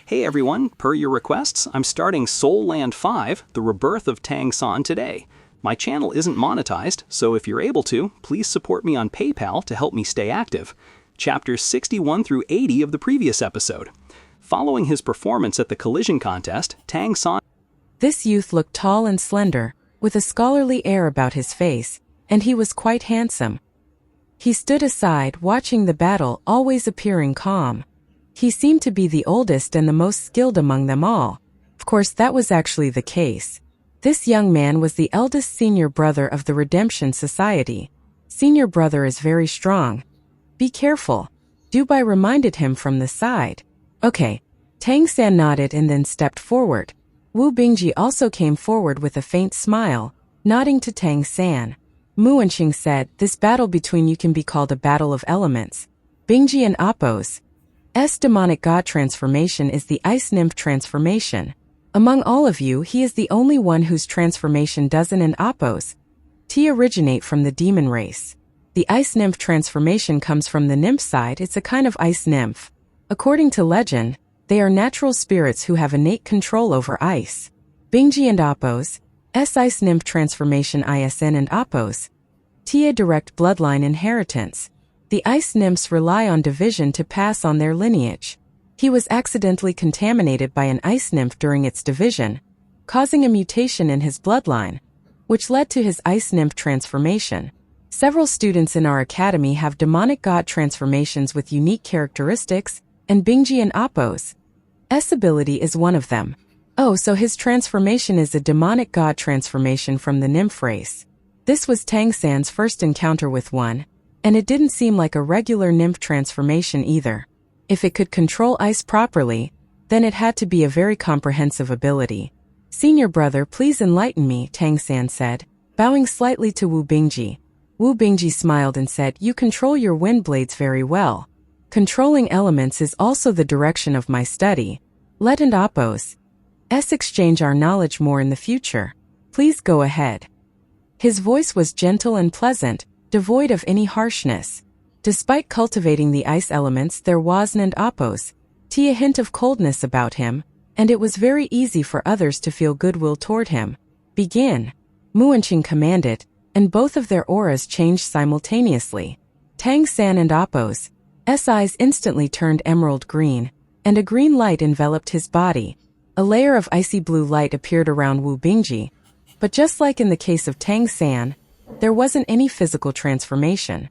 Hey everyone, per your requests, I'm starting Soul Land 5, The Rebirth of Tang San today. My channel isn't monetized, so if you're able to, please support me on PayPal to help me stay active. Chapters 61 through 80 of the previous episode. Following his performance at the collision contest, Tang San... This youth looked tall and slender, with a scholarly air about his face, and he was quite handsome. He stood aside, watching the battle, always appearing calm. He seemed to be the oldest and the most skilled among them all. Of course, that was actually the case. This young man was the eldest senior brother of the Redemption Society. Senior brother is very strong. Be careful. Dubai reminded him from the side. Okay. Tang San nodded and then stepped forward. Wu Bingji also came forward with a faint smile, nodding to Tang San. Muanqing said, "This battle between you can be called a battle of elements. Bingji and Appo's demonic god transformation is the ice nymph transformation. Among all of you, he is the only one whose transformation doesn't and Appo's originate from the demon race. The ice nymph transformation comes from the nymph side. It's a kind of ice nymph. According to legend, they are natural spirits who have innate control over ice. Bingji and Appo's ice nymph transformation ISN and Appo's direct bloodline inheritance. The ice nymphs rely on division to pass on their lineage. He was accidentally contaminated by an ice nymph during its division, causing a mutation in his bloodline, which led to his ice nymph transformation. Several students in our academy have demonic god transformations with unique characteristics, and Bingji and Appo's ability is one of them. Oh, so his transformation is a demonic god transformation from the nymph race. This was Tang San's first encounter with one, and it didn't seem like a regular nymph transformation either. If it could control ice properly, then it had to be a very comprehensive ability. Senior brother, please enlighten me, Tang San said, bowing slightly to Wu Bingji. Wu Bingji smiled and said, "You control your wind blades very well. Controlling elements is also the direction of my study. Let and Appo's exchange our knowledge more in the future. Please go ahead." His voice was gentle and pleasant, devoid of any harshness. Despite cultivating the ice elements, there was and Appo's a hint of coldness about him, and it was very easy for others to feel goodwill toward him. Begin. Muanqing commanded, and both of their auras changed simultaneously. Tang San and Appo's eyes instantly turned emerald green, and a green light enveloped his body. A layer of icy blue light appeared around Wu Bingji, but just like in the case of Tang San, there wasn't any physical transformation.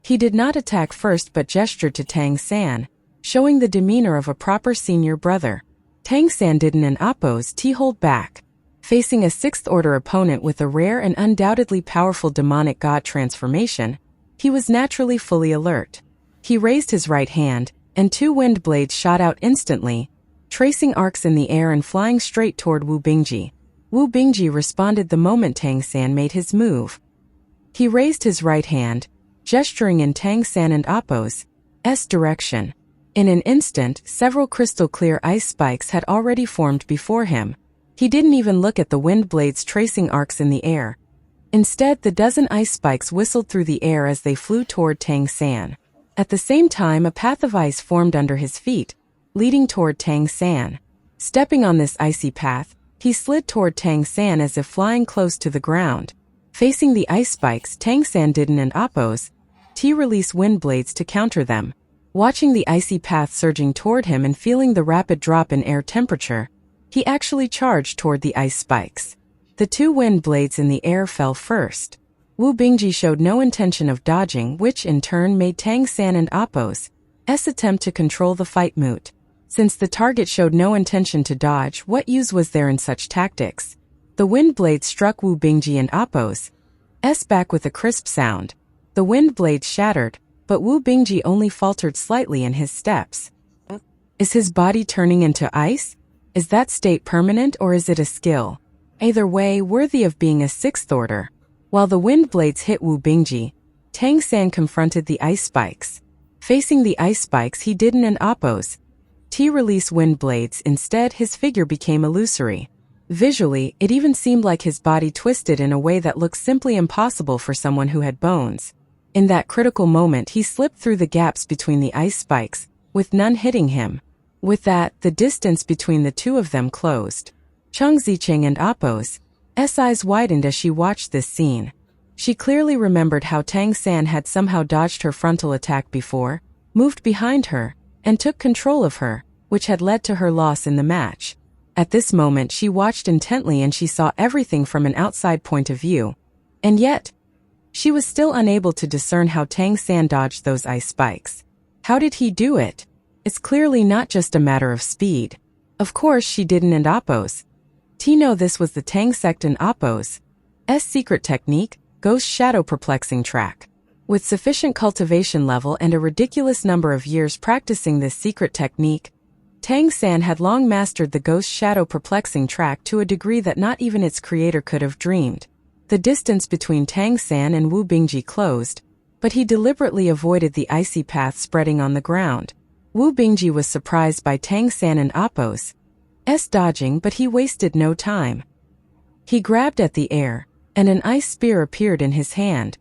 He did not attack first but gestured to Tang San, showing the demeanor of a proper senior brother. Tang San didn't and Appo's hold back. Facing a sixth-order opponent with a rare and undoubtedly powerful demonic god transformation, he was naturally fully alert. He raised his right hand, and two wind blades shot out instantly, tracing arcs in the air and flying straight toward Wu Bingji. Wu Bingji responded the moment Tang San made his move. He raised his right hand, gesturing in Tang San and Appo's direction. In an instant, several crystal-clear ice spikes had already formed before him. He didn't even look at the wind blades tracing arcs in the air. Instead, the dozen ice spikes whistled through the air as they flew toward Tang San. At the same time, a path of ice formed under his feet, leading toward Tang San. Stepping on this icy path, he slid toward Tang San as if flying close to the ground. Facing the ice spikes, Tang San didn't and Appo's release wind blades to counter them. Watching the icy path surging toward him and feeling the rapid drop in air temperature, he actually charged toward the ice spikes. The two wind blades in the air fell first. Wu Bingji showed no intention of dodging, which in turn made Tang San and Appo's attempt to control the fight moot. Since the target showed no intention to dodge, what use was there in such tactics? The wind blades struck Wu Bingji and Appo's back with a crisp sound. The wind blades shattered, but Wu Bingji only faltered slightly in his steps. Is his body turning into ice? Is that state permanent or is it a skill? Either way, worthy of being a sixth order. While the wind blades hit Wu Bingji, Tang San confronted the ice spikes. Facing the ice spikes, he didn't and Appo's release wind blades. Instead, his figure became illusory. Visually, it even seemed like his body twisted in a way that looked simply impossible for someone who had bones. In that critical moment, he slipped through the gaps between the ice spikes, with none hitting him. With that, the distance between the two of them closed. Chang Zicheng and Appo's eyes widened as she watched this scene. She clearly remembered how Tang San had somehow dodged her frontal attack before, moved behind her, and took control of her, which had led to her loss in the match. At this moment she watched intently and she saw everything from an outside point of view. And yet, she was still unable to discern how Tang San dodged those ice spikes. How did he do it? It's clearly not just a matter of speed. Of course she didn't, and Appo's. Tino, this was the Tang sect and Appo's secret technique, Ghost Shadow Perplexing Track. With sufficient cultivation level and a ridiculous number of years practicing this secret technique, Tang San had long mastered the Ghost Shadow Perplexing Track to a degree that not even its creator could have dreamed. The distance between Tang San and Wu Bingji closed, but he deliberately avoided the icy path spreading on the ground. Wu Bingji was surprised by Tang San and Appo's dodging, but he wasted no time. He grabbed at the air, and an ice spear appeared in his hand.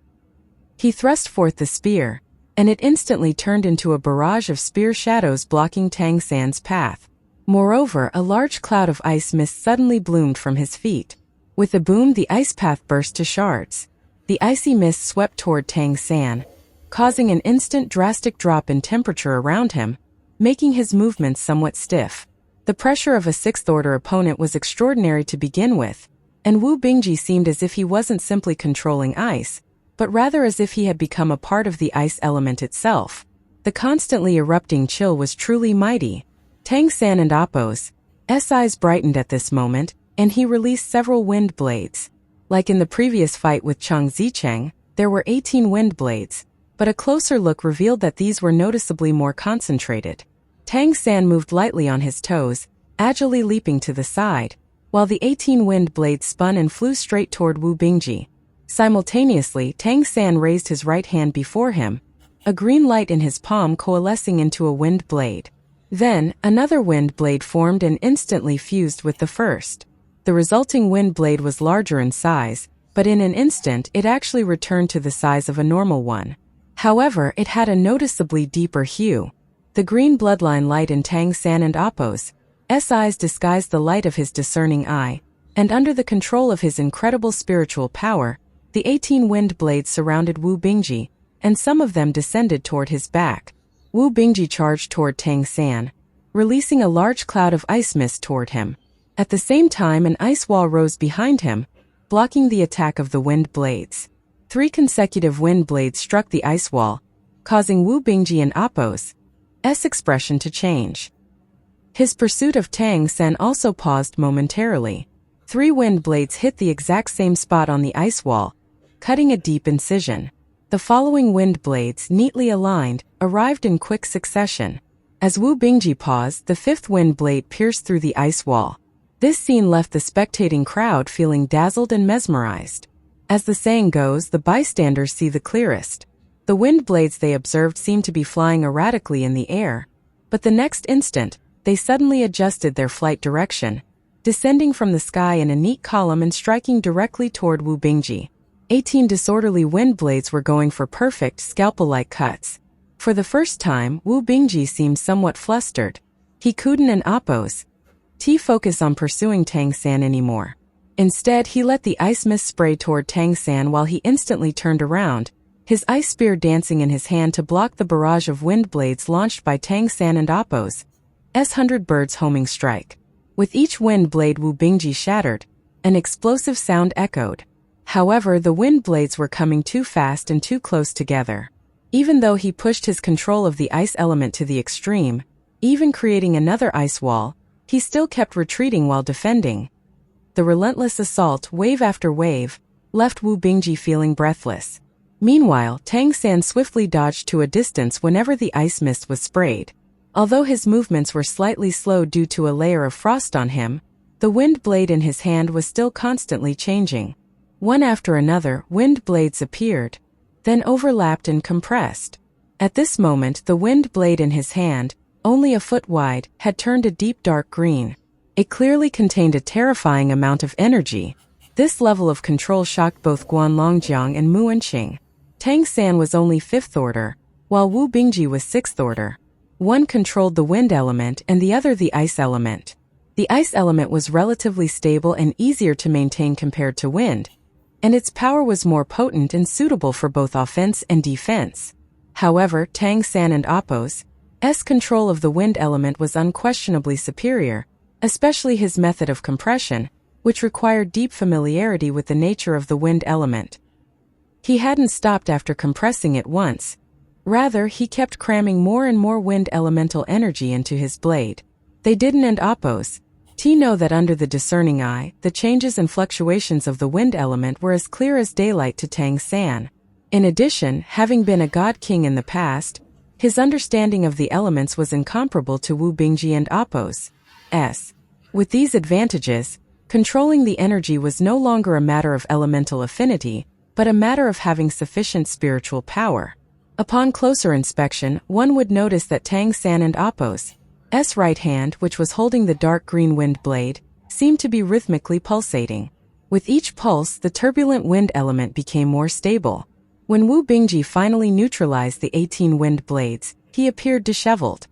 He thrust forth the spear, and it instantly turned into a barrage of spear shadows blocking Tang San's path. Moreover, a large cloud of ice mist suddenly bloomed from his feet. With a boom, the ice path burst to shards. The icy mist swept toward Tang San, causing an instant drastic drop in temperature around him, making his movements somewhat stiff. The pressure of a sixth-order opponent was extraordinary to begin with, and Wu Bingji seemed as if he wasn't simply controlling ice, but rather as if he had become a part of the ice element itself. The constantly erupting chill was truly mighty. Tang San and Appo's eyes brightened at this moment, and he released several wind blades. Like in the previous fight with Chang Zicheng, there were 18 wind blades, but a closer look revealed that these were noticeably more concentrated. Tang San moved lightly on his toes, agilely leaping to the side, while the 18 wind blades spun and flew straight toward Wu Bingji. Simultaneously, Tang San raised his right hand before him, a green light in his palm coalescing into a wind blade. Then, another wind blade formed and instantly fused with the first. The resulting wind blade was larger in size, but in an instant it actually returned to the size of a normal one. However, it had a noticeably deeper hue. The green bloodline light in Tang San and Appo's eyes disguised the light of his discerning eye, and under the control of his incredible spiritual power, the 18 wind blades surrounded Wu Bingji, and some of them descended toward his back. Wu Bingji charged toward Tang San, releasing a large cloud of ice mist toward him. At the same time, an ice wall rose behind him, blocking the attack of the wind blades. 3 consecutive wind blades struck the ice wall, causing Wu Bingji and Appo's expression to change. His pursuit of Tang San also paused momentarily. 3 wind blades hit the exact same spot on the ice wall, cutting a deep incision. The following wind blades, neatly aligned, arrived in quick succession. As Wu Bingji paused, the 5th wind blade pierced through the ice wall. This scene left the spectating crowd feeling dazzled and mesmerized. As the saying goes, the bystanders see the clearest. The wind blades they observed seemed to be flying erratically in the air, but the next instant, they suddenly adjusted their flight direction, descending from the sky in a neat column and striking directly toward Wu Bingji. 18 disorderly wind blades were going for perfect, scalpel-like cuts. For the first time, Wu Bingji seemed somewhat flustered. He couldn't and Appo's focus on pursuing Tang San anymore. Instead, he let the ice mist spray toward Tang San while he instantly turned around, his ice spear dancing in his hand to block the barrage of wind blades launched by Tang San and Appo's 100 birds homing strike. With each wind blade Wu Bingji shattered, an explosive sound echoed. However, the wind blades were coming too fast and too close together. Even though he pushed his control of the ice element to the extreme, even creating another ice wall, he still kept retreating while defending. The relentless assault, wave after wave, left Wu Bingji feeling breathless. Meanwhile, Tang San swiftly dodged to a distance whenever the ice mist was sprayed. Although his movements were slightly slowed due to a layer of frost on him, the wind blade in his hand was still constantly changing. One after another, wind blades appeared, then overlapped and compressed. At this moment, the wind blade in his hand, only a foot wide, had turned a deep dark green. It clearly contained a terrifying amount of energy. This level of control shocked both Guan Longjiang and Mu Enqing. Tang San was only 5th order, while Wu Bingji was 6th order. One controlled the wind element and the other the ice element. The ice element was relatively stable and easier to maintain compared to wind, and its power was more potent and suitable for both offense and defense. However, Tang San and Appo's control of the wind element was unquestionably superior, especially his method of compression, which required deep familiarity with the nature of the wind element. He hadn't stopped after compressing it once. Rather, he kept cramming more and more wind elemental energy into his blade. They didn't and Appo's know that under the discerning eye, the changes and fluctuations of the wind element were as clear as daylight to Tang San. In addition, having been a god king in the past, his understanding of the elements was incomparable to Wu Bingji and Appo's. With these advantages, controlling the energy was no longer a matter of elemental affinity, but a matter of having sufficient spiritual power. Upon closer inspection, one would notice that Tang San and Appo's right hand, which was holding the dark green wind blade, seemed to be rhythmically pulsating. With each pulse, the turbulent wind element became more stable. When Wu Bingji finally neutralized the 18 wind blades, he appeared disheveled.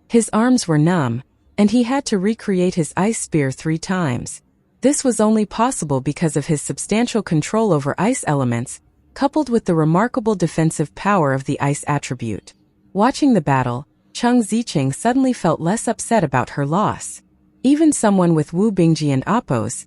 His arms were numb, and he had to recreate his ice spear 3 times. This was only possible because of his substantial control over ice elements, coupled with the remarkable defensive power of the ice attribute. Watching the battle, Cheng Ziqing suddenly felt less upset about her loss. Even someone with Wu Bingji and Appo's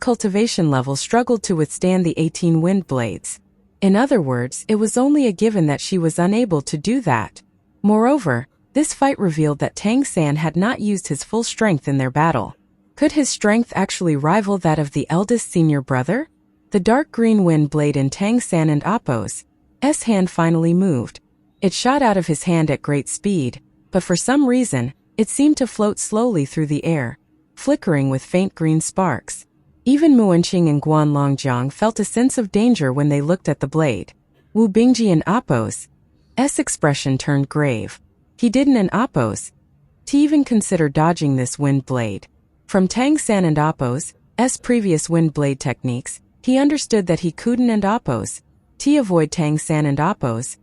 cultivation level struggled to withstand the 18 wind blades. In other words, it was only a given that she was unable to do that. Moreover, this fight revealed that Tang San had not used his full strength in their battle. Could his strength actually rival that of the eldest senior brother? The dark green wind blade in Tang San and Appo's hand finally moved. It shot out of his hand at great speed, but for some reason, it seemed to float slowly through the air, flickering with faint green sparks. Even Muanqing and Guan Longjiang felt a sense of danger when they looked at the blade. Wu Bingji and Appo's expression turned grave. He didn't and Appo's even consider dodging this wind blade. From Tang San and Appo's previous wind blade techniques, he understood that he couldn't and Appo's avoid Tang San and Appo's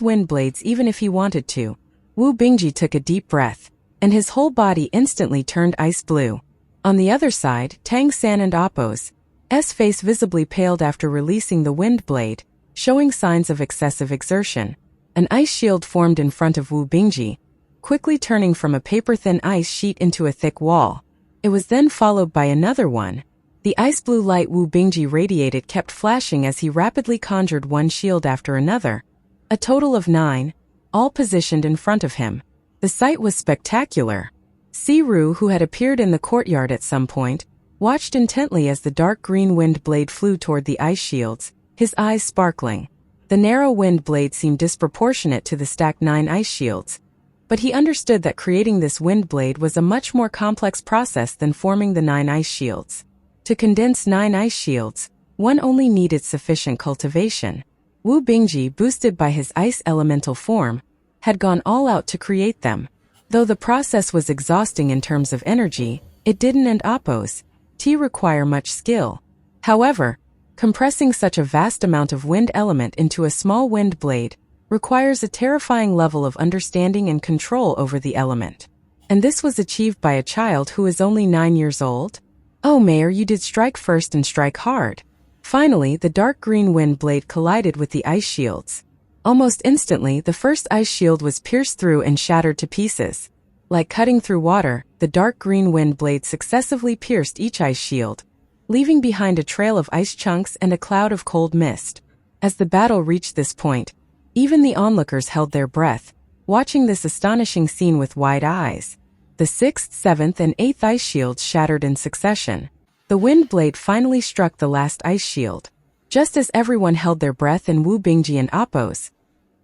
wind blades even if he wanted to. Wu Bingji took a deep breath, and his whole body instantly turned ice blue. On the other side, Tang San and Appo's face visibly paled after releasing the wind blade, showing signs of excessive exertion. An ice shield formed in front of Wu Bingji, quickly turning from a paper-thin ice sheet into a thick wall. It was then followed by another one. The ice blue light Wu Bingji radiated kept flashing as he rapidly conjured one shield after another. A total of 9, all positioned in front of him. The sight was spectacular. Siru, who had appeared in the courtyard at some point, watched intently as the dark green wind blade flew toward the ice shields, his eyes sparkling. The narrow wind blade seemed disproportionate to the stacked 9 ice shields, but he understood that creating this wind blade was a much more complex process than forming the 9 ice shields. To condense 9 ice shields, one only needed sufficient cultivation. Wu Bingji, boosted by his ice elemental form, had gone all out to create them. Though the process was exhausting in terms of energy, it didn't and Appo's require much skill. However, compressing such a vast amount of wind element into a small wind blade requires a terrifying level of understanding and control over the element. And this was achieved by a child who is only 9 years old? Oh, Mayor, you did strike first and strike hard. Finally, the dark green wind blade collided with the ice shields. Almost instantly, the first ice shield was pierced through and shattered to pieces. Like cutting through water, the dark green wind blade successively pierced each ice shield, leaving behind a trail of ice chunks and a cloud of cold mist. As the battle reached this point, even the onlookers held their breath, watching this astonishing scene with wide eyes. The 6th, 7th, and 8th ice shields shattered in succession. The wind blade finally struck the last ice shield. Just as everyone held their breath and Wu Bingji and Appo's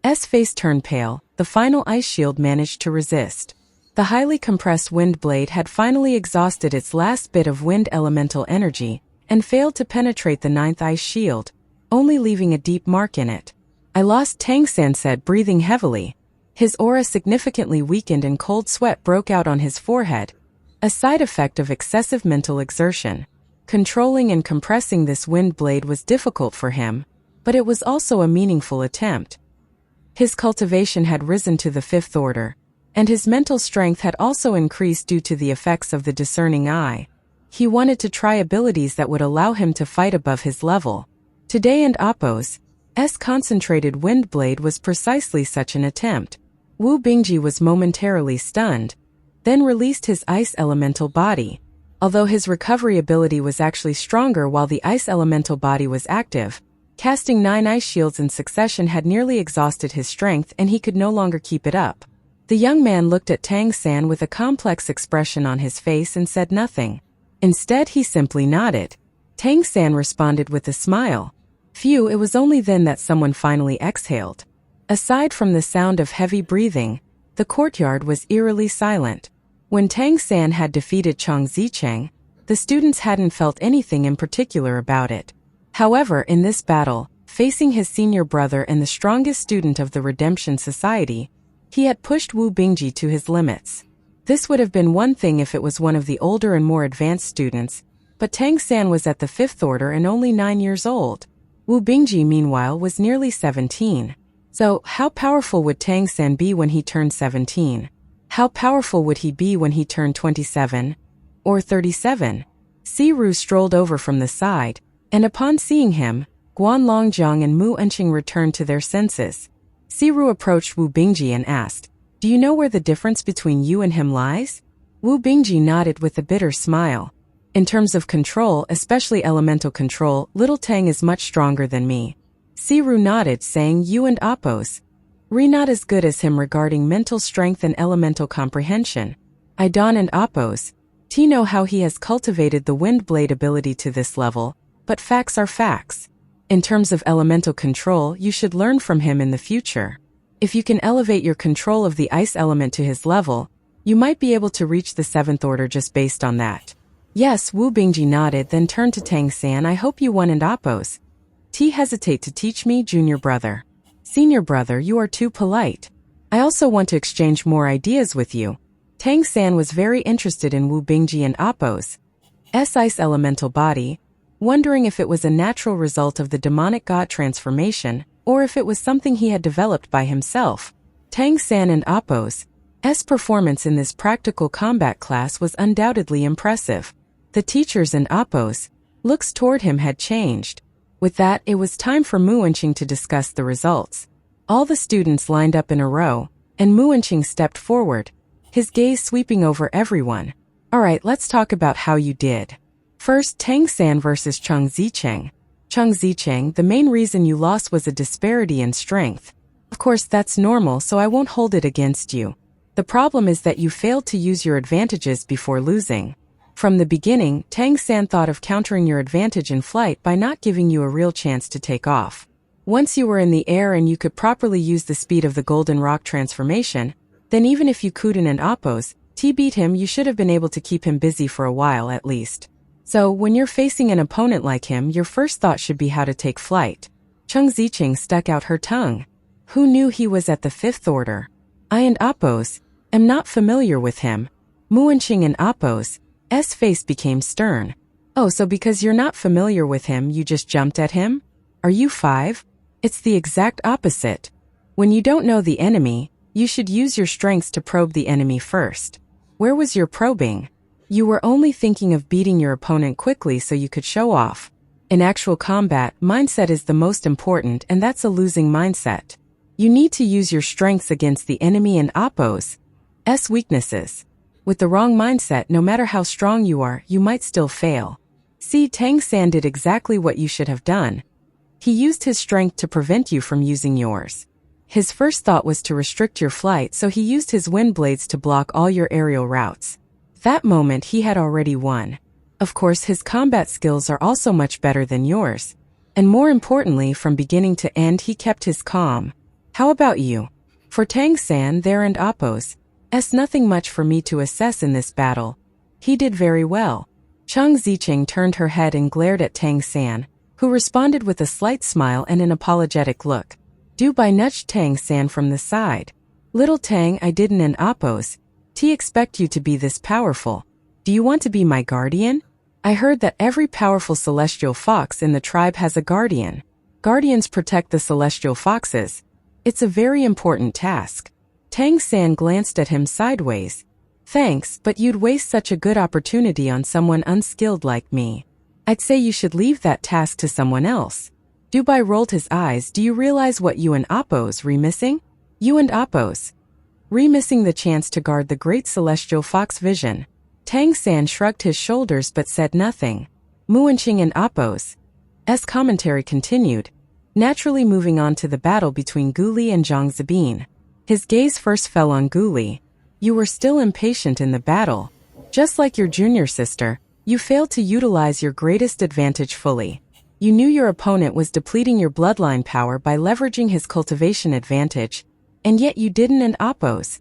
face turned pale, the final ice shield managed to resist. The highly compressed wind blade had finally exhausted its last bit of wind elemental energy and failed to penetrate the 9th ice shield, only leaving a deep mark in it. I lost, Tang San said, breathing heavily. His aura significantly weakened and cold sweat broke out on his forehead, a side effect of excessive mental exertion. Controlling and compressing this wind blade was difficult for him, but it was also a meaningful attempt. His cultivation had risen to the 5th order, and his mental strength had also increased due to the effects of the discerning eye. He wanted to try abilities that would allow him to fight above his level. Today and Appo's concentrated wind blade was precisely such an attempt. Wu Bingji was momentarily stunned, then released his ice elemental body. Although his recovery ability was actually stronger while the ice elemental body was active, casting 9 ice shields in succession had nearly exhausted his strength and he could no longer keep it up. The young man looked at Tang San with a complex expression on his face and said nothing. Instead, he simply nodded. Tang San responded with a smile. Phew, it was only then that someone finally exhaled. Aside from the sound of heavy breathing, the courtyard was eerily silent. When Tang San had defeated Chang Zicheng, the students hadn't felt anything in particular about it. However, in this battle, facing his senior brother and the strongest student of the Redemption Society, he had pushed Wu Bingji to his limits. This would have been one thing if it was one of the older and more advanced students, but Tang San was at the 5th order and only 9 years old. Wu Bingji, meanwhile, was nearly 17. So, how powerful would Tang San be when he turned 17? How powerful would he be when he turned 27? Or 37? Siru strolled over from the side, and upon seeing him, Guan Longjiang and Mu Enqing returned to their senses. Siru approached Wu Bingji and asked, "Do you know where the difference between you and him lies?" Wu Bingji nodded with a bitter smile. "In terms of control, especially elemental control, little Tang is much stronger than me." Siru nodded, saying, "You and Appo's not as good as him regarding mental strength and elemental comprehension. I Don and Appo's know how he has cultivated the wind blade ability to this level, but facts are facts. In terms of elemental control, you should learn from him in the future. If you can elevate your control of the ice element to his level, you might be able to reach the 7th order just based on that." "Yes," Wu Bingji nodded, then turned to Tang San. "I hope you and Appo's hesitate to teach me, junior brother. Senior brother, you are too polite. I also want to exchange more ideas with you." Tang San was very interested in Wu Bingji and Appo's ice elemental body, wondering if it was a natural result of the demonic god transformation, or if it was something he had developed by himself. Tang San and Appo's performance in this practical combat class was undoubtedly impressive. The teachers and Appo's looks toward him had changed. With that, it was time for Mu Enqing to discuss the results. All the students lined up in a row, and Mu Enqing stepped forward, his gaze sweeping over everyone. "Alright, let's talk about how you did. First, Tang San versus Chang Zicheng. Chang Zicheng, the main reason you lost was a disparity in strength. Of course, that's normal, so I won't hold it against you. The problem is that you failed to use your advantages before losing. From the beginning, Tang San thought of countering your advantage in flight by not giving you a real chance to take off. Once you were in the air and you could properly use the speed of the golden rock transformation, then even if you couldn't and Appo's beat him, you should have been able to keep him busy for a while at least. So, when you're facing an opponent like him, your first thought should be how to take flight." Chang Zicheng stuck out her tongue. "Who knew he was at the 5th order? I and Appo's am not familiar with him." Mu Enqing and Appo's face became stern. "Oh, so because you're not familiar with him, you just jumped at him? Are you 5? It's the exact opposite. When you don't know the enemy, you should use your strengths to probe the enemy first. Where was your probing? You were only thinking of beating your opponent quickly so you could show off. In actual combat, mindset is the most important, and that's a losing mindset. You need to use your strengths against the enemy and Appo's weaknesses. With the wrong mindset, no matter how strong you are, you might still fail. See, Tang San did exactly what you should have done. He used his strength to prevent you from using yours. His first thought was to restrict your flight, so he used his wind blades to block all your aerial routes. That moment, he had already won. Of course, his combat skills are also much better than yours. And more importantly, from beginning to end, he kept his calm. How about you? For Tang San, there and Appo's nothing much for me to assess in this battle. He did very well." Chang Zicheng turned her head and glared at Tang San, who responded with a slight smile and an apologetic look. Dubai nudged Tang San from the side. "Little Tang, I didn't and Appo's expect you to be this powerful. Do you want to be my guardian? I heard that every powerful celestial fox in the tribe has a guardian. Guardians protect the celestial foxes. It's a very important task." Tang San glanced at him sideways. Thanks, but you'd waste such a good opportunity on someone unskilled like me. I'd say you should leave that task to someone else. Dubai rolled his eyes. Do you realize what you and Appos re-missing? You and Appos re-missing the chance to guard the great celestial fox vision. Tang San shrugged his shoulders but said nothing. Muanqing and Appos' commentary continued, naturally moving on to the battle between Guli and Zhang Zibin. His gaze first fell on Guli. You were still impatient in the battle. Just like your junior sister, you failed to utilize your greatest advantage fully. You knew your opponent was depleting your bloodline power by leveraging his cultivation advantage, and yet you didn't and Appos'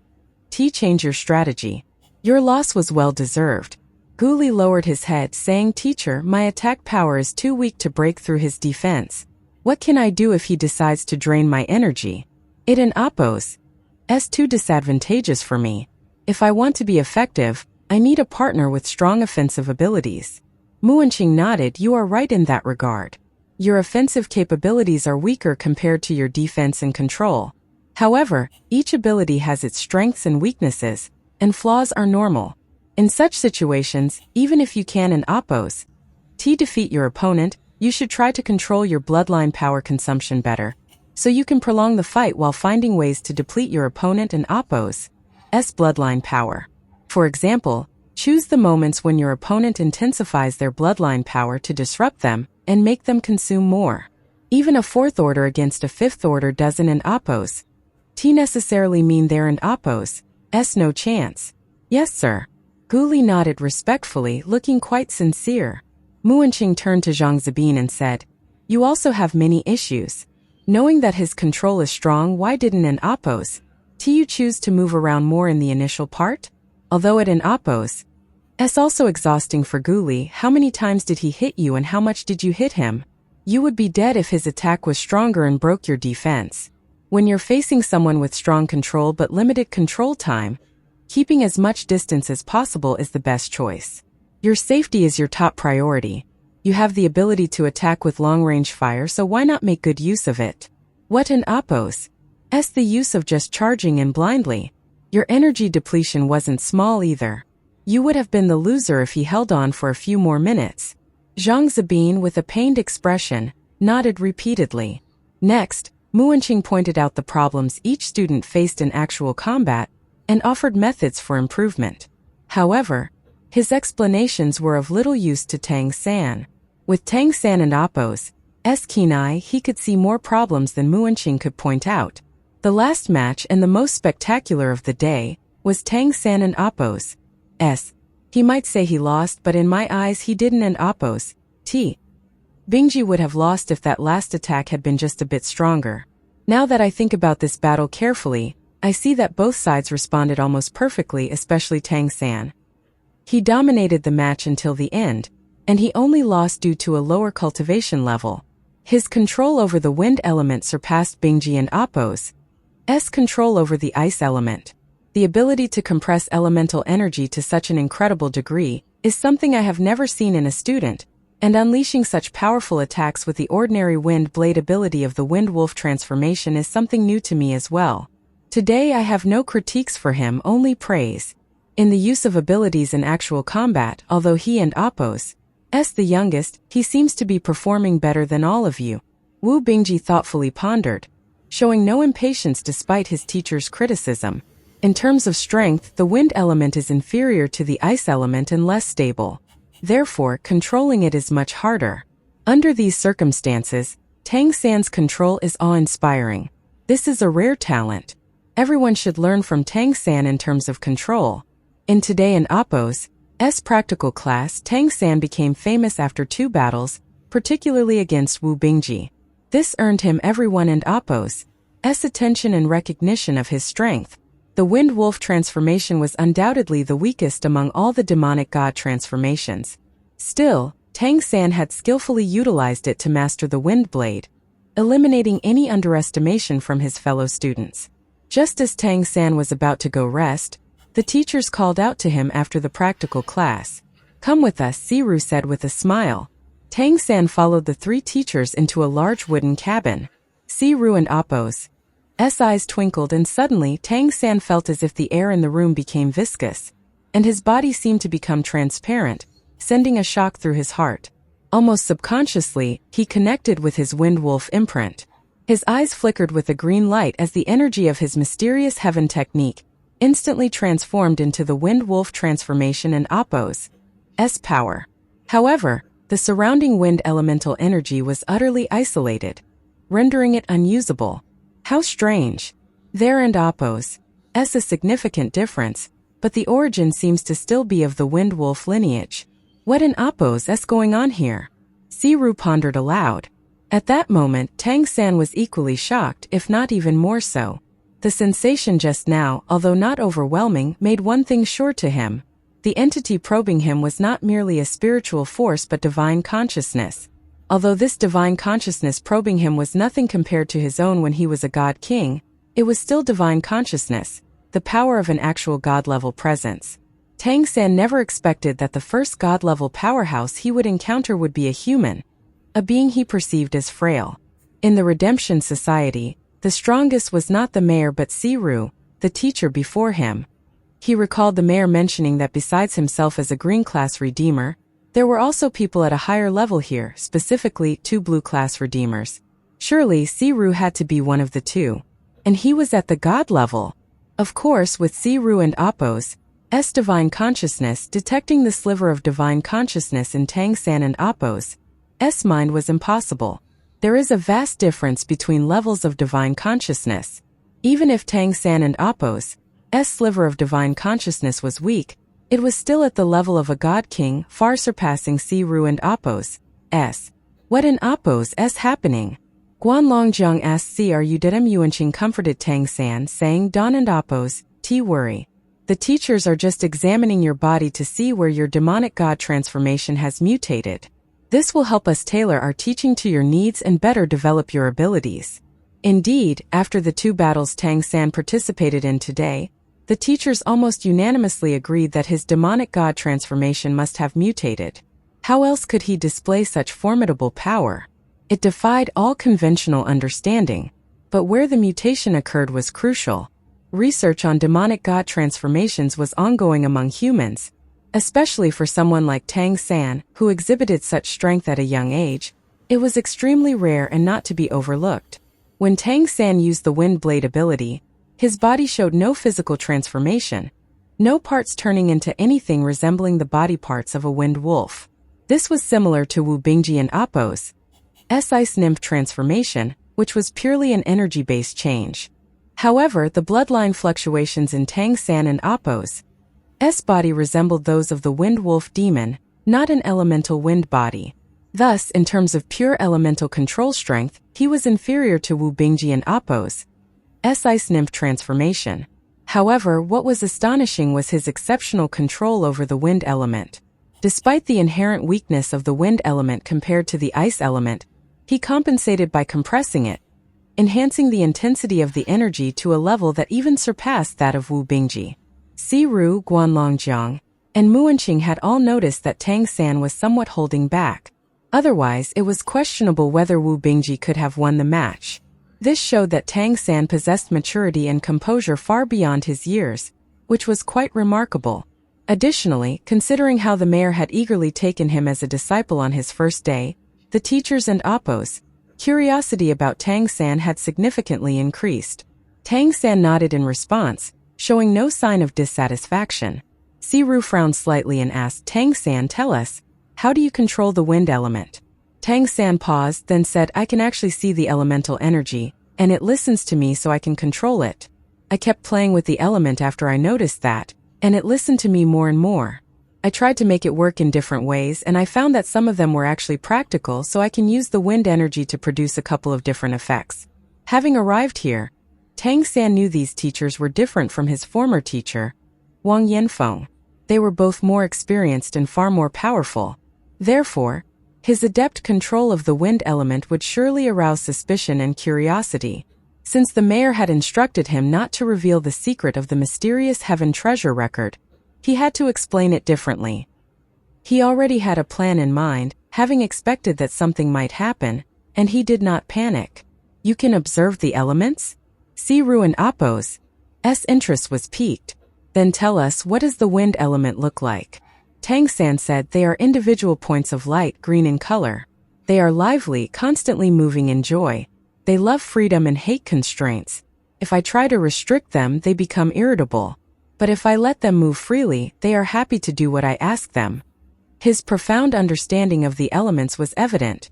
change your strategy. Your loss was well deserved. Guli lowered his head, saying, Teacher, my attack power is too weak to break through his defense. What can I do if he decides to drain my energy? It and Appos' too disadvantageous for me. If I want to be effective, I need a partner with strong offensive abilities. Muanqing nodded. You are right in that regard. Your offensive capabilities are weaker compared to your defense and control. However, each ability has its strengths and weaknesses, and flaws are normal. In such situations, even if you can and Appos' defeat your opponent, you should try to control your bloodline power consumption better, so you can prolong the fight while finding ways to deplete your opponent and Appos' bloodline power. For example, choose the moments when your opponent intensifies their bloodline power to disrupt them and make them consume more. Even a fourth order against a fifth order doesn't and Appos' necessarily mean there and Appos' no chance. Yes, sir. Guli nodded respectfully, looking quite sincere. Muanqing turned to Zhang Zibin and said, You also have many issues. Knowing that his control is strong, why didn't an Appos' you choose to move around more in the initial part? Although it an Appos' also exhausting for Guli, how many times did he hit you and how much did you hit him? You would be dead if his attack was stronger and broke your defense. When you're facing someone with strong control but limited control time, keeping as much distance as possible is the best choice. Your safety is your top priority. You have the ability to attack with long-range fire, so why not make good use of it? What an Appos' the use of just charging in blindly. Your energy depletion wasn't small either. You would have been the loser if he held on for a few more minutes. Zhang Zibin, with a pained expression, nodded repeatedly. Next, Muanqing pointed out the problems each student faced in actual combat and offered methods for improvement. However, his explanations were of little use to Tang San. With Tang San and Appos' keen eye, he could see more problems than Muanqing could point out. The last match and the most spectacular of the day was Tang San and Appos'. He might say he lost, but in my eyes he didn't and Appos' Bingji would have lost if that last attack had been just a bit stronger. Now that I think about this battle carefully, I see that both sides responded almost perfectly, especially Tang San. He dominated the match until the end, and he only lost due to a lower cultivation level. His control over the wind element surpassed Bingji and Appos' control over the ice element. The ability to compress elemental energy to such an incredible degree is something I have never seen in a student, and unleashing such powerful attacks with the ordinary wind blade ability of the wind wolf transformation is something new to me as well. Today I have no critiques for him, only praise. In the use of abilities in actual combat, although he and Appos' the youngest, he seems to be performing better than all of you. Wu Bingji thoughtfully pondered, showing no impatience despite his teacher's criticism. In terms of strength, the wind element is inferior to the ice element and less stable. Therefore, controlling it is much harder. Under these circumstances, Tang San's control is awe-inspiring. This is a rare talent. Everyone should learn from Tang San in terms of control. In Today and Appos' practical class, Tang San became famous after 2 battles, particularly against Wu Bingji. This earned him everyone and Appos' attention and recognition of his strength. The Wind Wolf transformation was undoubtedly the weakest among all the demonic god transformations. Still, Tang San had skillfully utilized it to master the Wind Blade, eliminating any underestimation from his fellow students. Just as Tang San was about to go rest, the teachers called out to him after the practical class. "Come with us," Siru said with a smile. Tang San followed the 3 teachers into a large wooden cabin. Siru and Appos' Eyes twinkled and suddenly Tang San felt as if the air in the room became viscous, and his body seemed to become transparent, sending a shock through his heart. Almost subconsciously, he connected with his wind wolf imprint. His eyes flickered with a green light as the energy of his mysterious heaven technique instantly transformed into the wind wolf transformation and Appo's power. However, the surrounding wind elemental energy was utterly isolated, rendering it unusable. How strange. There and Appo's a significant difference, but the origin seems to still be of the wind wolf lineage. What in Appo's going on here? Siru pondered aloud. At that moment, Tang San was equally shocked, if not even more so. The sensation just now, although not overwhelming, made one thing sure to him. The entity probing him was not merely a spiritual force but divine consciousness. Although this divine consciousness probing him was nothing compared to his own when he was a god king, it was still divine consciousness, the power of an actual god-level presence. Tang San never expected that the first god-level powerhouse he would encounter would be a human, a being he perceived as frail. In the Redemption Society, the strongest was not the mayor but Siru, the teacher before him. He recalled the mayor mentioning that besides himself as a green-class redeemer, there were also people at a higher level here, specifically 2 blue-class redeemers. Surely Siru had to be one of the 2. And he was at the god level. Of course, with Siru and Appo's divine consciousness detecting the sliver of divine consciousness in Tang San and Appo's mind was impossible. There is a vast difference between levels of divine consciousness. Even if Tang San and Appo's sliver of divine consciousness was weak, it was still at the level of a god king, far surpassing Siru and Appo's. What in Appo's happening? Guanlongjiang asked are you dead? Yuanqing comforted Tang San, saying Don and Appo's, worry. The teachers are just examining your body to see where your demonic god transformation has mutated. This will help us tailor our teaching to your needs and better develop your abilities. Indeed, after the 2 battles Tang San participated in today, the teachers almost unanimously agreed that his demonic god transformation must have mutated. How else could he display such formidable power? It defied all conventional understanding, but where the mutation occurred was crucial. Research on demonic god transformations was ongoing among humans, especially for someone like Tang San, who exhibited such strength at a young age. It was extremely rare and not to be overlooked. When Tang San used the wind blade ability, his body showed no physical transformation, no parts turning into anything resembling the body parts of a wind wolf. This was similar to Wu Bingji and Appo's ice nymph transformation, which was purely an energy-based change. However, the bloodline fluctuations in Tang San and Appo's body resembled those of the wind wolf demon, not an elemental wind body. Thus, in terms of pure elemental control strength, he was inferior to Wu Bingji and Appo's ice nymph transformation. However, what was astonishing was his exceptional control over the wind element. Despite the inherent weakness of the wind element compared to the ice element, he compensated by compressing it, enhancing the intensity of the energy to a level that even surpassed that of Wu Bingji. Siru, Guanlongjiang, and Muanqing had all noticed that Tang San was somewhat holding back. Otherwise, it was questionable whether Wu Bingji could have won the match. This showed that Tang San possessed maturity and composure far beyond his years, which was quite remarkable. Additionally, considering how the mayor had eagerly taken him as a disciple on his first day, the teachers and Appo's curiosity about Tang San had significantly increased. Tang San nodded in response, showing no sign of dissatisfaction. Siru frowned slightly and asked, Tang San, tell us, how do you control the wind element? Tang San paused, then said, I can actually see the elemental energy, and it listens to me so I can control it. I kept playing with the element after I noticed that, and it listened to me more and more. I tried to make it work in different ways, and I found that some of them were actually practical, so I can use the wind energy to produce a couple of different effects. Having arrived here, Tang San knew these teachers were different from his former teacher, Wang Yanfeng. They were both more experienced and far more powerful. Therefore, his adept control of the wind element would surely arouse suspicion and curiosity. Since the mayor had instructed him not to reveal the secret of the mysterious heaven treasure record, he had to explain it differently. He already had a plan in mind, having expected that something might happen, and he did not panic. You can observe the elements? Siru and Apos. S interest was piqued. Then tell us, what does the wind element look like? Tang San said they are individual points of light, green in color. They are lively, constantly moving in joy. They love freedom and hate constraints. If I try to restrict them, they become irritable. But if I let them move freely, they are happy to do what I ask them. His profound understanding of the elements was evident.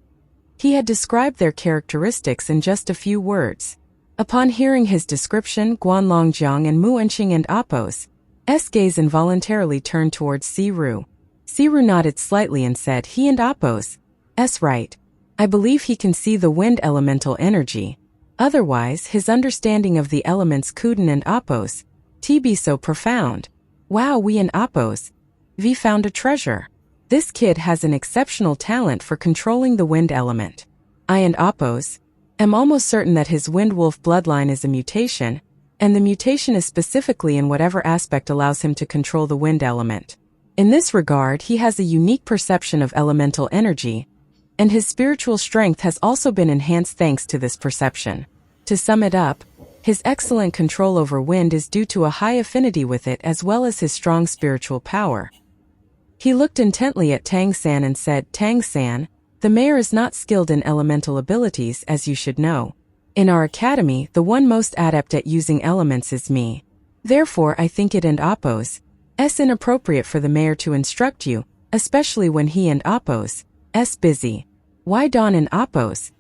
He had described their characteristics in just a few words. Upon hearing his description, Guanlongjiang and Muenqing and Apos' gaze involuntarily turned towards Siru. Siru nodded slightly and said he and Apos' right. I believe he can see the wind elemental energy. Otherwise, his understanding of the elements Kuden and Apos' be so profound. Wow, we and Apos' found a treasure. This kid has an exceptional talent for controlling the wind element. I and Apos' am almost certain that his wind wolf bloodline is a mutation, and the mutation is specifically in whatever aspect allows him to control the wind element. In this regard, he has a unique perception of elemental energy, and his spiritual strength has also been enhanced thanks to this perception. To sum it up, his excellent control over wind is due to a high affinity with it as well as his strong spiritual power. He looked intently at Tang San and said, Tang San, the mayor is not skilled in elemental abilities, as you should know. In our academy, the one most adept at using elements is me. Therefore, I think it and Apos' inappropriate for the mayor to instruct you, especially when he and Apos' busy. Why Don and Apos'?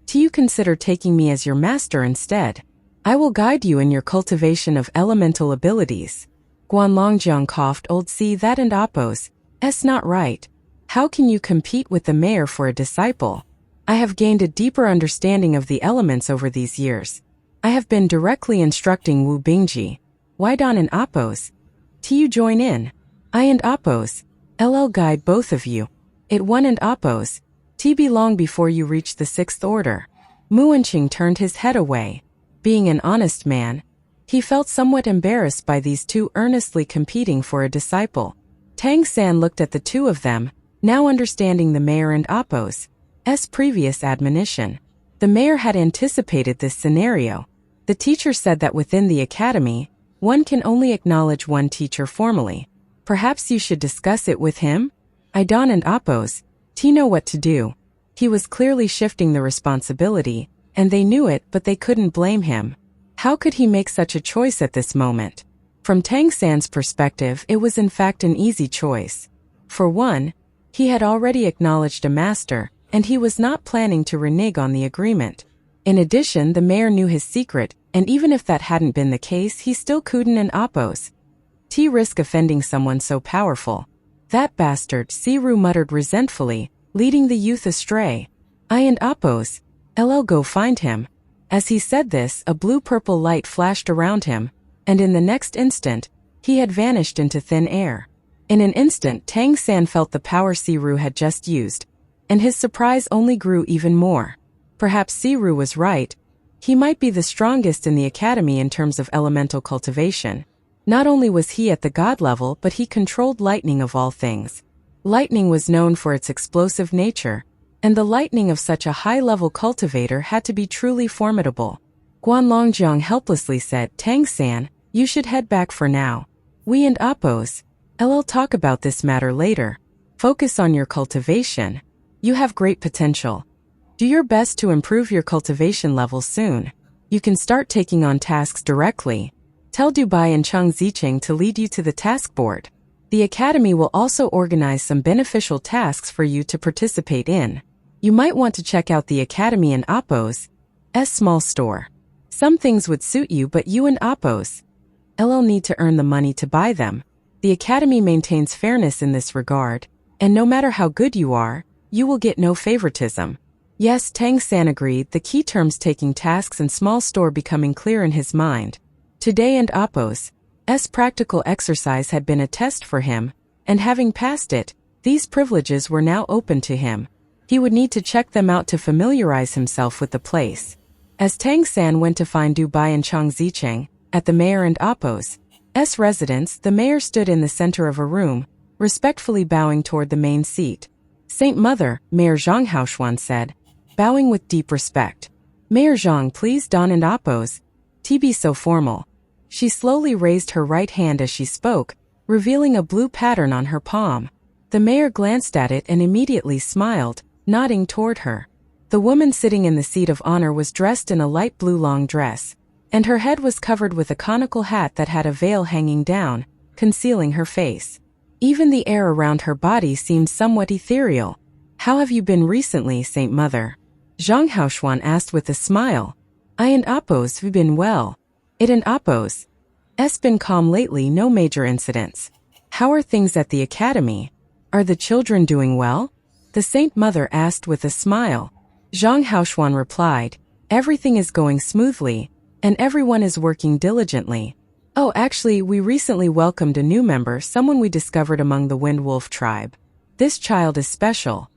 Do you consider taking me as your master instead? I will guide you in your cultivation of elemental abilities. Guanlongjiang coughed. Old see that and Apos' not right. How can you compete with the mayor for a disciple? I have gained a deeper understanding of the elements over these years. I have been directly instructing Wu Bingji. Why Don and Apos'? You join in. I and Apos' guide both of you. It one and Apos' be long before you reach the sixth order. Muenqing turned his head away. Being an honest man, he felt somewhat embarrassed by these two earnestly competing for a disciple. Tang San looked at the two of them, now understanding the mayor and Apos' previous admonition. The mayor had anticipated this scenario. The teacher said that within the academy, one can only acknowledge one teacher formally. Perhaps you should discuss it with him? Don and Apos' know what to do. He was clearly shifting the responsibility, and they knew it, but they couldn't blame him. How could he make such a choice at this moment? From Tang San's perspective, it was in fact an easy choice. For one, he had already acknowledged a master, and he was not planning to renege on the agreement. In addition, the mayor knew his secret, and even if that hadn't been the case, he still couldn't and Apos' risk offending someone so powerful. That bastard, Siru muttered resentfully, leading the youth astray. I and Apos' go find him. As he said this, a blue-purple light flashed around him, and in the next instant, he had vanished into thin air. In an instant, Tang San felt the power Siru had just used, and his surprise only grew even more. Perhaps Siru was right. He might be the strongest in the academy in terms of elemental cultivation. Not only was he at the god level, but he controlled lightning of all things. Lightning was known for its explosive nature, and the lightning of such a high-level cultivator had to be truly formidable. Guanlongjiang helplessly said, Tang San, you should head back for now. We and Apos' talk about this matter later. Focus on your cultivation. You have great potential. Do your best to improve your cultivation level soon. You can start taking on tasks directly. Tell Dubai and Cheng Zicheng to lead you to the task board. The academy will also organize some beneficial tasks for you to participate in. You might want to check out the academy and Apos' small store. Some things would suit you, but you and Apos' need to earn the money to buy them. The academy maintains fairness in this regard, and no matter how good you are, you will get no favoritism. Yes, Tang San agreed, the key terms taking tasks and small store becoming clear in his mind. Today and Apos' practical exercise had been a test for him, and having passed it, these privileges were now open to him. He would need to check them out to familiarize himself with the place. As Tang San went to find Dubai and Cheng Zicheng, at the mayor and Apos' residence, the mayor stood in the center of a room, respectfully bowing toward the main seat. Saint Mother, Mayor Zhang Haoshuan said, bowing with deep respect. Mayor Zhang, please Don and Apos' T be so formal. She slowly raised her right hand as she spoke, revealing a blue pattern on her palm. The mayor glanced at it and immediately smiled, nodding toward her. The woman sitting in the seat of honor was dressed in a light blue long dress, and her head was covered with a conical hat that had a veil hanging down, concealing her face. Even the air around her body seemed somewhat ethereal. How have you been recently, Saint Mother? Zhang Haoshuan asked with a smile. I and Appos have been well. It and Appos. S been calm lately, no major incidents. How are things at the academy? Are the children doing well? The Saint Mother asked with a smile. Zhang Haoshuan replied, everything is going smoothly, and everyone is working diligently. Oh, actually, we recently welcomed a new member, someone we discovered among the Wind Wolf tribe. This child is special.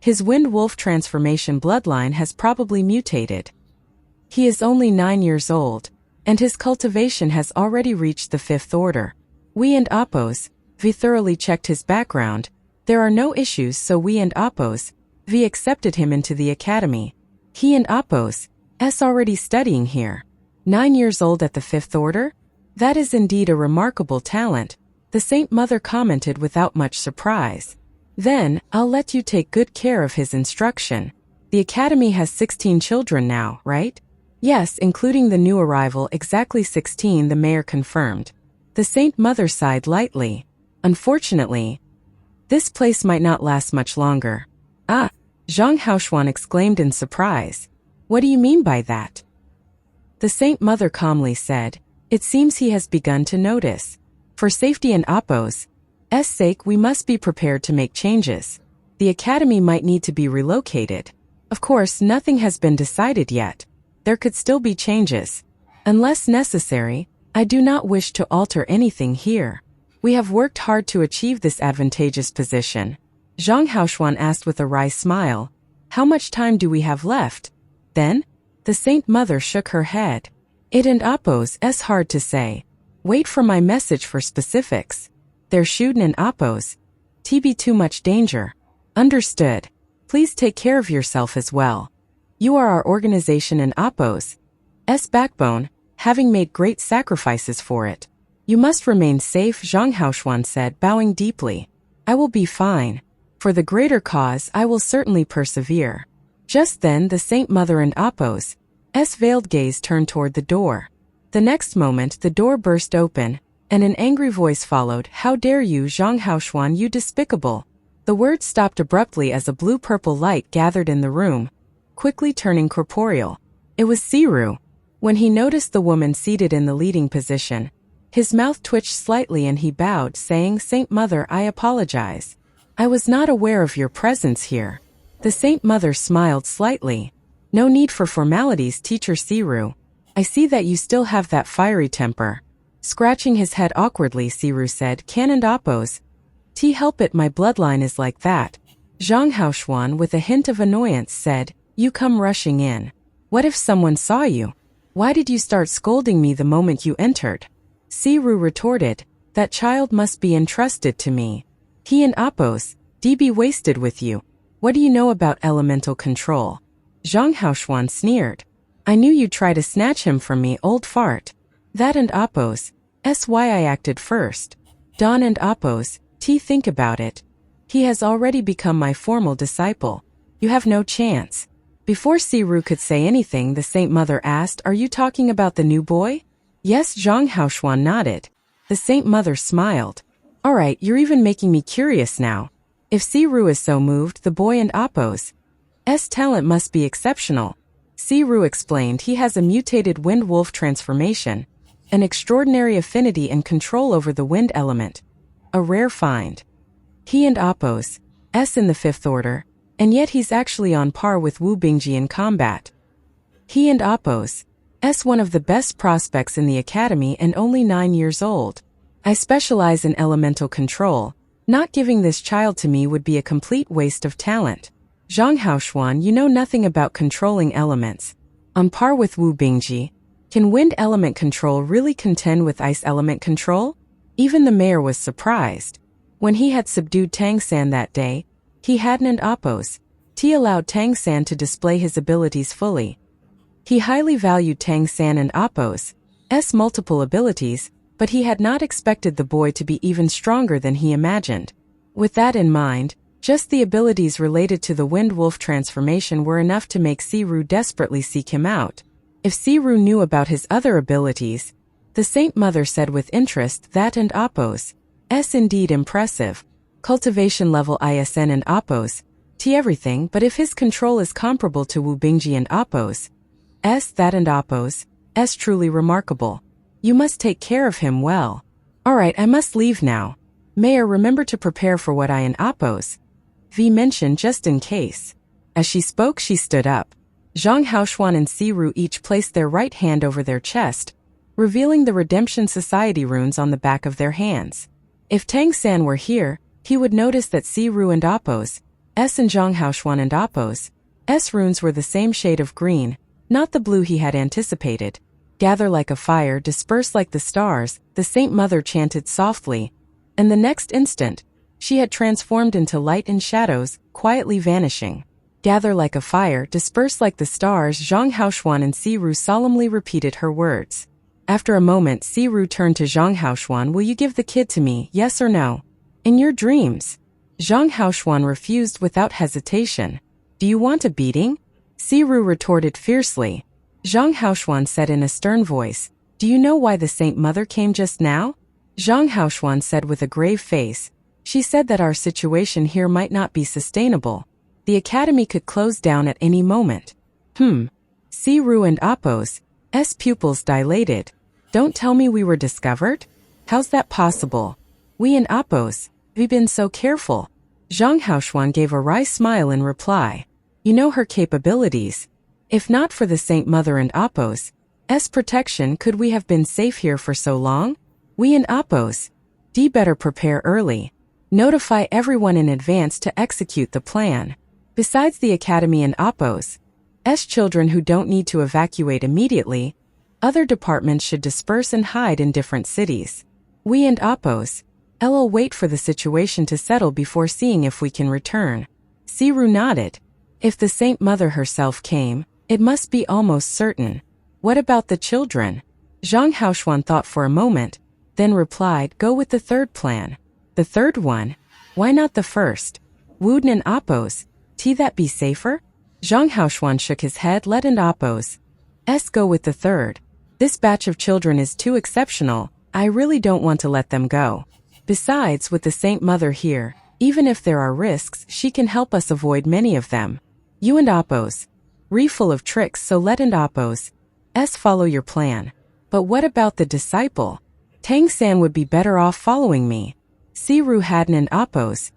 His Wind Wolf transformation bloodline has probably mutated. He is only 9 years old, and his cultivation has already reached the 5th order. We and Appos, we thoroughly checked his background. There are no issues, so we and Appos, we accepted him into the academy. He and Appos, s already studying here. 9 years old at the 5th order? That is indeed a remarkable talent, the Saint Mother commented without much surprise. Then, I'll let you take good care of his instruction. The academy has 16 children now, right? Yes, including the new arrival, exactly 16, the mayor confirmed. The Saint Mother sighed lightly. Unfortunately, this place might not last much longer. Ah, Zhang Haoshuan exclaimed in surprise. What do you mean by that? The Saint Mother calmly said, it seems he has begun to notice. For safety and Appos' sake, we must be prepared to make changes. The academy might need to be relocated. Of course, nothing has been decided yet. There could still be changes. Unless necessary, I do not wish to alter anything here. We have worked hard to achieve this advantageous position. Zhang Haoshuan asked with a wry smile, how much time do we have left? Then, the Saint Mother shook her head. It and Appos' hard to say. Wait for my message for specifics. There shouldn't and Appos' be too much danger. Understood. Please take care of yourself as well. You are our organization and Appos' backbone, having made great sacrifices for it. You must remain safe, Zhang Haoshuan said, bowing deeply. I will be fine. For the greater cause, I will certainly persevere. Just then, the Saint Mother and Appos' veiled gaze turned toward the door. The next moment, the door burst open, and an angry voice followed. How dare you, Zhang Haoshuan, you despicable! The words stopped abruptly as a blue-purple light gathered in the room, quickly turning corporeal. It was Siru. When he noticed the woman seated in the leading position, his mouth twitched slightly and he bowed, saying, Saint Mother, I apologize. I was not aware of your presence here. The Saint Mother smiled slightly. No need for formalities, Teacher Siru. I see that you still have that fiery temper. Scratching his head awkwardly, Siru said, Canon Appos' help it, my bloodline is like that. Zhang Haoshuan, with a hint of annoyance, said, You come rushing in. What if someone saw you? Why did you start scolding me the moment you entered? Siru retorted, That child must be entrusted to me. He and Appos' be wasted with you. What do you know about elemental control? Zhang Haoshuan sneered. I knew you'd try to snatch him from me, old fart. That and Appos' why I acted first. Don and Appos' think about it. He has already become my formal disciple. You have no chance. Before Siru could say anything, the Saint Mother asked, Are you talking about the new boy? Yes, Zhang Haoshuan nodded. The Saint Mother smiled. All right, you're even making me curious now. If Siru is so moved, the boy and Appos' talent must be exceptional. Siru explained he has a mutated wind wolf transformation, an extraordinary affinity and control over the wind element. A rare find. He and Appos' in the 5th order, and yet he's actually on par with Wu Bingji in combat. He and Appos' one of the best prospects in the academy and only 9 years old. I specialize in elemental control. Not giving this child to me would be a complete waste of talent. Zhang Haoshuan, you know nothing about controlling elements. On par with Wu Bingji, can wind element control really contend with ice element control? Even the mayor was surprised. When he had subdued Tang San that day, he hadn't and Appos' allowed Tang San to display his abilities fully. He highly valued Tang San and Appo's multiple abilities, but he had not expected the boy to be even stronger than he imagined. With that in mind, just the abilities related to the Wind Wolf transformation were enough to make Siru desperately seek him out. If Siru knew about his other abilities, the Saint Mother said with interest that and Appo's indeed impressive. Cultivation level ISN and Appo's everything, but if his control is comparable to Wu Bingji and Appo's that and Appo's truly remarkable. You must take care of him well. Alright, I must leave now. Mayor, remember to prepare for what I and Appo's mentioned just in case. As she spoke, she stood up. Zhang Haoshuan and Siru each placed their right hand over their chest, revealing the Redemption Society runes on the back of their hands. If Tang San were here, he would notice that Siru and Appo's and Zhang Haoshuan and Appo's runes were the same shade of green, not the blue he had anticipated. Gather like a fire, disperse like the stars, the Saint Mother chanted softly, and the next instant, she had transformed into light and shadows, quietly vanishing. Gather like a fire, disperse like the stars. Zhang Haoshuan and Siru solemnly repeated her words. After a moment, Siru turned to Zhang Haoshuan. Will you give the kid to me, yes or no? In your dreams. Zhang Haoshuan refused without hesitation. Do you want a beating? Siru retorted fiercely. Zhang Haoshuan said in a stern voice, do you know why the Saint Mother came just now? Zhang Haoshuan said with a grave face, she said that our situation here might not be sustainable. The academy could close down at any moment. Siru and Appo's pupils dilated. Don't tell me we were discovered? How's that possible? We and Appo's, we've been so careful. Zhang Haoshuan gave a wry smile in reply. You know her capabilities. If not for the Saint Mother and Appo's protection, could we have been safe here for so long? We and Appo's better prepare early. Notify everyone in advance to execute the plan. Besides the academy and Appo's children who don't need to evacuate immediately, other departments should disperse and hide in different cities. We and Appo's wait for the situation to settle before seeing if we can return. Siru nodded. If the Saint Mother herself came, it must be almost certain. What about the children? Zhang Haoshuan thought for a moment, then replied, go with the third plan. The third one? Why not the first? Wuden and Appo's, that be safer? Zhang Haoshuan shook his head. Let and Appo's go with the third. This batch of children is too exceptional. I really don't want to let them go. Besides, with the Saint Mother here, even if there are risks, she can help us avoid many of them. You and Appo's full of tricks, so let and Appo's follow your plan. But what about the disciple? Tang San would be better off following me. Siru hadn't and Appo's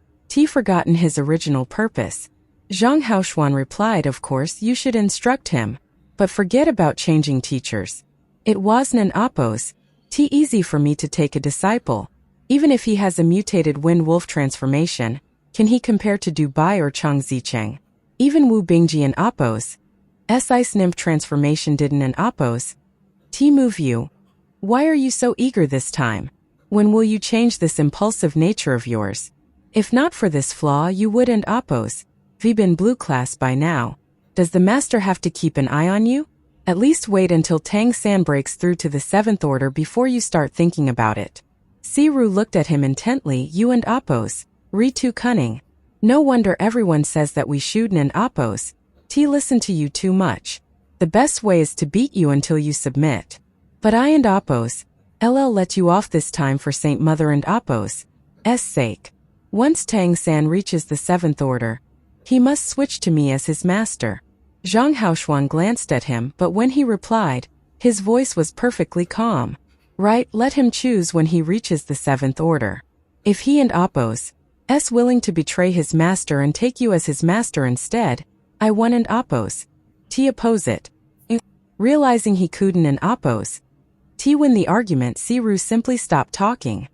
forgotten his original purpose. Zhang Haoshuan replied, of course you should instruct him, but forget about changing teachers. It wasn't an Appo's easy for me to take a disciple. Even if he has a mutated Wind Wolf transformation, can he compare to Dubai or Chang Zicheng? Even Wu Bingji and Appo's Ice Nymph transformation didn't and Appo's move you. Why are you so eager this time? When will you change this impulsive nature of yours? If not for this flaw, you would and Appo's been blue class by now. Does the master have to keep an eye on you? At least wait until Tang San breaks through to the 7th order before you start thinking about it. Siru looked at him intently. You and Appo's too cunning. No wonder everyone says that we shouldn't and Appo's listen to you too much. The best way is to beat you until you submit. But I and Appo's let you off this time for Saint Mother and Appo's sake. Once Tang San reaches the 7th order, he must switch to me as his master. Zhang Haoshuan glanced at him, but when he replied, his voice was perfectly calm. Right, let him choose when he reaches the 7th order. If he and Appo's willing to betray his master and take you as his master instead, I won and Appo's oppose it. Realizing he couldn't and Appo's win the argument, Siru simply stopped talking.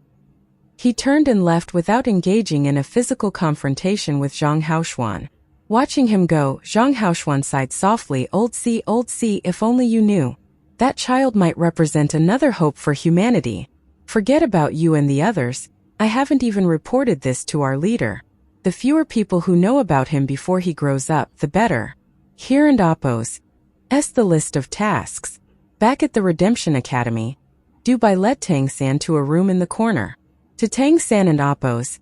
He turned and left without engaging in a physical confrontation with Zhang Haoshuan. Watching him go, Zhang Haoshuan sighed softly. Old C, if only you knew. That child might represent another hope for humanity. Forget about you and the others. I haven't even reported this to our leader. The fewer people who know about him before he grows up, the better. Here and Appo's The list of tasks. Back at the Redemption Academy, Dubai led Tang San to a room in the corner. To Tang San and Appo's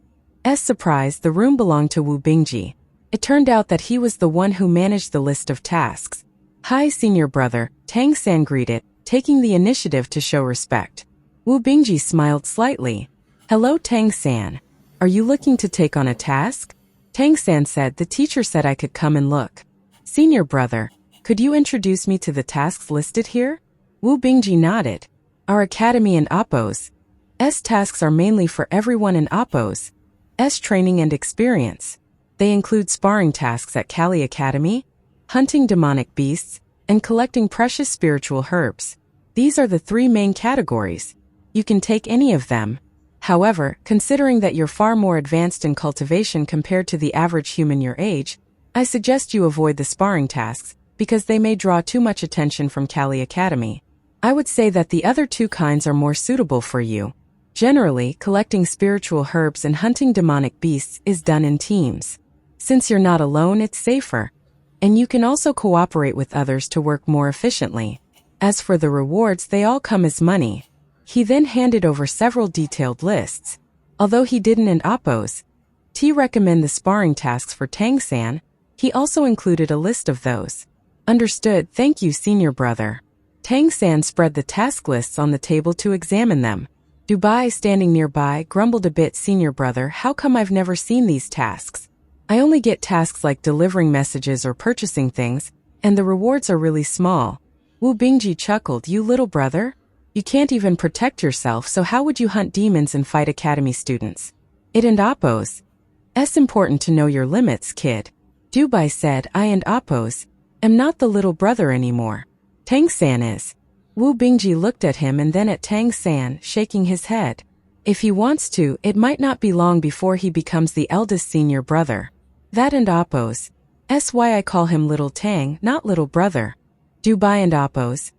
surprise, the room belonged to Wu Bingji. It turned out that he was the one who managed the list of tasks. "Hi, senior brother," Tang San greeted, taking the initiative to show respect. Wu Bingji smiled slightly. "Hello, Tang San. Are you looking to take on a task?" Tang San said, "The teacher said I could come and look." "Senior brother, could you introduce me to the tasks listed here?" Wu Bingji nodded. "Our academy and Appo's tasks are mainly for everyone in Appo's training and experience. They include sparring tasks at Kali Academy, hunting demonic beasts, and collecting precious spiritual herbs. These are the three main categories. You can take any of them. However, considering that you're far more advanced in cultivation compared to the average human your age, I suggest you avoid the sparring tasks, because they may draw too much attention from Kali Academy. I would say that the other two kinds are more suitable for you. Generally, collecting spiritual herbs and hunting demonic beasts is done in teams. Since you're not alone, it's safer. And you can also cooperate with others to work more efficiently. As for the rewards, they all come as money." He then handed over several detailed lists. Although he didn't and Appo's recommend the sparring tasks for Tang San, he also included a list of those. "Understood, thank you, senior brother." Tang San spread the task lists on the table to examine them. Dubai, standing nearby, grumbled a bit. "Senior brother, how come I've never seen these tasks? I only get tasks like delivering messages or purchasing things, and the rewards are really small." Wu Bingji chuckled. "You little brother? You can't even protect yourself, so how would you hunt demons and fight academy students? It and Appo's important to know your limits, kid." Dubai said, "I and Appo's am not the little brother anymore. Tang San is." Wu Bingji looked at him and then at Tang San, shaking his head. "If he wants to, it might not be long before he becomes the eldest senior brother. That and Appo's why I call him Little Tang, not little brother." Dubai and Appo's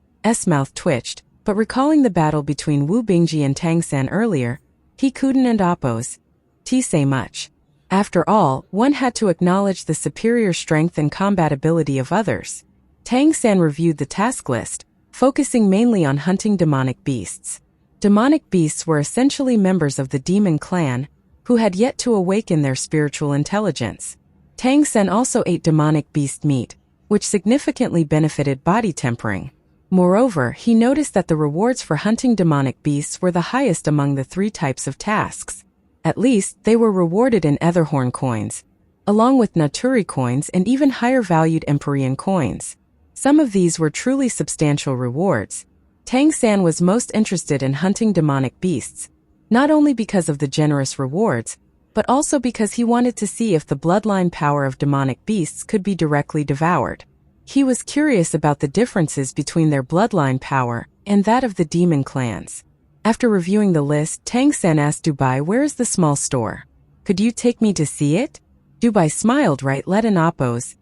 mouth twitched, but recalling the battle between Wu Bingji and Tang San earlier, he couldn't and Appo's say much. After all, one had to acknowledge the superior strength and combatability of others. Tang San reviewed the task list, focusing mainly on hunting demonic beasts. Demonic beasts were essentially members of the demon clan, who had yet to awaken their spiritual intelligence. Tang San also ate demonic beast meat, which significantly benefited body tempering. Moreover, he noticed that the rewards for hunting demonic beasts were the highest among the three types of tasks. At least, they were rewarded in Etherhorn coins, along with Naturi coins and even higher-valued Empyrean coins. Some of these were truly substantial rewards. Tang San was most interested in hunting demonic beasts, not only because of the generous rewards, but also because he wanted to see if the bloodline power of demonic beasts could be directly devoured. He was curious about the differences between their bloodline power and that of the demon clans. After reviewing the list, Tang San asked Dubai, "Where is the small store? Could you take me to see it?" Dubai smiled. "Right, let an Appo's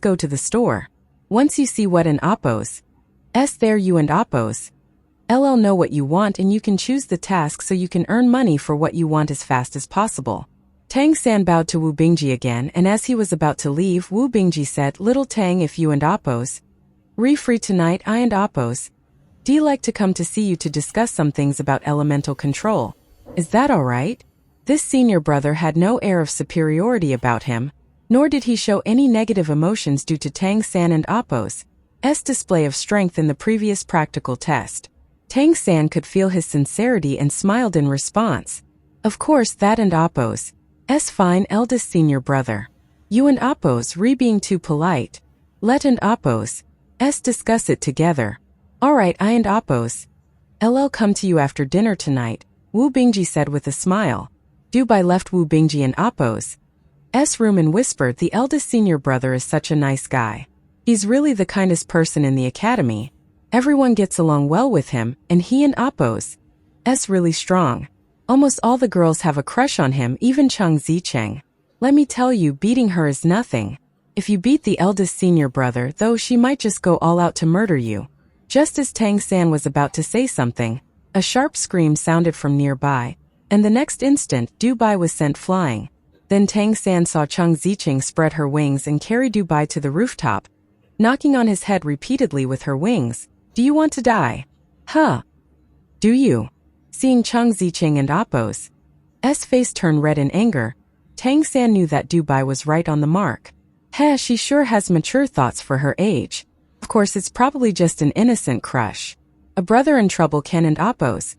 go to the store. Once you see what an Appo's there, you and Appo's know what you want, and you can choose the task so you can earn money for what you want as fast as possible." Tang San bowed to Wu Bingji again, and as he was about to leave, Wu Bingji said, "Little Tang, if you and Appo's free tonight, I and Appo's like to come to see you to discuss some things about elemental control. Is that all right?" This senior brother had no air of superiority about him, nor did he show any negative emotions due to Tang San and Appo's display of strength in the previous practical test. Tang San could feel his sincerity and smiled in response. "Of course, that and Appo's fine, eldest senior brother. You and Appo's being too polite. Let and Appo's discuss it together." "All right, I and Appo's come to you after dinner tonight," Wu Bingji said with a smile. Dubai left Wu Bingji and Appo's room and whispered, "The eldest senior brother is such a nice guy. He's really the kindest person in the academy. Everyone gets along well with him, and he and Appo's really strong. Almost all the girls have a crush on him, even Chang Zicheng. Let me tell you, beating her is nothing. If you beat the eldest senior brother, though, she might just go all out to murder you." Just as Tang San was about to say something, a sharp scream sounded from nearby, and the next instant, Dubai was sent flying. Then Tang San saw Chang Zicheng spread her wings and carry Dubai to the rooftop. knocking on his head repeatedly with her wings. Do you want to die? Huh. Do you? Seeing Chang Ziqing and Appo's face turn red in anger, Tang San knew that Dubai was right on the mark. Heh, she sure has mature thoughts for her age. Of course, it's probably just an innocent crush. A brother in trouble can and Appo's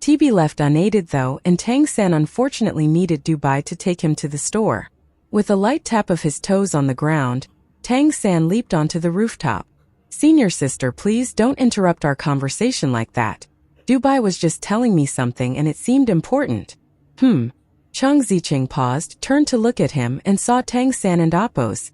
be left unaided though, and Tang San unfortunately needed Dubai to take him to the store. With a light tap of his toes on the ground, Tang San leaped onto the rooftop. Senior sister, please don't interrupt our conversation like that. Dubai was just telling me something and it seemed important. Chang Ziqing paused, turned to look at him, and saw Tang San and Appo's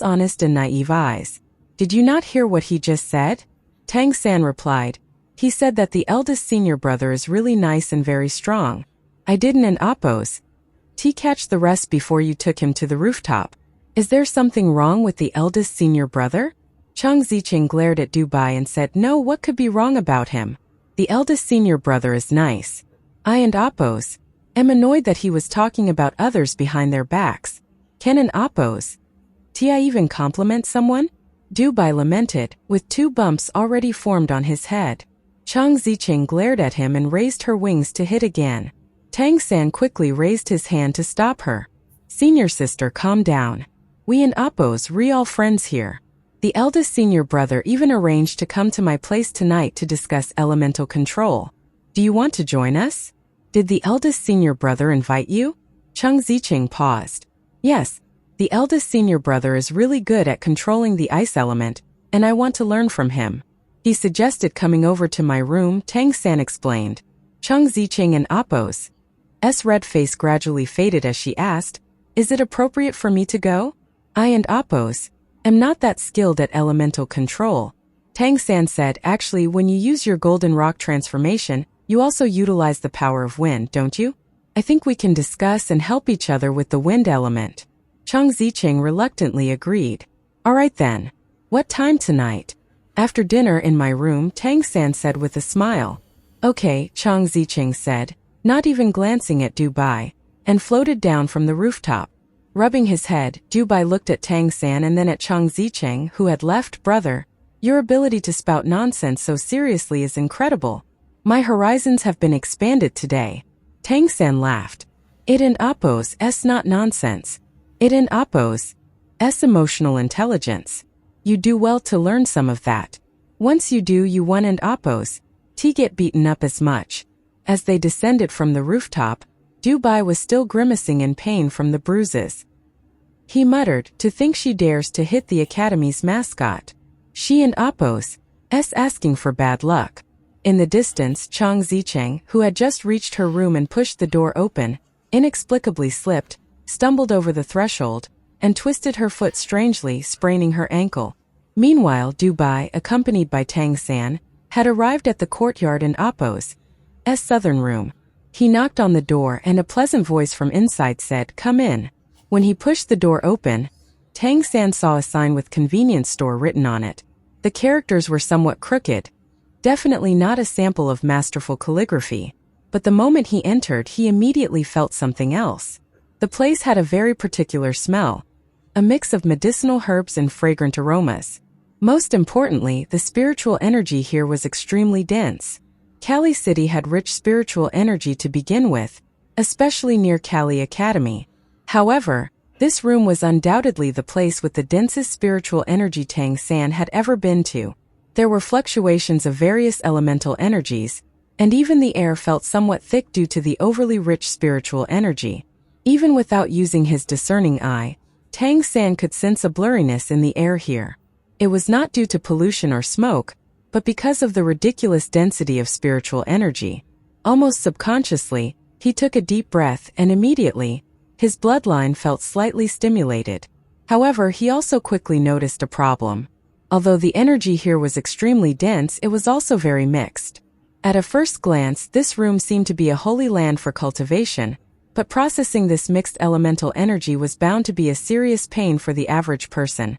honest and naive eyes. Did you not hear what he just said? Tang San replied. He said that the eldest senior brother is really nice and very strong. I didn't, and Appo's catch the rest before you took him to the rooftop. Is there something wrong with the eldest senior brother? Chang Ziqing glared at Dubai and said, no, what could be wrong about him? The eldest senior brother is nice. I and Appo's am annoyed that he was talking about others behind their backs. Can and Appo's I even compliment someone? Dubai lamented, with 2 bumps already formed on his head. Chang Ziqing glared at him and raised her wings to hit again. Tang San quickly raised his hand to stop her. Senior sister, calm down. We and Appo's all friends here. The eldest senior brother even arranged to come to my place tonight to discuss elemental control. Do you want to join us? Did the eldest senior brother invite you? Chang Ziqing paused. Yes, the eldest senior brother is really good at controlling the ice element, and I want to learn from him. He suggested coming over to my room, Tang San explained. Chang Ziqing and Appo's red face gradually faded as she asked, is it appropriate for me to go? I and Appo's am not that skilled at elemental control. Tang San said, actually, when you use your golden rock transformation, you also utilize the power of wind, don't you? I think we can discuss and help each other with the wind element. Chang Ziqing reluctantly agreed. All right then. What time tonight? After dinner in my room, Tang San said with a smile. Okay, Chang Ziqing said, not even glancing at Dubai, and floated down from the rooftop. Rubbing his head, Dubai looked at Tang San and then at Chang Ziqing, who had left. Brother, your ability to spout nonsense so seriously is incredible. My horizons have been expanded today. Tang San laughed. It and Appo's not nonsense. It and Appo's emotional intelligence. You do well to learn some of that. Once you do, you won and Appo's get beaten up as much. As they descended from the rooftop, Dubai was still grimacing in pain from the bruises. He muttered, to think she dares to hit the academy's mascot. She and Appo's asking for bad luck. In the distance, Chang Ziqing, who had just reached her room and pushed the door open, inexplicably slipped, stumbled over the threshold, and twisted her foot strangely, spraining her ankle. Meanwhile, Dubai, accompanied by Tang San, had arrived at the courtyard in Appo's southern room. He knocked on the door and a pleasant voice from inside said, come in. When he pushed the door open, Tang San saw a sign with convenience store written on it. The characters were somewhat crooked, definitely not a sample of masterful calligraphy, but the moment he entered, he immediately felt something else. The place had a very particular smell, a mix of medicinal herbs and fragrant aromas. Most importantly, the spiritual energy here was extremely dense. Kali City had rich spiritual energy to begin with, especially near Kali Academy. However, this room was undoubtedly the place with the densest spiritual energy Tang San had ever been to. There were fluctuations of various elemental energies, and even the air felt somewhat thick due to the overly rich spiritual energy. Even without using his discerning eye, Tang San could sense a blurriness in the air here. It was not due to pollution or smoke, but because of the ridiculous density of spiritual energy. Almost subconsciously, he took a deep breath and immediately, his bloodline felt slightly stimulated. However, he also quickly noticed a problem. Although the energy here was extremely dense, it was also very mixed. At a first glance, this room seemed to be a holy land for cultivation, but processing this mixed elemental energy was bound to be a serious pain for the average person.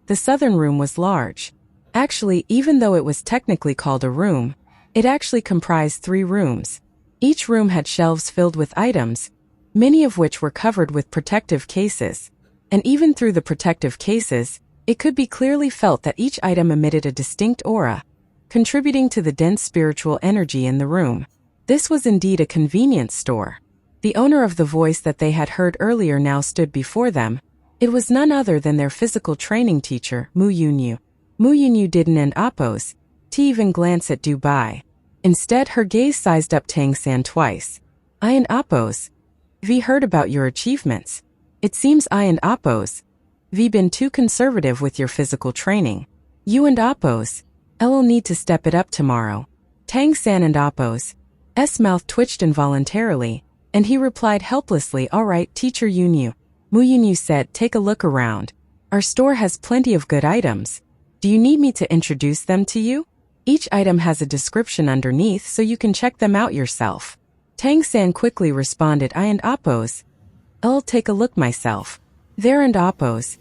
The southern room was large. Actually, even though it was technically called a room, it actually comprised 3 rooms. Each room had shelves filled with items, many of which were covered with protective cases. And even through the protective cases, It could be clearly felt that each item emitted a distinct aura, contributing to the dense spiritual energy in the room. This was indeed a convenience store. The owner of the voice that they had heard earlier now stood before them. It was none other than their physical training teacher, Mu Yunyu. Mu Yunyu didn't oppose to even glance at Dubai. Instead, her gaze sized up Tang San twice. I oppose. V heard about your achievements. It seems I oppose. V been too conservative with your physical training. You oppose. I'll need to step it up tomorrow. Tang San oppose. S mouth twitched involuntarily, and he replied helplessly, all right, Teacher Yunyu. Mu Yunyu said, take a look around. Our store has plenty of good items. Do you need me to introduce them to you? Each item has a description underneath so you can check them out yourself. Tang San quickly responded, I oppose. I'll take a look myself. There oppose.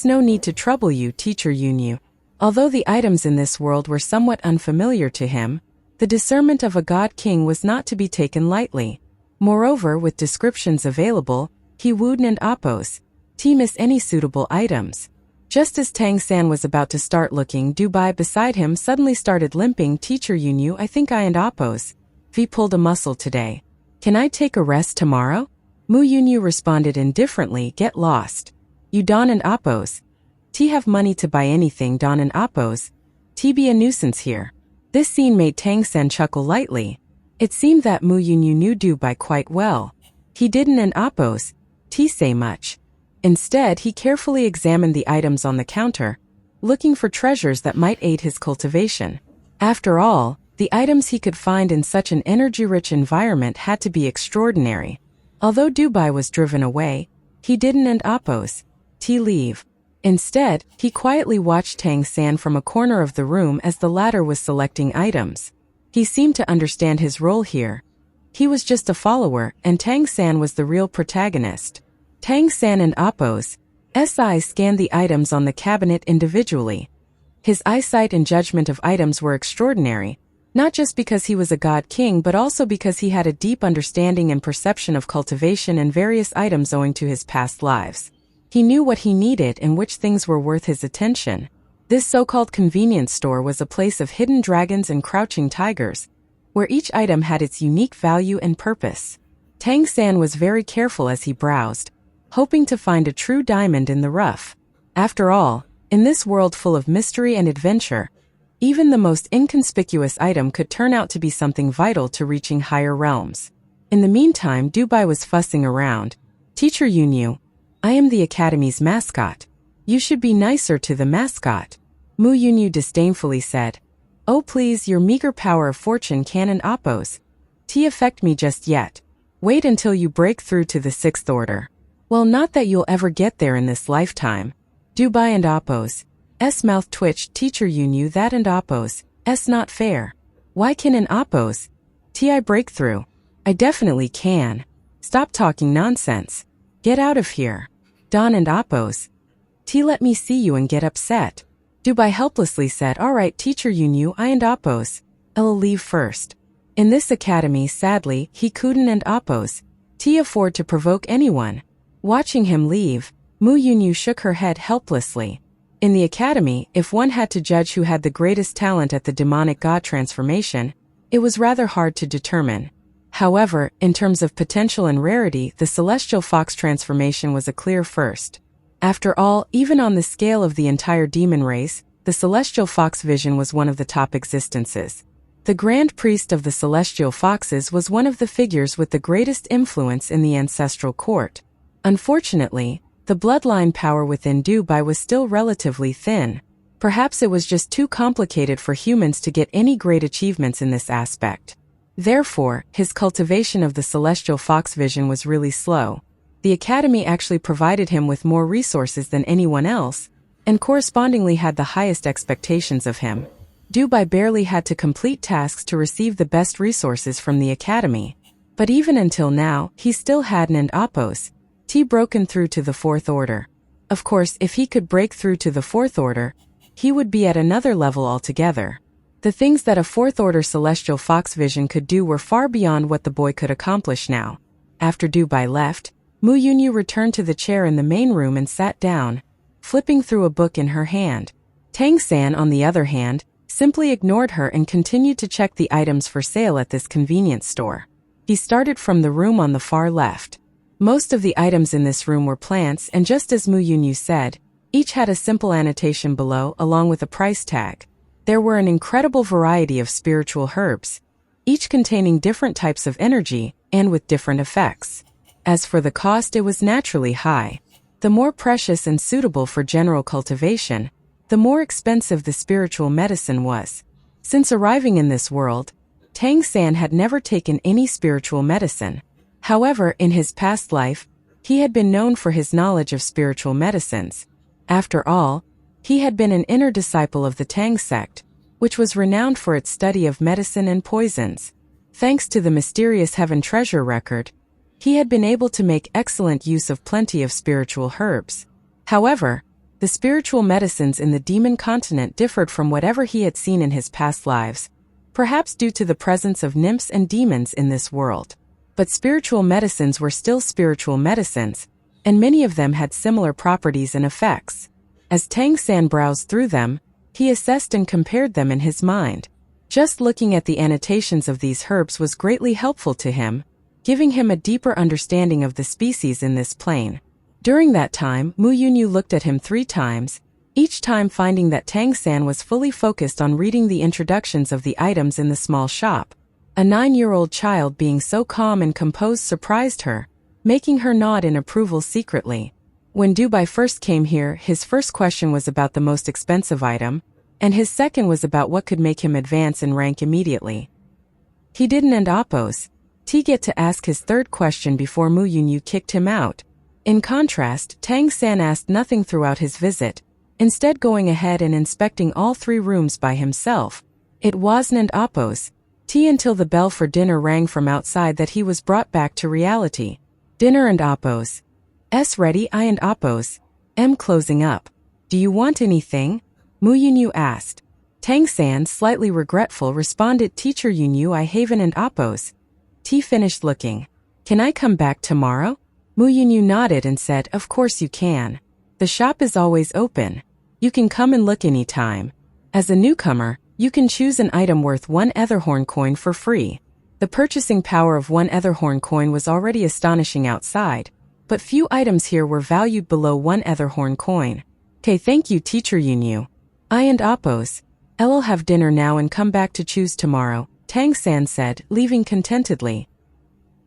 No need to trouble you, Teacher Yunyu. Although the items in this world were somewhat unfamiliar to him, the discernment of a god king was not to be taken lightly. Moreover, with descriptions available, he wouldn't oppose to miss any suitable items. Just as Tang San was about to start looking, Dubai beside him suddenly started limping. Teacher Yunyu, I think I oppose. V pulled a muscle today. Can I take a rest tomorrow? Mu Yunyu responded indifferently, get lost. You don't oppose. T have money to buy anything, don't oppose. T be a nuisance here. This scene made Tang San chuckle lightly. It seemed that Mu Yunyu knew Dubai quite well. He didn't oppose T say much. Instead, he carefully examined the items on the counter, looking for treasures that might aid his cultivation. After all, the items he could find in such an energy-rich environment had to be extraordinary. Although Dubai was driven away, he didn't oppose T leave. Instead, he quietly watched Tang San from a corner of the room as the latter was selecting items. He seemed to understand his role here. He was just a follower, and Tang San was the real protagonist. Tang San oppose. eyes scanned the items on the cabinet individually. His eyesight and judgment of items were extraordinary, not just because he was a god king but also because he had a deep understanding and perception of cultivation and various items owing to his past lives. He knew what he needed and which things were worth his attention. This so-called convenience store was a place of hidden dragons and crouching tigers, where each item had its unique value and purpose. Tang San was very careful as he browsed, hoping to find a true diamond in the rough. After all, in this world full of mystery and adventure, even the most inconspicuous item could turn out to be something vital to reaching higher realms. In the meantime, Dubai was fussing around. Teacher Yunyu, I am the academy's mascot. You should be nicer to the mascot. Mu Yunyu disdainfully said. Oh please, your meager power of fortune can't oppose T affect me just yet. Wait until you break through to the 6th order. Well, not that you'll ever get there in this lifetime. Dubai oppose. S mouth twitched. Teacher Yunyu, that oppose. S not fair. Why can oppose T I break through? I definitely can. Stop talking nonsense. Get out of here. Don oppose. T let me see you and get upset. Dubai helplessly said, alright Teacher Yunyu, I oppose. I'll leave first. In this academy, sadly, he couldn't oppose T afford to provoke anyone. Watching him leave, Mu Yunyu shook her head helplessly. In the academy, if one had to judge who had the greatest talent at the demonic god transformation, it was rather hard to determine. However, in terms of potential and rarity, the celestial fox transformation was a clear first. After all, even on the scale of the entire demon race, the celestial fox vision was one of the top existences. The Grand Priest of the Celestial Foxes was one of the figures with the greatest influence in the ancestral court. Unfortunately, the bloodline power within Dubai was still relatively thin. Perhaps it was just too complicated for humans to get any great achievements in this aspect. Therefore, his cultivation of the celestial fox vision was really slow. The academy actually provided him with more resources than anyone else, and correspondingly had the highest expectations of him. Dubai barely had to complete tasks to receive the best resources from the academy. But even until now, he still hadn't oppose T broken through to the 4th order. Of course, if he could break through to the 4th order, he would be at another level altogether. The things that a 4th order celestial fox vision could do were far beyond what the boy could accomplish now. After Dubai left, Mu Yunyu returned to the chair in the main room and sat down. flipping through a book in her hand. Tang San, on the other hand, simply ignored her and continued to check the items for sale at this convenience store. He started from the room on the far left. Most of the items in this room were plants, and just as Mu Yunyu said, each had a simple annotation below along with a price tag. There were an incredible variety of spiritual herbs, each containing different types of energy and with different effects. As for the cost, it was naturally high. The more precious and suitable for general cultivation, the more expensive the spiritual medicine was. Since arriving in this world, Tang San had never taken any spiritual medicine. However, in his past life, he had been known for his knowledge of spiritual medicines. After all, he had been an inner disciple of the Tang sect, which was renowned for its study of medicine and poisons. Thanks to the mysterious Heaven Treasure record, he had been able to make excellent use of plenty of spiritual herbs. However, the spiritual medicines in the demon continent differed from whatever he had seen in his past lives, perhaps due to the presence of nymphs and demons in this world. But spiritual medicines were still spiritual medicines, and many of them had similar properties and effects. As Tang San browsed through them, he assessed and compared them in his mind. Just looking at the annotations of these herbs was greatly helpful to him, giving him a deeper understanding of the species in this plane. During that time, Mu Yunyu looked at him 3 times, each time finding that Tang San was fully focused on reading the introductions of the items in the small shop. A 9-year-old child being so calm and composed surprised her, making her nod in approval secretly. When Dubai first came here, his first question was about the most expensive item, and his second was about what could make him advance in rank immediately. He didn't oppose. He get to ask his third question before Mu Yunyu kicked him out. In contrast, Tang San asked nothing throughout his visit, instead going ahead and inspecting all 3 rooms by himself. It wasn't oppose until the bell for dinner rang from outside that he was brought back to reality. Dinner and oppose. S ready, I and oppose. M closing up. Do you want anything? Mu Yunyu asked. Tang San, slightly regretful, responded, Teacher Yunyu, I haven and oppose. T finished looking. Can I come back tomorrow? Mu Yunyu nodded and said, Of course you can. The shop is always open. You can come and look anytime. As a newcomer, you can choose an item worth 1 Etherhorn coin for free. The purchasing power of 1 Etherhorn coin was already astonishing outside, but few items here were valued below 1 Etherhorn coin. Okay, thank you, Teacher Yunyu. I and oppose. I'll have dinner now and come back to choose tomorrow, Tang San said, leaving contentedly.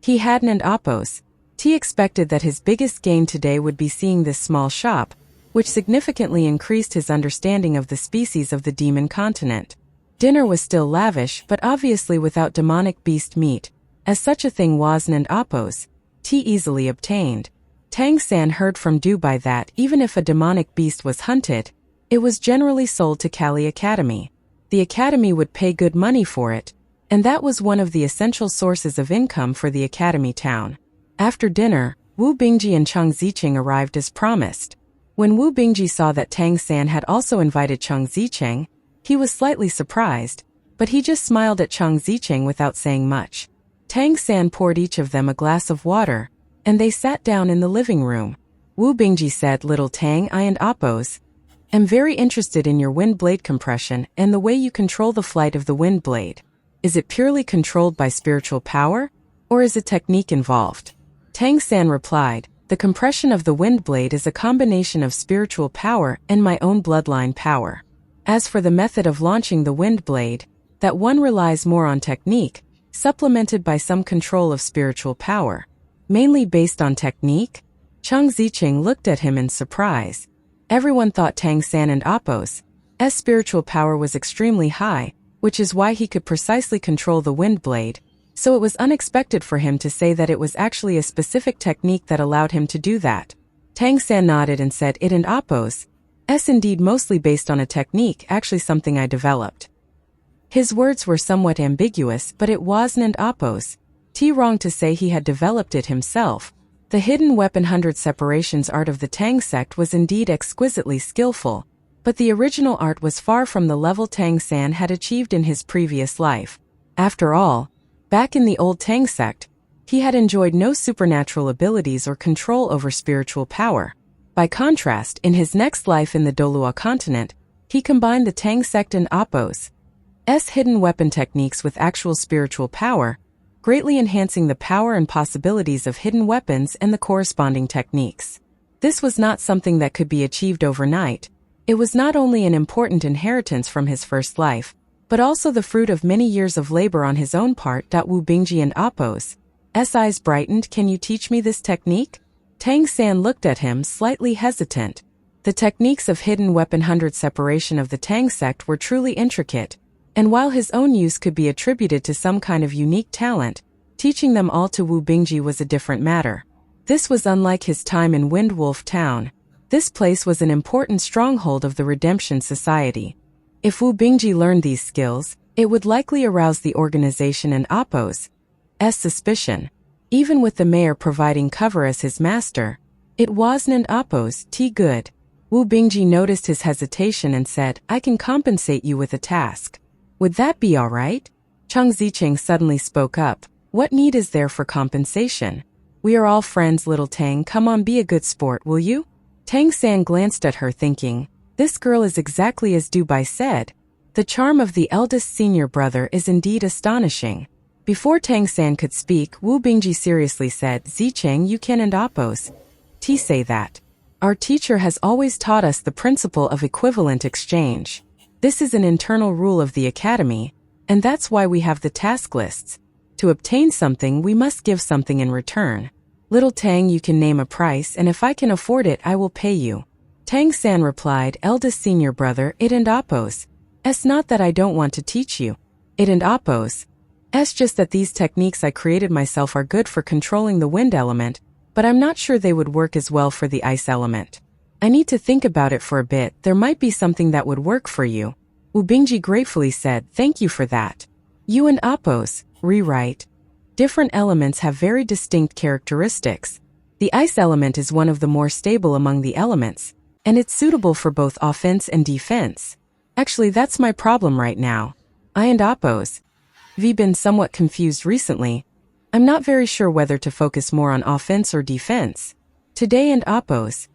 He hadn't oppose. He expected that his biggest gain today would be seeing this small shop, which significantly increased his understanding of the species of the demon continent. Dinner was still lavish, but obviously without demonic beast meat, as such a thing wasn't oppose. Easily obtained. Tang San heard from Dubai that, even if a demonic beast was hunted, it was generally sold to Kali Academy. The academy would pay good money for it, and that was one of the essential sources of income for the academy town. After dinner, Wu Bingji and Chang Zicheng arrived as promised. When Wu Bingji saw that Tang San had also invited Chang Zicheng, he was slightly surprised, but he just smiled at Chang Zicheng without saying much. Tang San poured each of them a glass of water, and they sat down in the living room. Wu Bingji said, Little Tang, I and oppose. Am very interested in your wind blade compression and the way you control the flight of the wind blade. Is it purely controlled by spiritual power, or is a technique involved? Tang San replied, The compression of the wind blade is a combination of spiritual power and my own bloodline power. As for the method of launching the wind blade, that one relies more on technique, supplemented by some control of spiritual power. Mainly based on technique? Chang Zicheng looked at him in surprise. Everyone thought Tang San and Appo's spiritual power was extremely high, which is why he could precisely control the wind blade, so it was unexpected for him to say that it was actually a specific technique that allowed him to do that. Tang San nodded and said, It and Appo's indeed mostly based on a technique, actually something I developed. His words were somewhat ambiguous, but it wasn't Appo's. Wrong to say he had developed it himself. The hidden weapon 100 separations art of the Tang sect was indeed exquisitely skillful, but the original art was far from the level Tang San had achieved in his previous life. After all, back in the old Tang sect, he had enjoyed no supernatural abilities or control over spiritual power. By contrast, in his next life in the Douluo continent, he combined the Tang sect and Appo's hidden weapon techniques with actual spiritual power, greatly enhancing the power and possibilities of hidden weapons and the corresponding techniques. This was not something that could be achieved overnight. It was not only an important inheritance from his first life, but also the fruit of many years of labor on his own part. Wu Bingji and Appo's eyes brightened. Can you teach me this technique? Tang San looked at him, slightly hesitant. The techniques of hidden weapon 100 separation of the Tang sect were truly intricate, and while his own use could be attributed to some kind of unique talent, teaching them all to Wu Bingji was a different matter. This was unlike his time in Windwolf Town. This place was an important stronghold of the Redemption Society. If Wu Bingji learned these skills, it would likely arouse the organization and Appo's suspicion. Even with the mayor providing cover as his master, it wasn't Appo's good. Wu Bingji noticed his hesitation and said, I can compensate you with a task. Would that be all right? Cheng Zicheng suddenly spoke up. What need is there for compensation? We are all friends, little Tang. Come on, be a good sport, will you? Tang San glanced at her thinking, this girl is exactly as Dubai said. The charm of the eldest senior brother is indeed astonishing. Before Tang San could speak, Wu Bingji seriously said, Zicheng, you can and Appo's say that. Our teacher has always taught us the principle of equivalent exchange. This is an internal rule of the academy, and that's why we have the task lists. To obtain something, we must give something in return. Little Tang, you can name a price, and if I can afford it, I will pay you. Tang San replied, eldest senior brother, it and Appo's. It's not that I don't want to teach you. It and Appo's. It's just that these techniques I created myself are good for controlling the wind element, but I'm not sure they would work as well for the ice element. I need to think about it for a bit. There might be something that would work for you. Wu Bingji gratefully said, thank you for that. You and Appo's. Rewrite. Different elements have very distinct characteristics. The ice element is one of the more stable among the elements, and it's suitable for both offense and defense. Actually, that's my problem right now. I and Appo's been somewhat confused recently. I'm not very sure whether to focus more on offense or defense. Today and Appo's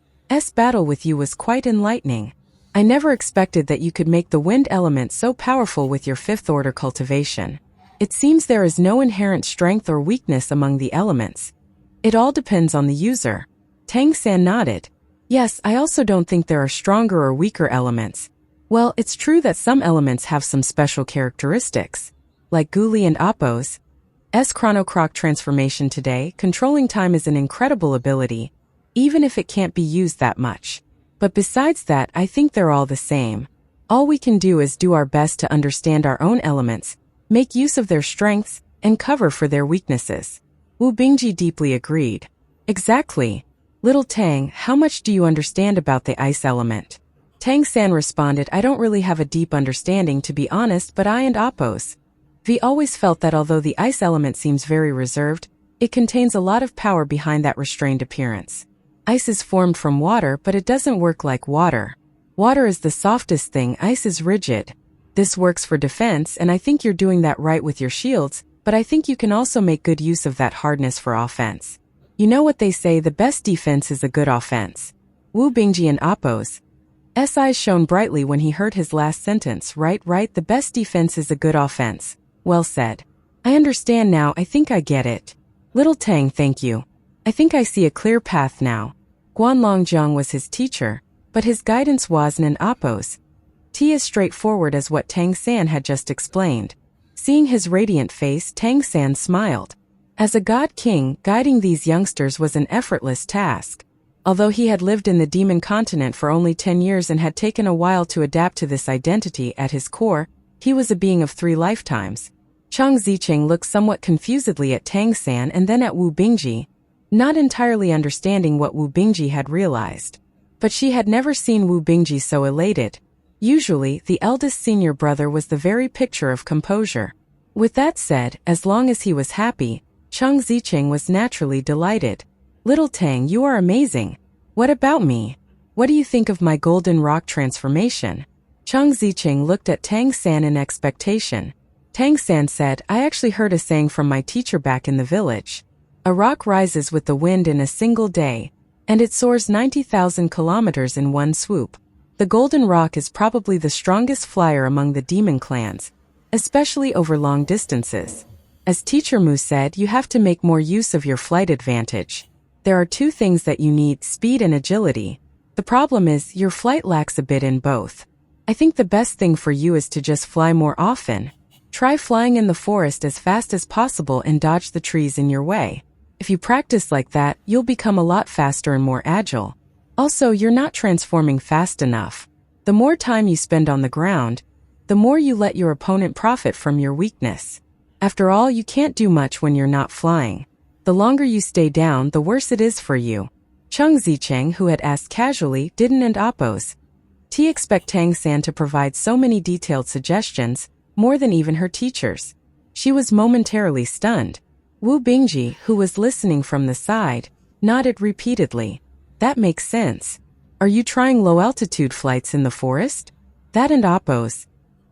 battle with you was quite enlightening. I never expected that you could make the wind element so powerful with your fifth order cultivation. It seems there is no inherent strength or weakness among the elements. It all depends on the user. Tang San nodded. Yes, I also don't think there are stronger or weaker elements. Well, it's true that some elements have some special characteristics. Like Guli and Appo's chronocroc transformation today, controlling time is an incredible ability, even if it can't be used that much. But besides that, I think they're all the same. All we can do is do our best to understand our own elements, make use of their strengths, and cover for their weaknesses. Wu Bingji deeply agreed. Exactly. Little Tang, how much do you understand about the ice element? Tang San responded, I don't really have a deep understanding to be honest, but I and Appo's always felt that although the ice element seems very reserved, it contains a lot of power behind that restrained appearance. Ice is formed from water, but it doesn't work like water. Water is the softest thing, ice is rigid. This works for defense, and I think you're doing that right with your shields, but I think you can also make good use of that hardness for offense. You know what they say, the best defense is a good offense. Wu Bingji and Appo's eyes shone brightly when he heard his last sentence. Right, the best defense is a good offense. Well said. I understand now, I think I get it. Little Tang, thank you. I think I see a clear path now. Guanlong Zhang was his teacher, but his guidance wasn't in Appo's as straightforward as what Tang San had just explained. Seeing his radiant face, Tang San smiled. As a god king, guiding these youngsters was an effortless task. Although he had lived in the demon continent for only 10 years and had taken a while to adapt to this identity, at his core, he was a being of 3 lifetimes. Cheng Zicheng looked somewhat confusedly at Tang San and then at Wu Bingji, not entirely understanding what Wu Bingji had realized. But she had never seen Wu Bingji so elated. Usually, the eldest senior brother was the very picture of composure. With that said, as long as he was happy, Cheng Zicheng was naturally delighted. Little Tang, you are amazing. What about me? What do you think of my golden rock transformation? Cheng Zicheng looked at Tang San in expectation. Tang San said, I actually heard a saying from my teacher back in the village. A rock rises with the wind in a single day, and it soars 90,000 kilometers in one swoop. The Golden Rock is probably the strongest flyer among the demon clans, especially over long distances. As Teacher Mu said, you have to make more use of your flight advantage. There are two things that you need, speed and agility. The problem is, your flight lacks a bit in both. I think the best thing for you is to just fly more often. Try flying in the forest as fast as possible and dodge the trees in your way. If you practice like that, you'll become a lot faster and more agile. Also, you're not transforming fast enough. The more time you spend on the ground, the more you let your opponent profit from your weakness. After all, you can't do much when you're not flying. The longer you stay down, the worse it is for you. Cheng Zicheng, who had asked casually, didn't and oppose. T expect Tang San to provide so many detailed suggestions, more than even her teachers. She was momentarily stunned. Wu Bingji, who was listening from the side, nodded repeatedly. That makes sense. Are you trying low-altitude flights in the forest? That and oppose.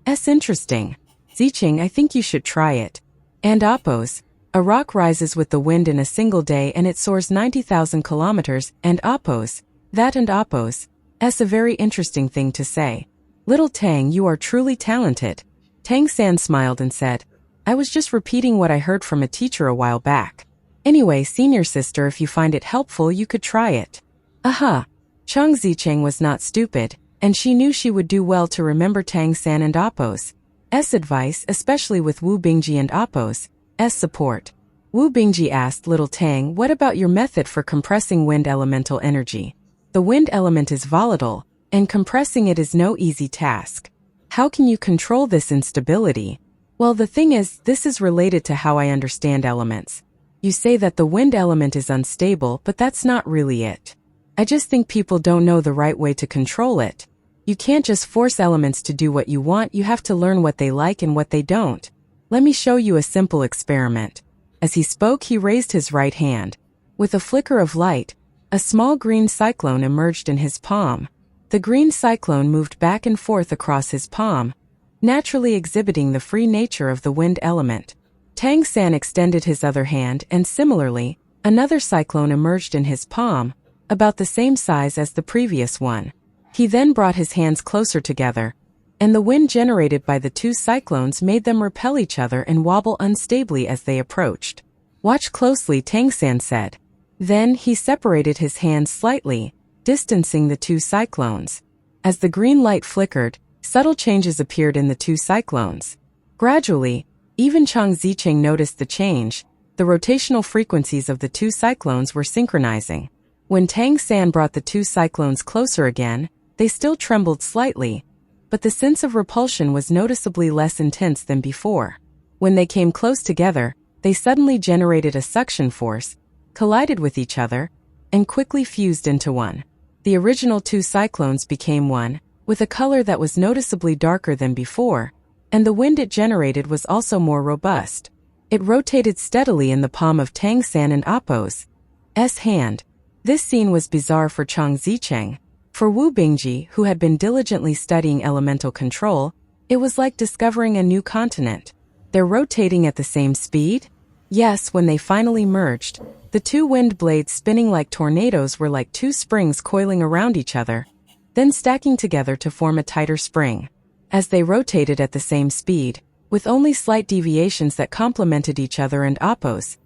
Interesting. Zicheng, I think you should try it. And oppose. A rock rises with the wind in a single day and it soars 90,000 kilometers, and oppose. That and oppose. A very interesting thing to say. Little Tang, you are truly talented. Tang San smiled and said, I was just repeating what I heard from a teacher a while back. Anyway, senior sister, if you find it helpful, you could try it. Aha! Cheng Zicheng was not stupid, and she knew she would do well to remember Tang San and Appo's advice, especially with Wu Bingji and Appo's support. Wu Bingji asked Little Tang, what about your method for compressing wind elemental energy? The wind element is volatile, and compressing it is no easy task. How can you control this instability? Well, the thing is, this is related to how I understand elements. You say that the wind element is unstable, but that's not really it. I just think people don't know the right way to control it. You can't just force elements to do what you want, you have to learn what they like and what they don't. Let me show you a simple experiment. As he spoke, he raised his right hand. With a flicker of light, a small green cyclone emerged in his palm. The green cyclone moved back and forth across his palm, naturally exhibiting the free nature of the wind element. Tang San extended his other hand, and similarly, another cyclone emerged in his palm, about the same size as the previous one. He then brought his hands closer together, and the wind generated by the two cyclones made them repel each other and wobble unstably as they approached. Watch closely, Tang San said. Then he separated his hands slightly, distancing the two cyclones. As the green light flickered, subtle changes appeared in the two cyclones. Gradually, even Cheng Zicheng noticed the change. The rotational frequencies of the two cyclones were synchronizing. When Tang San brought the two cyclones closer again, they still trembled slightly, but the sense of repulsion was noticeably less intense than before. When they came close together, they suddenly generated a suction force, collided with each other, and quickly fused into one. The original two cyclones became one, with a color that was noticeably darker than before, and the wind it generated was also more robust. It rotated steadily in the palm of Tang San and Appo's hand. This scene was bizarre for Cheng Zicheng. For Wu Bingji, who had been diligently studying elemental control, it was like discovering a new continent. They're rotating at the same speed? Yes, when they finally merged, the two wind blades spinning like tornadoes were like two springs coiling around each other, then stacking together to form a tighter spring. As they rotated at the same speed, with only slight deviations that complemented each other and Appo's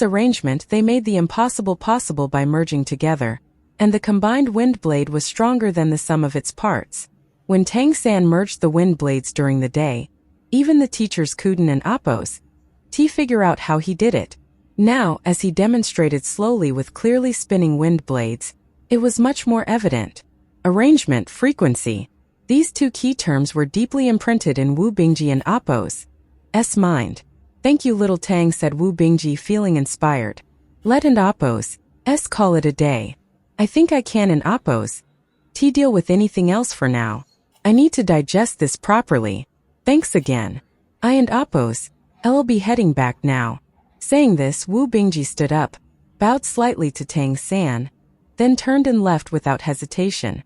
arrangement, they made the impossible possible by merging together, and the combined wind blade was stronger than the sum of its parts. When Tang San merged the wind blades during the day, even the teachers couldn't and Appo's figure out how he did it. Now, as he demonstrated slowly with clearly spinning wind blades, it was much more evident. Arrangement, frequency. These two key terms were deeply imprinted in Wu Bingji and Appo's mind. Thank you, Little Tang, said Wu Bingji, feeling inspired. Let and Appo's call it a day. I think I can and Appo's deal with anything else for now. I need to digest this properly. Thanks again. I and Appo's I'll be heading back now. Saying this, Wu Bingji stood up, bowed slightly to Tang San, then turned and left without hesitation.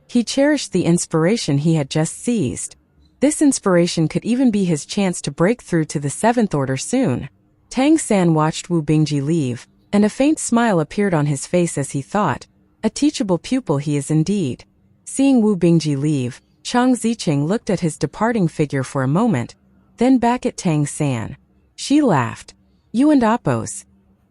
He cherished the inspiration he had just seized. This inspiration could even be his chance to break through to the seventh order soon. Tang San watched Wu Bingji leave, and a faint smile appeared on his face as he thought, a teachable pupil he is indeed. Seeing Wu Bingji leave, Chang Ziqing looked at his departing figure for a moment, then back at Tang San. She laughed. You and Appos.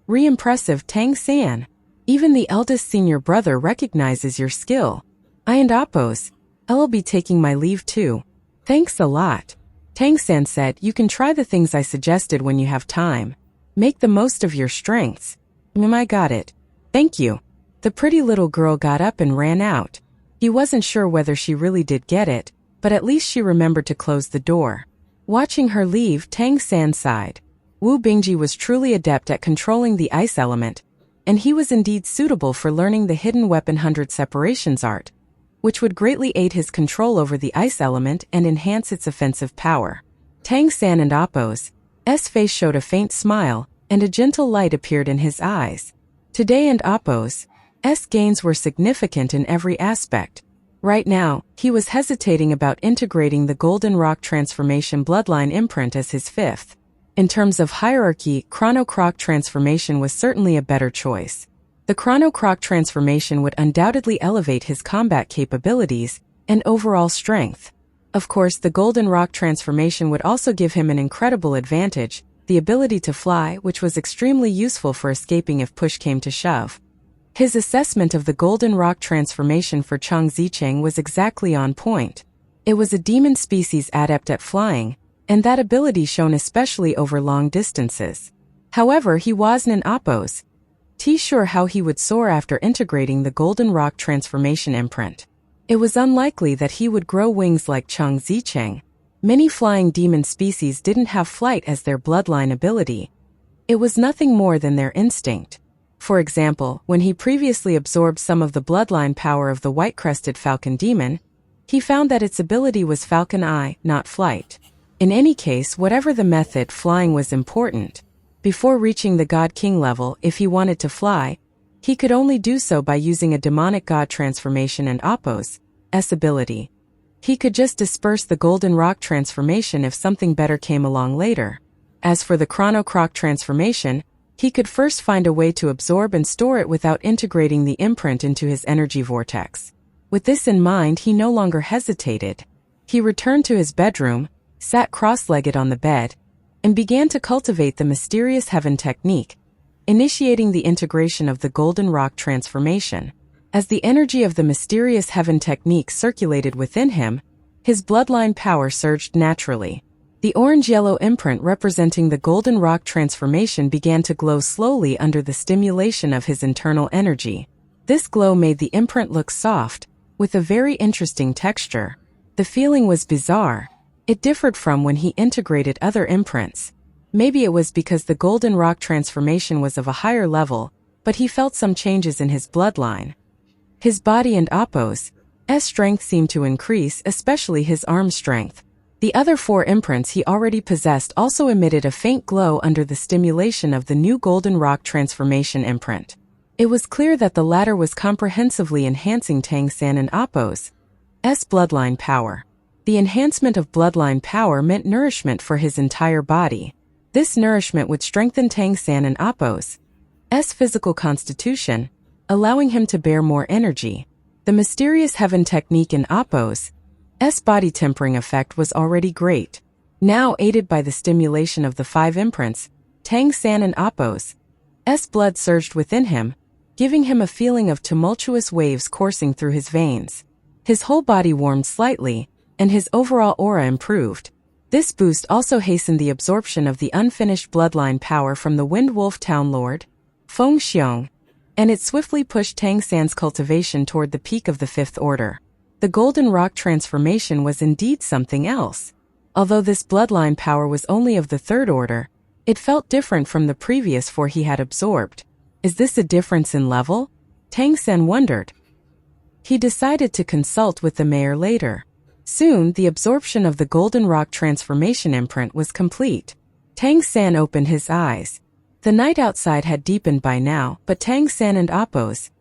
Re-impressive, Tang San. Even the eldest senior brother recognizes your skill. I and Appos. I'll be taking my leave too. Thanks a lot. Tang San said, you can try the things I suggested when you have time. Make the most of your strengths. I got it. Thank you. The pretty little girl got up and ran out. He wasn't sure whether she really did get it, but at least she remembered to close the door. Watching her leave, Tang San sighed. Wu Bingji was truly adept at controlling the ice element, and he was indeed suitable for learning the hidden weapon 100 separations art, which would greatly aid his control over the ice element and enhance its offensive power. Tang San and Appos' face showed a faint smile, and a gentle light appeared in his eyes. Today and Appos' gains were significant in every aspect. Right now, he was hesitating about integrating the Golden Rock Transformation Bloodline imprint as his fifth. In terms of hierarchy, Chrono Croc Transformation was certainly a better choice. The Chrono Croc Transformation would undoubtedly elevate his combat capabilities and overall strength. Of course, the Golden Rock Transformation would also give him an incredible advantage, the ability to fly, which was extremely useful for escaping if push came to shove. His assessment of the Golden Rock Transformation for Chang Ziqing was exactly on point. It was a demon species adept at flying, and that ability shone especially over long distances. However, he wasn't an Appos' sure how he would soar after integrating the Golden Rock Transformation imprint. It was unlikely that he would grow wings like Chang Ziqing. Many flying demon species didn't have flight as their bloodline ability. It was nothing more than their instinct. For example, when he previously absorbed some of the bloodline power of the white-crested falcon demon, he found that its ability was falcon eye, not flight. In any case, whatever the method, flying was important. Before reaching the God King level, if he wanted to fly, he could only do so by using a demonic god transformation and Appos' ability. He could just disperse the Golden Rock Transformation if something better came along later. As for the Chrono Croc Transformation, he could first find a way to absorb and store it without integrating the imprint into his energy vortex. With this in mind, he no longer hesitated. He returned to his bedroom, sat cross-legged on the bed, and began to cultivate the mysterious heaven technique, initiating the integration of the Golden Rock Transformation. As the energy of the mysterious heaven technique circulated within him, his bloodline power surged naturally. The orange-yellow imprint representing the Golden Rock Transformation began to glow slowly under the stimulation of his internal energy. This glow made the imprint look soft, with a very interesting texture. The feeling was bizarre. It differed from when he integrated other imprints. Maybe it was because the Golden Rock Transformation was of a higher level, but he felt some changes in his bloodline. His body and Appos' strength seemed to increase, especially his arm strength. The other 4 imprints he already possessed also emitted a faint glow under the stimulation of the new Golden Rock Transformation imprint. It was clear that the latter was comprehensively enhancing Tang San and Appos' bloodline power. The enhancement of bloodline power meant nourishment for his entire body. This nourishment would strengthen Tang San and Appos' physical constitution, allowing him to bear more energy. The mysterious heaven technique in Appos' body tempering effect was already great. Now, aided by the stimulation of the 5 imprints, Tang San and Appos' blood surged within him, giving him a feeling of tumultuous waves coursing through his veins. His whole body warmed slightly, and his overall aura improved. This boost also hastened the absorption of the unfinished bloodline power from the Wind Wolf Town Lord, Feng Xiong, and it swiftly pushed Tang San's cultivation toward the peak of the 5th order. The Golden Rock Transformation was indeed something else. Although this bloodline power was only of the 3rd order, it felt different from the previous 4 he had absorbed. Is this a difference in level? Tang San wondered. He decided to consult with the mayor later. Soon, the absorption of the Golden Rock Transformation imprint was complete. Tang San opened his eyes. The night outside had deepened by now, but Tang San and Appos'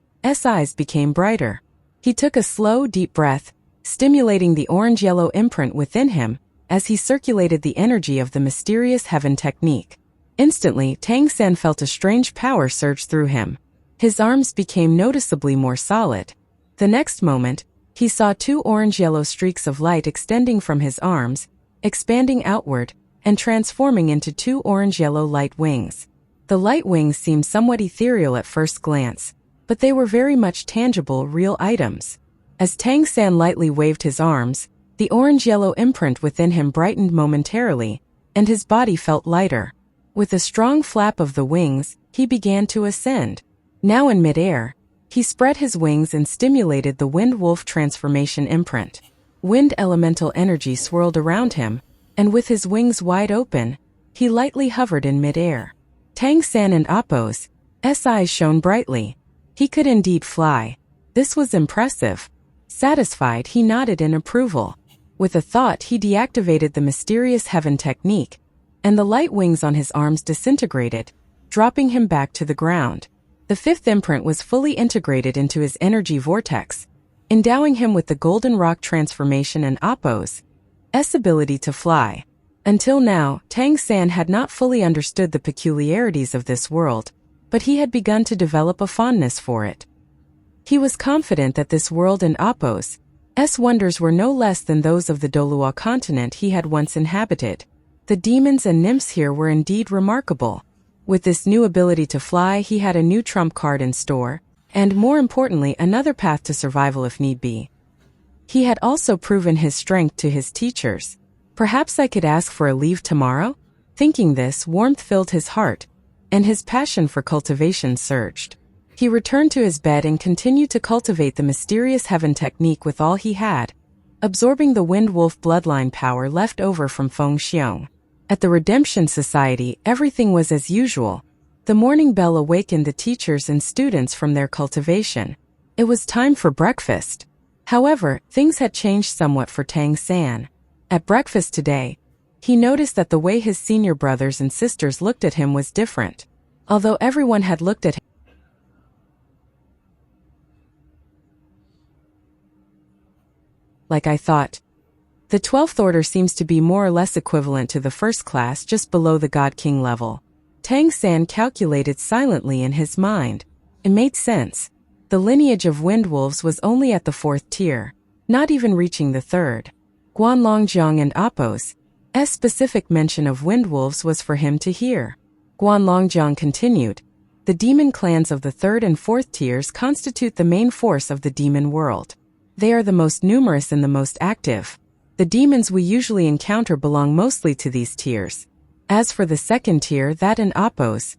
eyes became brighter. He took a slow, deep breath, stimulating the orange-yellow imprint within him as he circulated the energy of the mysterious heaven technique. Instantly, Tang San felt a strange power surge through him. His arms became noticeably more solid. The next moment, he saw two orange-yellow streaks of light extending from his arms, expanding outward, and transforming into two orange-yellow light wings. The light wings seemed somewhat ethereal at first glance, but they were very much tangible, real items. As Tang San lightly waved his arms, the orange-yellow imprint within him brightened momentarily, and his body felt lighter. With a strong flap of the wings, he began to ascend. Now in midair, he spread his wings and stimulated the wind wolf transformation imprint. Wind elemental energy swirled around him, and with his wings wide open, he lightly hovered in midair. Tang San and Appo's eyes shone brightly. He could indeed fly. This was impressive. Satisfied, he nodded in approval. With a thought, he deactivated the mysterious heaven technique, and the light wings on his arms disintegrated, dropping him back to the ground. The fifth imprint was fully integrated into his energy vortex, endowing him with the golden rock transformation and Appo's ability to fly. Until now, Tang San had not fully understood the peculiarities of this world, but he had begun to develop a fondness for it. He was confident that this world and Appo's wonders were no less than those of the Douluo continent he had once inhabited. The demons and nymphs here were indeed remarkable. With this new ability to fly, he had a new trump card in store, and more importantly, another path to survival if need be. He had also proven his strength to his teachers. Perhaps I could ask for a leave tomorrow? Thinking this, warmth filled his heart, and his passion for cultivation surged. He returned to his bed and continued to cultivate the mysterious heaven technique with all he had, absorbing the wind wolf bloodline power left over from Feng Xiong. At the Redemption Society, everything was as usual. The morning bell awakened the teachers and students from their cultivation. It was time for breakfast. However, things had changed somewhat for Tang San. At breakfast today, he noticed that the way his senior brothers and sisters looked at him was different. Although everyone had looked at him like I thought. The 12th order seems to be more or less equivalent to the first class just below the God King level. Tang San calculated silently in his mind. It made sense. The lineage of wind wolves was only at the 4th tier, not even reaching the 3rd. Guanlongjiang and Appo's specific mention of wind wolves was for him to hear. Guanlongjiang continued. The demon clans of the 3rd and 4th tiers constitute the main force of the demon world. They are the most numerous and the most active. The demons we usually encounter belong mostly to these tiers. As for the 2nd tier, that and Appo's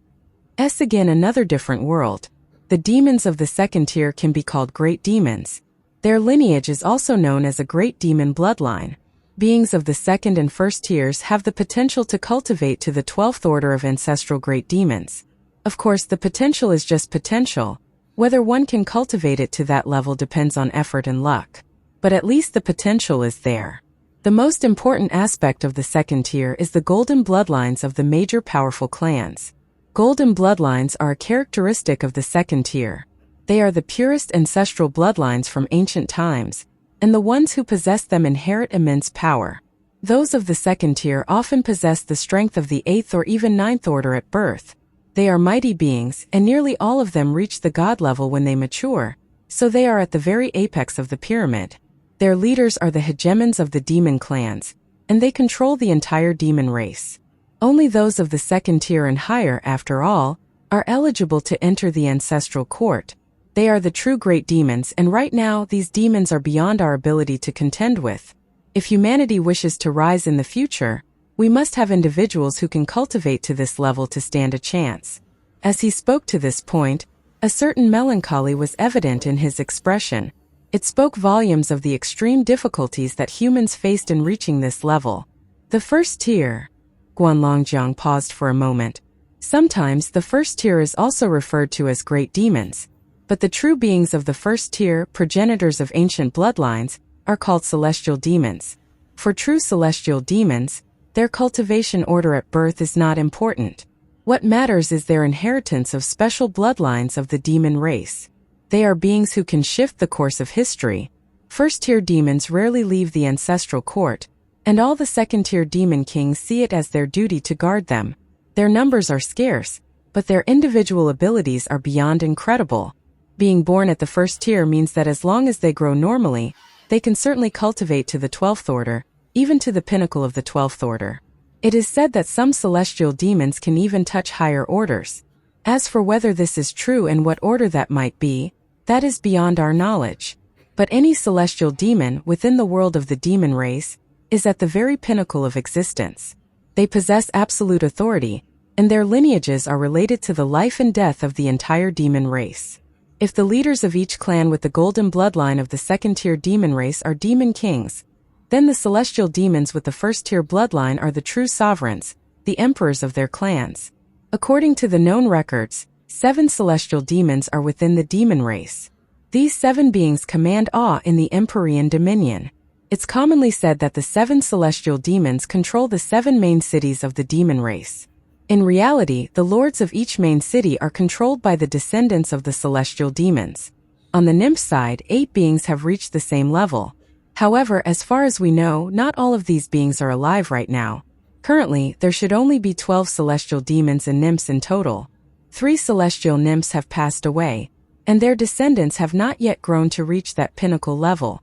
again another different world. The demons of the 2nd tier can be called great demons. Their lineage is also known as a great demon bloodline. Beings of the 2nd and 1st tiers have the potential to cultivate to the 12th order of ancestral great demons. Of course, the potential is just potential. Whether one can cultivate it to that level depends on effort and luck. But at least the potential is there. The most important aspect of the 2nd tier is the golden bloodlines of the major powerful clans. Golden bloodlines are a characteristic of the 2nd tier. They are the purest ancestral bloodlines from ancient times, and the ones who possess them inherit immense power. Those of the 2nd tier often possess the strength of the 8th or even 9th order at birth. They are mighty beings, and nearly all of them reach the god level when they mature, so they are at the very apex of the pyramid. Their leaders are the hegemons of the demon clans, and they control the entire demon race. Only those of the 2nd tier and higher, after all, are eligible to enter the ancestral court. They are the true great demons, and right now these demons are beyond our ability to contend with. If humanity wishes to rise in the future, we must have individuals who can cultivate to this level to stand a chance. As he spoke to this point, a certain melancholy was evident in his expression. It spoke volumes of the extreme difficulties that humans faced in reaching this level. The 1st tier. Guanlongjiang paused for a moment. Sometimes the 1st tier is also referred to as great demons, but the true beings of the 1st tier, progenitors of ancient bloodlines, are called celestial demons. For true celestial demons, their cultivation order at birth is not important. What matters is their inheritance of special bloodlines of the demon race. They are beings who can shift the course of history. 1st-tier demons rarely leave the ancestral court, and all the 2nd-tier demon kings see it as their duty to guard them. Their numbers are scarce, but their individual abilities are beyond incredible. Being born at the first tier means that as long as they grow normally, they can certainly cultivate to the 12th order, even to the pinnacle of the 12th order. It is said that some celestial demons can even touch higher orders. As for whether this is true and what order that might be, that is beyond our knowledge. But any celestial demon within the world of the demon race is at the very pinnacle of existence. They possess absolute authority, and their lineages are related to the life and death of the entire demon race. If the leaders of each clan with the golden bloodline of the second-tier demon race are demon kings, then the celestial demons with the first-tier bloodline are the true sovereigns, the emperors of their clans. According to the known records, 7 celestial demons are within the demon race. These 7 beings command awe in the Empyrean dominion. It's commonly said that the 7 celestial demons control the 7 main cities of the demon race. In reality, the lords of each main city are controlled by the descendants of the celestial demons. On the nymph side, 8 beings have reached the same level. However, as far as we know, not all of these beings are alive right now. Currently, there should only be 12 celestial demons and nymphs in total. 3 celestial nymphs have passed away, and their descendants have not yet grown to reach that pinnacle level.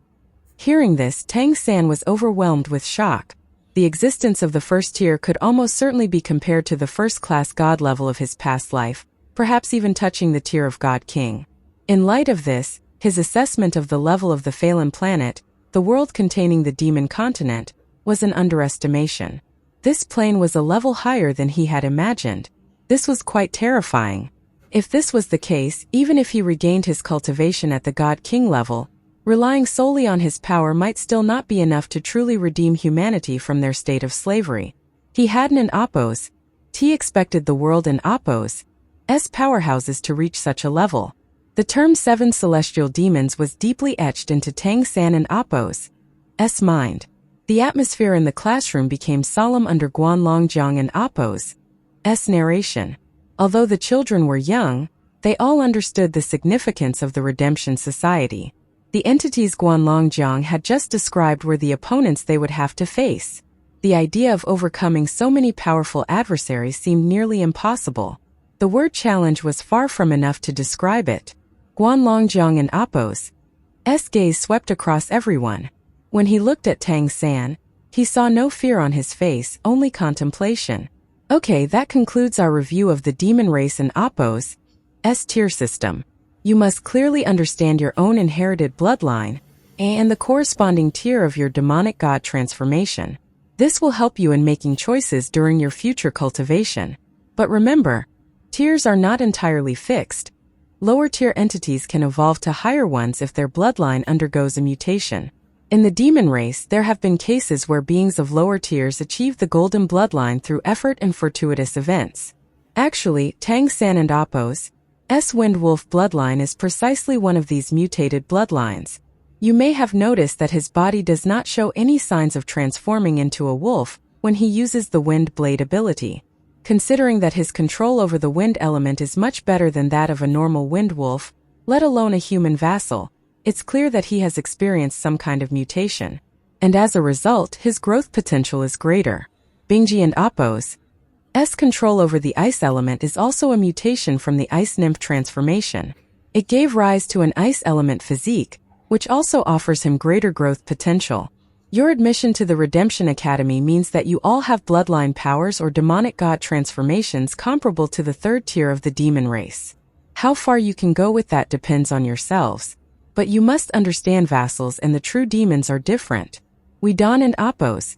Hearing this, Tang San was overwhelmed with shock. The existence of the first tier could almost certainly be compared to the first-class god level of his past life, perhaps even touching the tier of God King. In light of this, his assessment of the level of the Phelan planet, the world containing the demon continent, was an underestimation. This plane was a level higher than he had imagined. This was quite terrifying. If this was the case, even if he regained his cultivation at the God King level, relying solely on his power might still not be enough to truly redeem humanity from their state of slavery. He hadn't an Ep5. He expected the world in Ep5's powerhouses to reach such a level. The term 7 celestial demons was deeply etched into Tang San and Ep5's mind. The atmosphere in the classroom became solemn under Guanlongjiang and Ep5's narration. Although the children were young, they all understood the significance of the Redemption Society. The entities Guanlongjiang had just described were the opponents they would have to face. The idea of overcoming so many powerful adversaries seemed nearly impossible. The word challenge was far from enough to describe it. Guanlongjiang and Ep5's gaze swept across everyone. When he looked at Tang San, he saw no fear on his face, only contemplation. Okay, that concludes our review of the demon race and Ep5's tier system. You must clearly understand your own inherited bloodline and the corresponding tier of your demonic god transformation. This will help you in making choices during your future cultivation. But remember, tiers are not entirely fixed. Lower tier entities can evolve to higher ones if their bloodline undergoes a mutation. In the demon race, there have been cases where beings of lower tiers achieve the golden bloodline through effort and fortuitous events. Actually, Tang San and Ep5's Wind Wolf bloodline is precisely one of these mutated bloodlines. You may have noticed that his body does not show any signs of transforming into a wolf when he uses the Wind Blade ability. Considering that his control over the wind element is much better than that of a normal wind wolf, let alone a human vassal, it's clear that he has experienced some kind of mutation. And as a result, his growth potential is greater. Bingji and Ep5's control over the ice element is also a mutation from the ice nymph transformation. It gave rise to an ice element physique, which also offers him greater growth potential. Your admission to the Redemption Academy means that you all have bloodline powers or demonic god transformations comparable to the 3rd tier of the demon race. How far you can go with that depends on yourselves. But you must understand vassals and the true demons are different. Wedan and Ep5's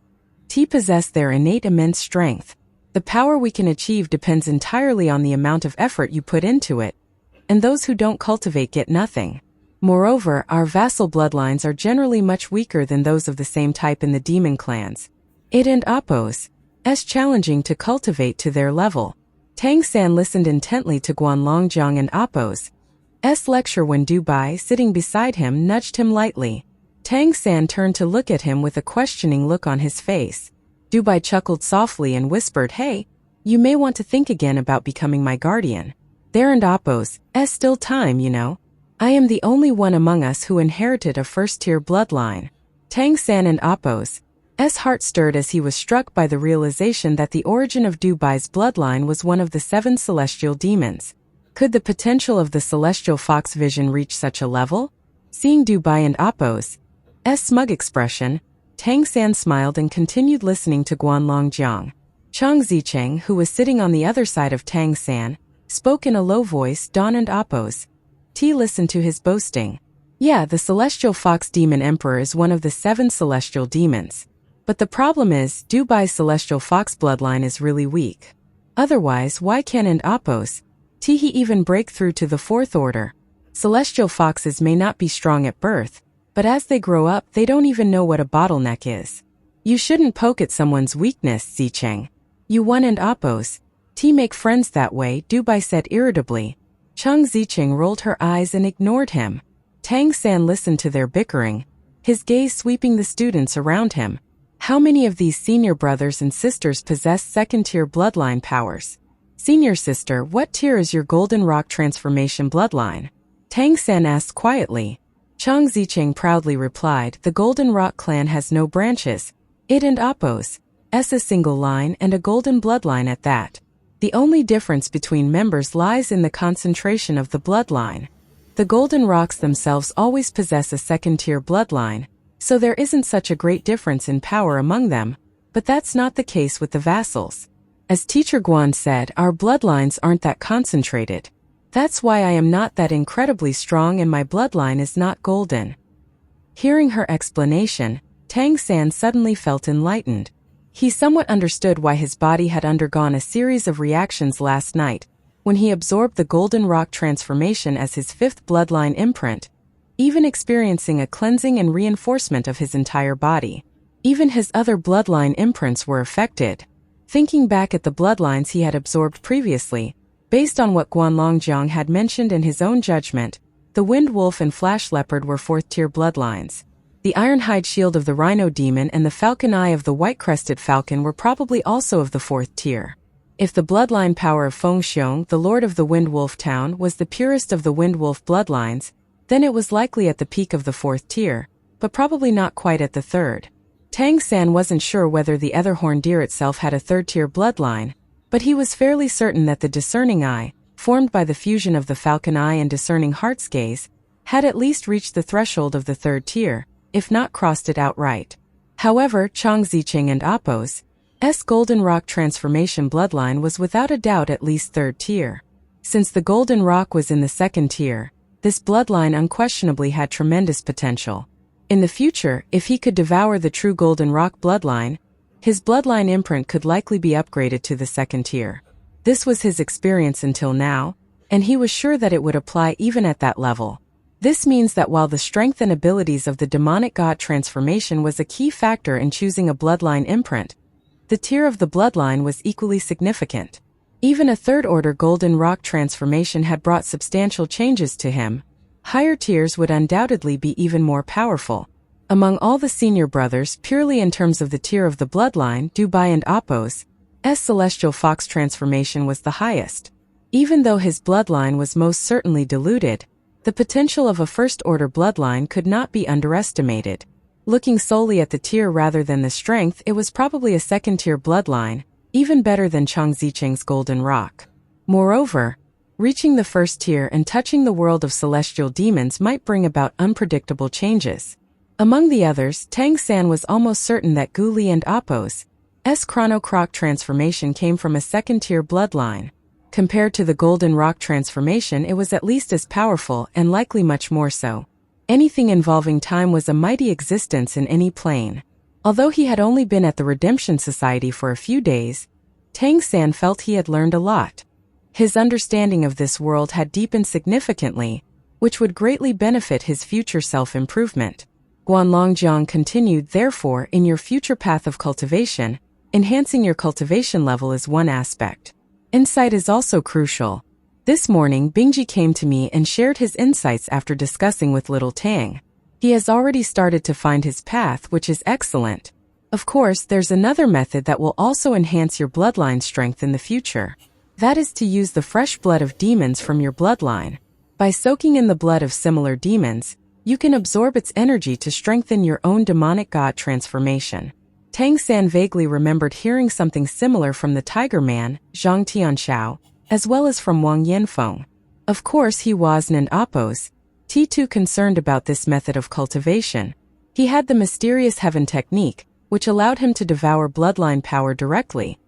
possess their innate immense strength. The power we can achieve depends entirely on the amount of effort you put into it, and those who don't cultivate get nothing. Moreover, our vassal bloodlines are generally much weaker than those of the same type in the demon clans. It and Ep5's challenging to cultivate to their level. Tang San listened intently to Guanlongjiang and Ep5's lecture when Dubai, sitting beside him, nudged him lightly. Tang San turned to look at him with a questioning look on his face. Dubai chuckled softly and whispered, "Hey, you may want to think again about becoming my guardian. There and Ep5's still time, you know. I am the only one among us who inherited a first-tier bloodline." Tang San and Ep5's heart stirred as he was struck by the realization that the origin of Dubai's bloodline was one of the 7 celestial demons. Could the potential of the celestial fox vision reach such a level? Seeing Dubai and Appo's smug expression, Tang San smiled and continued listening to Guanlong Jiang. Chang Zicheng, who was sitting on the other side of Tang San, spoke in a low voice. Don and Appo's listened to his boasting. Yeah, the celestial fox demon emperor is one of the 7 celestial demons. But the problem is, Dubai's celestial fox bloodline is really weak. Otherwise, why can't Appo's he even break through to the 4th order? Celestial foxes may not be strong at birth, but as they grow up they don't even know what a bottleneck is. You shouldn't poke at someone's weakness, Zicheng. You and Appo's make friends that way, Dubai said irritably. Chang Zicheng rolled her eyes and ignored him. Tang San listened to their bickering, his gaze sweeping the students around him. How many of these senior brothers and sisters possess 2nd-tier bloodline powers? Senior sister, what tier is your Golden Rock transformation bloodline? Tang San asked quietly. Chang Zicheng proudly replied, the Golden Rock clan has no branches. It and Appo's a single line and a golden bloodline at that. The only difference between members lies in the concentration of the bloodline. The Golden Rocks themselves always possess a 2nd-tier bloodline, so there isn't such a great difference in power among them, but that's not the case with the vassals. As Teacher Guan said, our bloodlines aren't that concentrated. That's why I am not that incredibly strong and my bloodline is not golden. Hearing her explanation, Tang San suddenly felt enlightened. He somewhat understood why his body had undergone a series of reactions last night, when he absorbed the Golden Rock transformation as his 5th bloodline imprint, even experiencing a cleansing and reinforcement of his entire body. Even his other bloodline imprints were affected. Thinking back at the bloodlines he had absorbed previously, based on what Guanlong Jiang had mentioned in his own judgment, the Wind Wolf and Flash Leopard were 4th-tier bloodlines. The Ironhide Shield of the Rhino Demon and the Falcon Eye of the White-Crested Falcon were probably also of the 4th tier. If the bloodline power of Feng Xiong, the Lord of the Wind Wolf Town, was the purest of the Wind Wolf bloodlines, then it was likely at the peak of the 4th tier, but probably not quite at the 3rd. Tang San wasn't sure whether the Etherhorn Deer itself had a 3rd-tier bloodline, but he was fairly certain that the Discerning Eye, formed by the fusion of the Falcon Eye and Discerning Heart's Gaze, had at least reached the threshold of the 3rd tier, if not crossed it outright. However, Chang Zicheng and Appo's Golden Rock transformation bloodline was without a doubt at least 3rd tier. Since the Golden Rock was in the 2nd tier, this bloodline unquestionably had tremendous potential. In the future, if he could devour the true Golden Rock bloodline, his bloodline imprint could likely be upgraded to the 2nd tier. This was his experience until now, and he was sure that it would apply even at that level. This means that while the strength and abilities of the demonic god transformation was a key factor in choosing a bloodline imprint, the tier of the bloodline was equally significant. Even a 3rd-order Golden Rock transformation had brought substantial changes to him. Higher tiers would undoubtedly be even more powerful. Among all the senior brothers, purely in terms of the tier of the bloodline, Dubai and Appo's celestial fox transformation was the highest. Even though his bloodline was most certainly diluted, the potential of a 1st-order bloodline could not be underestimated. Looking solely at the tier rather than the strength, it was probably a 2nd-tier bloodline, even better than Chang Zicheng's Golden Rock. Moreover, reaching the 1st tier and touching the world of celestial demons might bring about unpredictable changes. Among the others, Tang San was almost certain that Gu Li and Appo's Chrono Croc transformation came from a 2nd-tier bloodline. Compared to the Golden Rock transformation, it was at least as powerful and likely much more so. Anything involving time was a mighty existence in any plane. Although he had only been at the Redemption Society for a few days, Tang San felt he had learned a lot. His understanding of this world had deepened significantly, which would greatly benefit his future self-improvement. Guanlong Jiang continued, therefore, in your future path of cultivation, enhancing your cultivation level is one aspect. Insight is also crucial. This morning, Bingji came to me and shared his insights after discussing with little Tang. He has already started to find his path, which is excellent. Of course, there's another method that will also enhance your bloodline strength in the future. That is to use the fresh blood of demons from your bloodline. By soaking in the blood of similar demons, you can absorb its energy to strengthen your own demonic god transformation. Tang San vaguely remembered hearing something similar from the Tiger Man, Zhang Tianshao, as well as from Wang Yanfeng. Of course he wasn't an Appos. Too concerned about this method of cultivation. He had the mysterious heaven technique, which allowed him to devour bloodline power directly.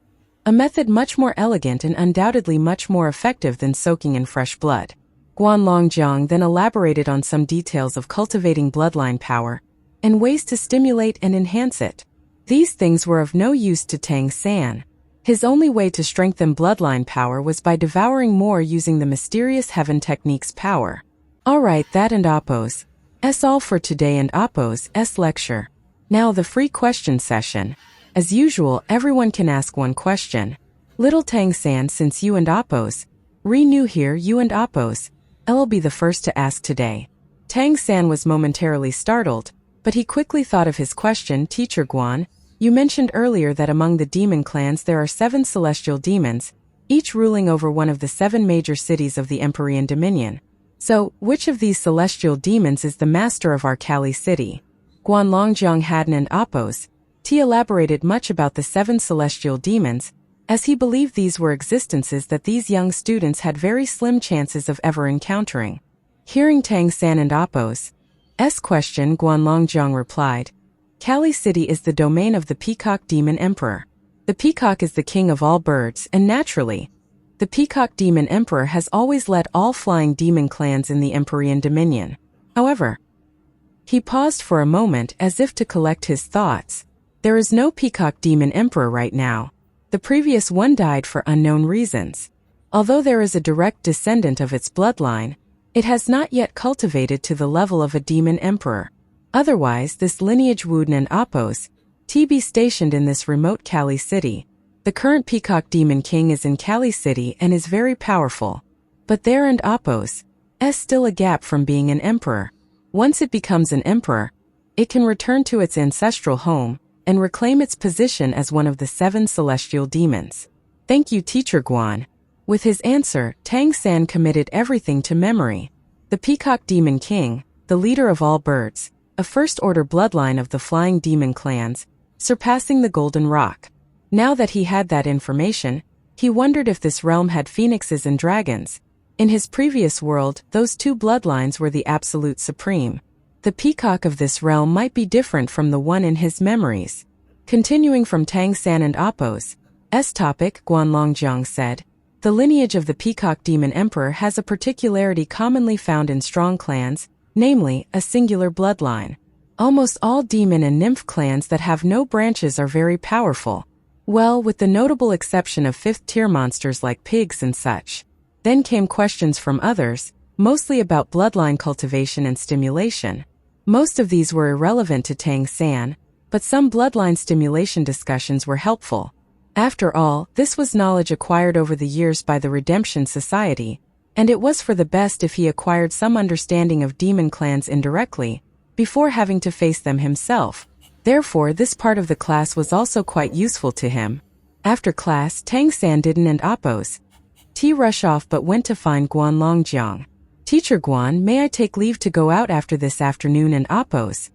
A method much more elegant and undoubtedly much more effective than soaking in fresh blood. Guanlongjiang then elaborated on some details of cultivating bloodline power, and ways to stimulate and enhance it. These things were of no use to Tang San. His only way to strengthen bloodline power was by devouring more using the mysterious heaven technique's power. Alright, that and Appos. That's all for today and Appos' lecture. Now the free question session. As usual, everyone can ask one question. Little Tang San, since you and Appos, new here, you and Appos, I'll be the first to ask today. Tang San was momentarily startled, but he quickly thought of his question. Teacher Guan, you mentioned earlier that among the demon clans there are 7 celestial demons, each ruling over one of the 7 major cities of the Empyrean Dominion. So, which of these celestial demons is the master of our Kali city? Guanlongjiang hadn't and Appos. Elaborated much about the 7 celestial demons, as he believed these were existences that these young students had very slim chances of ever encountering. Hearing Tang San and Appos' question, Guanlongjiang replied, Kali City is the domain of the Peacock Demon Emperor. The peacock is the king of all birds, and naturally, the Peacock Demon Emperor has always led all flying demon clans in the Empyrean Dominion. However, he paused for a moment as if to collect his thoughts. There is no Peacock Demon Emperor right now. The previous one died for unknown reasons. Although there is a direct descendant of its bloodline, it has not yet cultivated to the level of a demon emperor. Otherwise, this lineage would and Appos be stationed in this remote Kali city. The current Peacock Demon King is in Kali City and is very powerful. But there and Appos still a gap from being an emperor. Once it becomes an emperor, it can return to its ancestral home and reclaim its position as one of the 7 celestial demons. Thank you, Teacher Guan. With his answer, Tang San committed everything to memory. The Peacock Demon King, the leader of all birds, a first-order bloodline of the flying demon clans, surpassing the Golden Rock. Now that he had that information, he wondered if this realm had phoenixes and dragons. In his previous world, those 2 bloodlines were the absolute supreme. The peacock of this realm might be different from the one in his memories. Continuing from Tang San and Appos' topic, Guanlongjiang said, the lineage of the Peacock Demon Emperor has a particularity commonly found in strong clans, namely, a singular bloodline. Almost all demon and nymph clans that have no branches are very powerful. Well, with the notable exception of 5th-tier monsters like pigs and such. Then came questions from others, mostly about bloodline cultivation and stimulation. Most of these were irrelevant to Tang San, but some bloodline stimulation discussions were helpful. After all, this was knowledge acquired over the years by the Redemption Society, and it was for the best if he acquired some understanding of demon clans indirectly, before having to face them himself. Therefore, this part of the class was also quite useful to him. After class, Tang San didn't and Appos rush off but went to find Guanlongjiang. Teacher Guan, may I take leave to go out after this afternoon in Appos'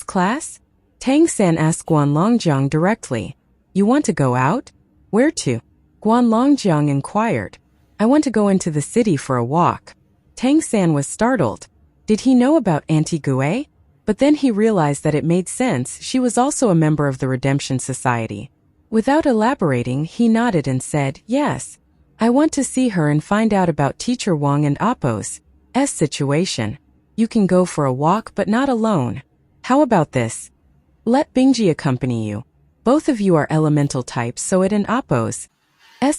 class? Tang San asked Guanlongjiang directly. You want to go out? Where to? Guanlongjiang inquired. I want to go into the city for a walk. Tang San was startled. Did he know about Auntie Gue? But then he realized that it made sense, she was also a member of the Redemption Society. Without elaborating, he nodded and said, yes. I want to see her and find out about Teacher Wang and Appos' situation. You can go for a walk but not alone. How about this? Let Bingji accompany you. Both of you are elemental types, so it and Appos'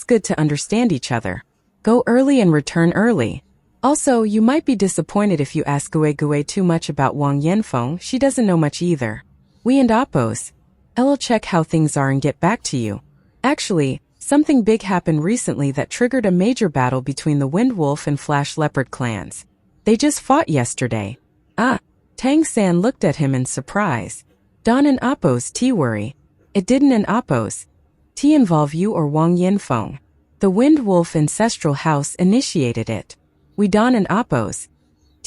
good to understand each other. Go early and return early. Also, you might be disappointed if you ask Gue too much about Wang Yanfeng, she doesn't know much either. We and Appos' I'll check how things are and get back to you. Actually, something big happened recently that triggered a major battle between the Wind Wolf and Flash Leopard clans. They just fought yesterday. Ah, Tang San looked at him in surprise. Don and Appos' worry. It didn't and Appos' involve you or Wang Yanfeng. The Wind Wolf Ancestral House initiated it. We Don and Appos'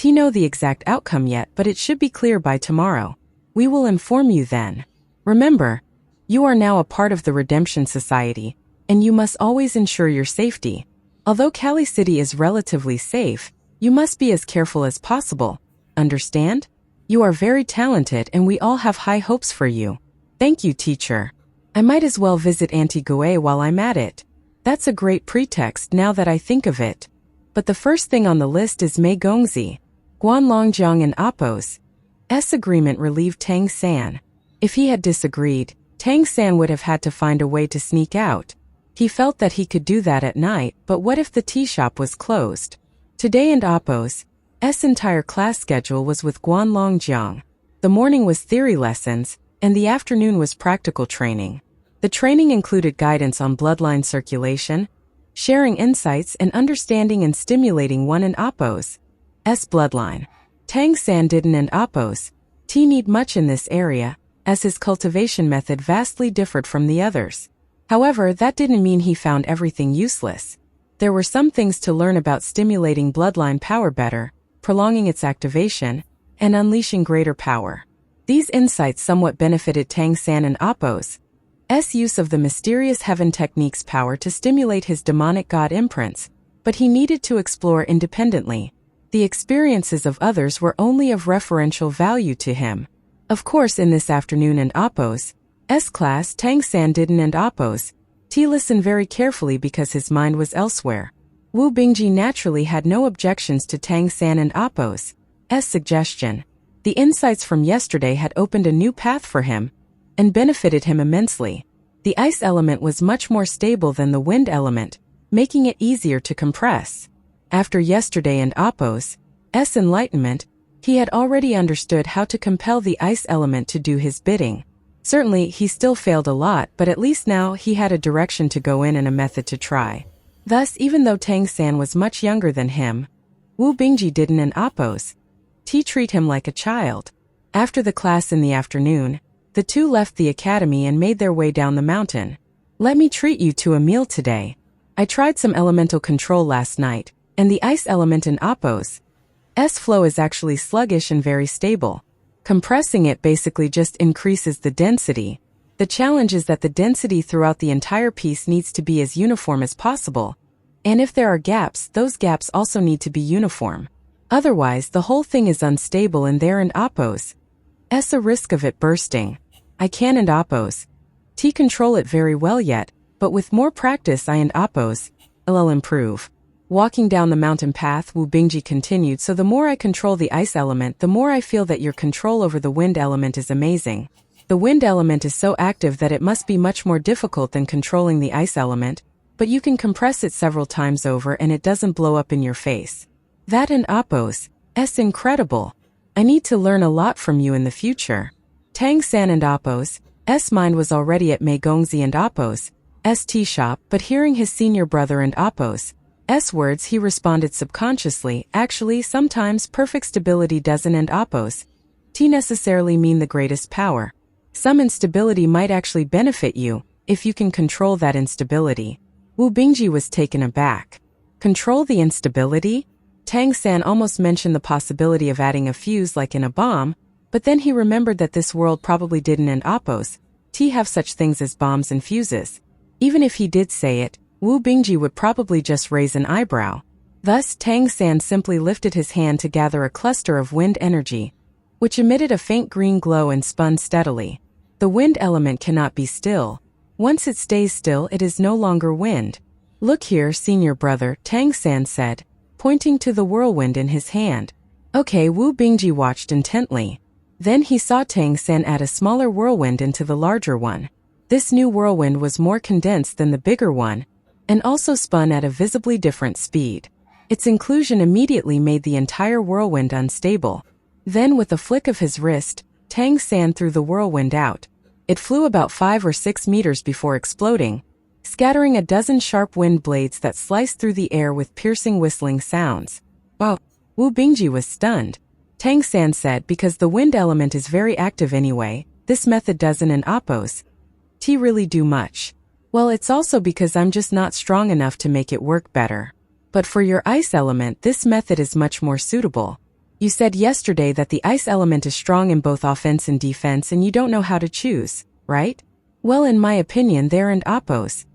know the exact outcome yet, but it should be clear by tomorrow. We will inform you then. Remember, You are now a part of the Redemption Society, and you must always ensure your safety. Although Cali City is relatively safe, you must be as careful as possible. Understand? You are very talented and we all have high hopes for you. Thank you, teacher. I might as well visit Auntie Gue while I'm at it. That's a great pretext now that I think of it. But the first thing on the list is Mei Gongzi, Guanlongjiang and Appo's agreement relieved Tang San. If he had disagreed, Tang San would have had to find a way to sneak out. He felt that he could do that at night, but what if the tea shop was closed? Today and Appo's entire class schedule was with Guanlongjiang. The morning was theory lessons, and the afternoon was practical training. The training included guidance on bloodline circulation, sharing insights and understanding and stimulating one and Appo's bloodline. Tang San didn't and Appo's need much in this area, as his cultivation method vastly differed from the others. However, that didn't mean he found everything useless. There were some things to learn about stimulating bloodline power better, prolonging its activation, and unleashing greater power. These insights somewhat benefited Tang San and Appo's use of the mysterious heaven technique's power to stimulate his demonic god imprints, but he needed to explore independently. The experiences of others were only of referential value to him. Of course, in this afternoon and Appo's class, Tang San didn't and Appo's listen very carefully because his mind was elsewhere. Wu Bingji naturally had no objections to Tang San and Appo's suggestion. The insights from yesterday had opened a new path for him and benefited him immensely. The ice element was much more stable than the wind element, making it easier to compress. After yesterday and Appo's enlightenment, he had already understood how to compel the ice element to do his bidding. Certainly, he still failed a lot, but at least now he had a direction to go in and a method to try. Thus, even though Tang San was much younger than him, Wu Bingji didn't and Appo's treat him like a child. After the class in the afternoon, the two left the academy and made their way down the mountain. Let me treat you to a meal today. I tried some elemental control last night, and the ice element in Appo's flow is actually sluggish and very stable. Compressing it basically just increases the density. The challenge is that the density throughout the entire piece needs to be as uniform as possible. And if there are gaps, those gaps also need to be uniform. Otherwise, the whole thing is unstable and there and Appo's a risk of it bursting. I can and Appo's control it very well yet, but with more practice I and Appo's I'll improve. Walking down the mountain path, Wu Bingji continued, so the more I control the ice element, the more I feel that your control over the wind element is amazing. The wind element is so active that it must be much more difficult than controlling the ice element, but you can compress it several times over and it doesn't blow up in your face. That and Appo's incredible. I need to learn a lot from you in the future. Tang San and Appo's mind was already at Mei Gongzi and Appo's tea shop, but hearing his senior brother and Appo's words, he responded subconsciously. Actually, sometimes perfect stability doesn't and Appo's necessarily mean the greatest power. Some instability might actually benefit you, if you can control that instability. Wu Bingji was taken aback. Control the instability? Tang San almost mentioned the possibility of adding a fuse like in a bomb, but then he remembered that this world probably didn't and Appo's have such things as bombs and fuses. Even if he did say it, Wu Bingji would probably just raise an eyebrow. Thus, Tang San simply lifted his hand to gather a cluster of wind energy, which emitted a faint green glow and spun steadily. The wind element cannot be still. Once it stays still, it is no longer wind. Look here, senior brother, Tang San said, pointing to the whirlwind in his hand. Okay, Wu Bingji watched intently. Then he saw Tang San add a smaller whirlwind into the larger one. This new whirlwind was more condensed than the bigger one, and also spun at a visibly different speed. Its inclusion immediately made the entire whirlwind unstable. Then with a flick of his wrist, Tang San threw the whirlwind out. It flew about 5 or 6 meters before exploding, scattering a dozen sharp wind blades that sliced through the air with piercing whistling sounds. Wow! Wu Bingji was stunned. Tang San said, because the wind element is very active anyway, this method doesn't and Appo's really do much. Well, it's also because I'm just not strong enough to make it work better. But for your ice element, this method is much more suitable. You said yesterday that the ice element is strong in both offense and defense and you don't know how to choose, right? Well, in my opinion, they're and oppos.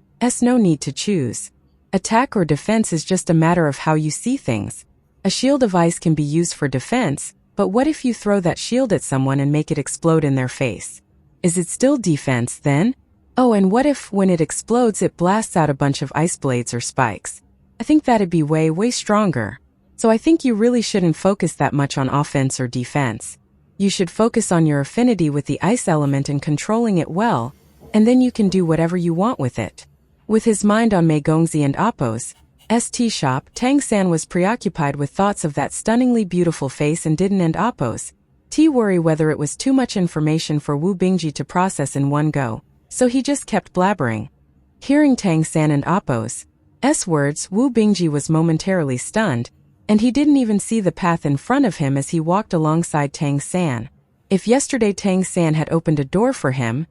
No need to choose. Attack or defense is just a matter of how you see things. A shield device can be used for defense, but what if you throw that shield at someone and make it explode in their face? Is it still defense then? Oh, and what if, when it explodes, it blasts out a bunch of ice blades or spikes? I think that'd be way stronger. So I think you really shouldn't focus that much on offense or defense. You should focus on your affinity with the ice element and controlling it well, and then you can do whatever you want with it. With his mind on Meigongzi and Appo's tea shop, Tang San was preoccupied with thoughts of that stunningly beautiful face and didn't and Appo's tea worry whether it was too much information for Wu Bingji to process in one go, so he just kept blabbering. Hearing Tang San and Appo's words, Wu Bingji was momentarily stunned, and he didn't even see the path in front of him as he walked alongside Tang San. If yesterday Tang San had opened a door for him,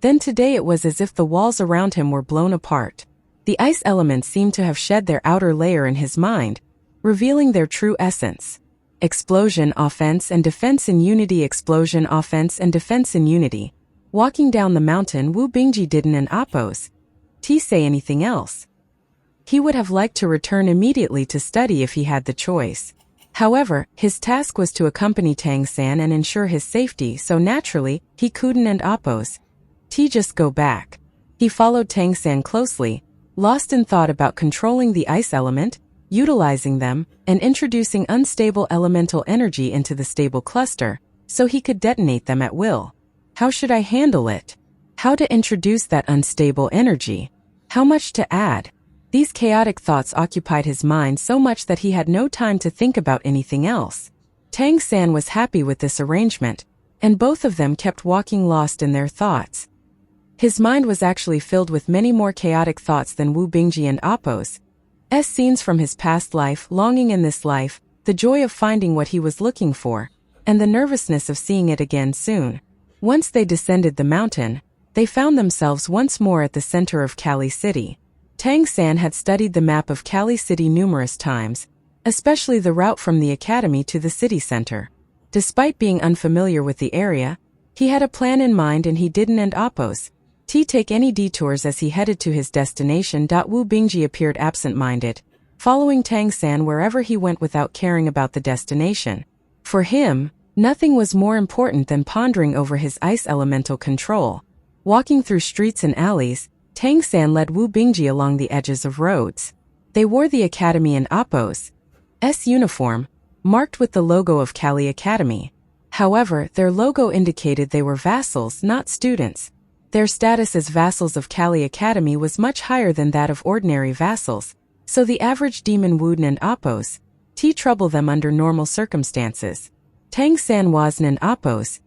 then today it was as if the walls around him were blown apart. The ice elements seemed to have shed their outer layer in his mind, revealing their true essence. Explosion, offense and defense in unity. Explosion, offense and defense in unity. Walking down the mountain, Wu Bingji didn't and Appo's tea say anything else. He would have liked to return immediately to study if he had the choice. However, his task was to accompany Tang San and ensure his safety, so naturally, he couldn't and Appo's tea just go back. He followed Tang San closely, lost in thought about controlling the ice element, utilizing them, and introducing unstable elemental energy into the stable cluster, so he could detonate them at will. How should I handle it? How to introduce that unstable energy? How much to add? These chaotic thoughts occupied his mind so much that he had no time to think about anything else. Tang San was happy with this arrangement, and both of them kept walking lost in their thoughts. His mind was actually filled with many more chaotic thoughts than Wu Bingji and Appo's scenes from his past life, longing in this life, the joy of finding what he was looking for, and the nervousness of seeing it again soon. Once they descended the mountain, they found themselves once more at the center of Kali City. Tang San had studied the map of Kali City numerous times, especially the route from the academy to the city center. Despite being unfamiliar with the area, he had a plan in mind and he didn't and Appo's take any detours as he headed to his destination. Wu Bingji appeared absent-minded, following Tang San wherever he went without caring about the destination. For him, nothing was more important than pondering over his ice elemental control. Walking through streets and alleys, Tang San led Wu Bingji along the edges of roads. They wore the academy and Appo's uniform, marked with the logo of Kali Academy. However, their logo indicated they were vassals, not students. Their status as vassals of Kali Academy was much higher than that of ordinary vassals, so the average demon wouldn't and Appo's trouble them under normal circumstances. Tang San wasn't and Appo's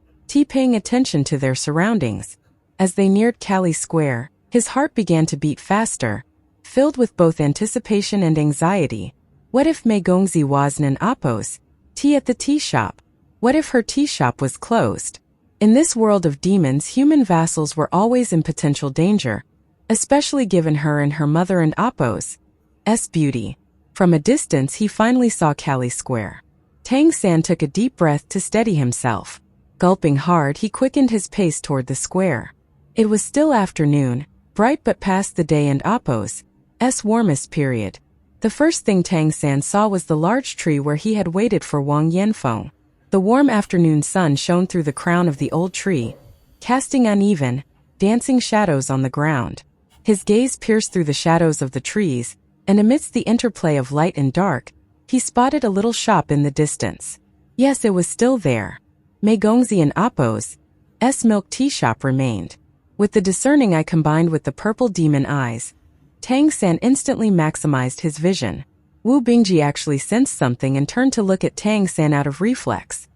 paying attention to their surroundings. As they neared Kali Square, his heart began to beat faster, filled with both anticipation and anxiety. What if Meigongzi wasn't and Appo's at the tea shop? What if her tea shop was closed? In this world of demons, human vassals were always in potential danger, especially given her and her mother and Appo's beauty. From a distance, he finally saw Kali Square. Tang San took a deep breath to steady himself. Gulping hard, he quickened his pace toward the square. It was still afternoon, bright but past the day and Appo's warmest period. The first thing Tang San saw was the large tree where he had waited for Wang Yanfeng. The warm afternoon sun shone through the crown of the old tree, casting uneven, dancing shadows on the ground. His gaze pierced through the shadows of the trees, and amidst the interplay of light and dark, he spotted a little shop in the distance. Yes, it was still there. Meigongzi and Appo's milk tea shop remained. With the discerning eye combined with the purple demon eyes, Tang San instantly maximized his vision. Wu Bingji actually sensed something and turned to look at Tang San out of reflex.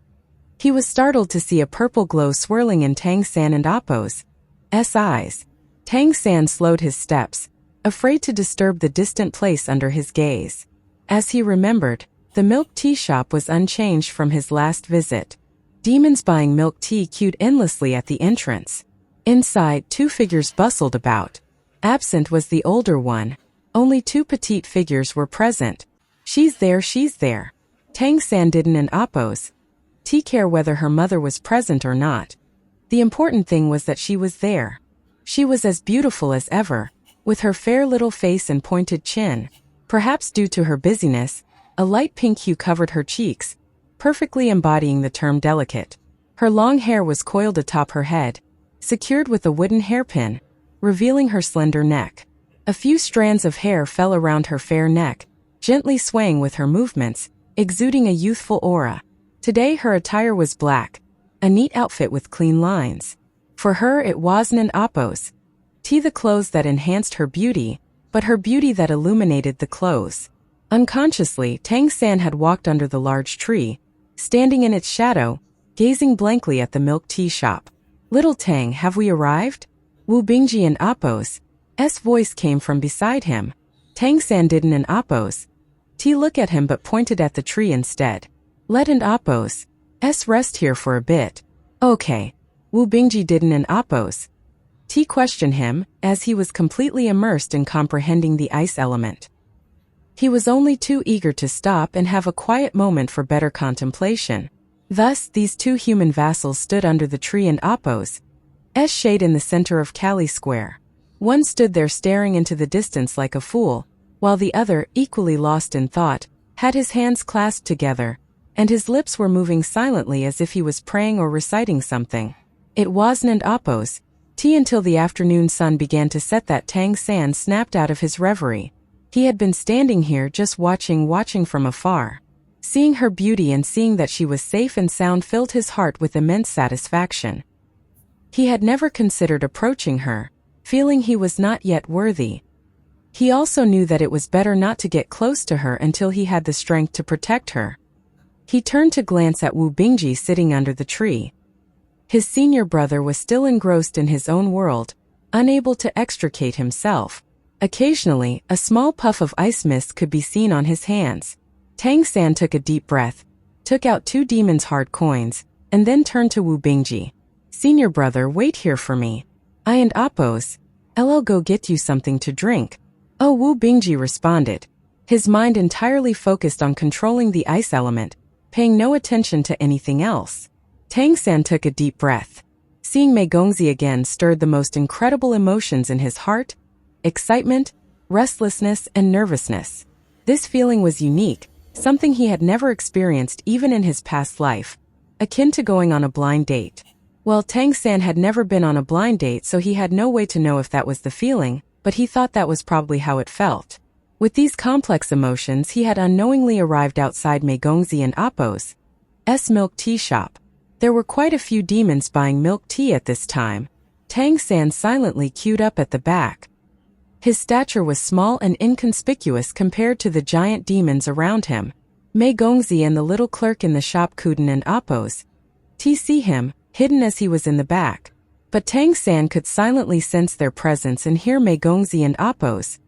He was startled to see a purple glow swirling in Tang San and Appo's eyes. Tang San slowed his steps, afraid to disturb the distant place under his gaze. As he remembered, the milk tea shop was unchanged from his last visit. Demons buying milk tea queued endlessly at the entrance. Inside, two figures bustled about. Absent was the older one. Only two petite figures were present. She's there. Tang San didn't and Appo's care whether her mother was present or not. The important thing was that she was there. She was as beautiful as ever, with her fair little face and pointed chin. Perhaps due to her busyness, a light pink hue covered her cheeks, perfectly embodying the term delicate. Her long hair was coiled atop her head, secured with a wooden hairpin, revealing her slender neck. A few strands of hair fell around her fair neck, gently swaying with her movements, exuding a youthful aura. Today her attire was black, a neat outfit with clean lines. For her it wasn't an oppose. The clothes that enhanced her beauty, but her beauty that illuminated the clothes. Unconsciously, Tang San had walked under the large tree, standing in its shadow, gazing blankly at the milk tea shop. "Little Tang, have we arrived?" Wu Bingji and Appo's voice came from beside him. Tang San didn't an Appo's look at him but pointed at the tree instead. "Let an Appo's rest here for a bit." "Okay." Wu Bingji didn't an Appo's questioned him, as he was completely immersed in comprehending the ice element. He was only too eager to stop and have a quiet moment for better contemplation. Thus, these two human vassals stood under the tree and Appo's shade in the center of Cali Square. One stood there staring into the distance like a fool, while the other, equally lost in thought, had his hands clasped together, and his lips were moving silently as if he was praying or reciting something. It wasn't an Appo's until the afternoon sun began to set that Tang San snapped out of his reverie. He had been standing here just watching from afar. Seeing her beauty and seeing that she was safe and sound filled his heart with immense satisfaction. He had never considered approaching her, feeling he was not yet worthy. He also knew that it was better not to get close to her until he had the strength to protect her. He turned to glance at Wu Bingji sitting under the tree. His senior brother was still engrossed in his own world, unable to extricate himself. Occasionally, a small puff of ice mist could be seen on his hands. Tang San took a deep breath, took out 2 demon's hard coins, and then turned to Wu Bingji. "Senior brother, wait here for me. I and Appo's, I'll go get you something to drink." "Oh," Wu Bingji responded, his mind entirely focused on controlling the ice element, paying no attention to anything else. Tang San took a deep breath. Seeing Mei Gongzi again stirred the most incredible emotions in his heart: excitement, restlessness, and nervousness. This feeling was unique, something he had never experienced even in his past life, akin to going on a blind date. Well, Tang San had never been on a blind date, so he had no way to know if that was the feeling, but he thought that was probably how it felt. With these complex emotions, he had unknowingly arrived outside Mei Gongzi and Appo's milk tea shop. There were quite a few demons buying milk tea at this time. Tang San silently queued up at the back. His stature was small and inconspicuous compared to the giant demons around him. Mei Gongzi and the little clerk in the shop couldn't and Appo's see him, hidden as he was in the back. But Tang San could silently sense their presence and hear Mei Gongzi and Appo's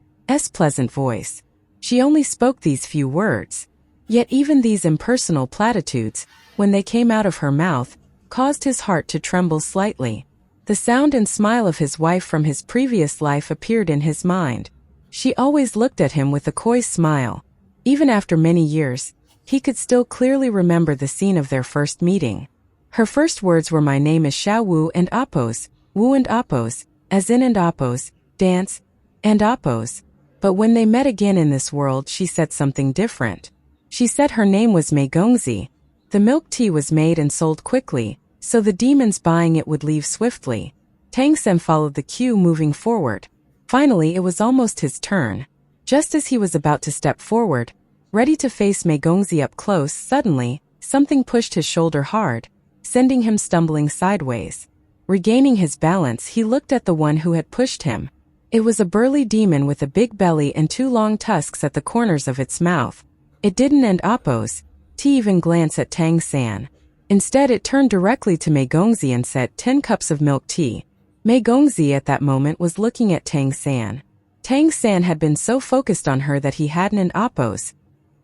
pleasant voice. She only spoke these few words. Yet even these impersonal platitudes, when they came out of her mouth, caused his heart to tremble slightly. The sound and smile of his wife from his previous life appeared in his mind. She always looked at him with a coy smile. Even after many years, he could still clearly remember the scene of their first meeting. Her first words were, "My name is Xiao Wu and Appo's, Wu and Appo's, as in and Appo's, dance, and Appo's." But when they met again in this world, she said something different. She said her name was Mei Gongzi. The milk tea was made and sold quickly, so the demons buying it would leave swiftly. Tang San followed the queue, moving forward. Finally, it was almost his turn. Just as he was about to step forward, ready to face Mei Gongzi up close, suddenly, something pushed his shoulder hard, sending him stumbling sideways. Regaining his balance, he looked at the one who had pushed him. It was a burly demon with a big belly and 2 long tusks at the corners of its mouth. It didn't end Appo's even glance at Tang San. Instead, it turned directly to Mei Gongzi and said, 10 cups of milk tea. Mei Gongzi at that moment was looking at Tang San. Tang San had been so focused on her that he hadn't an Appo's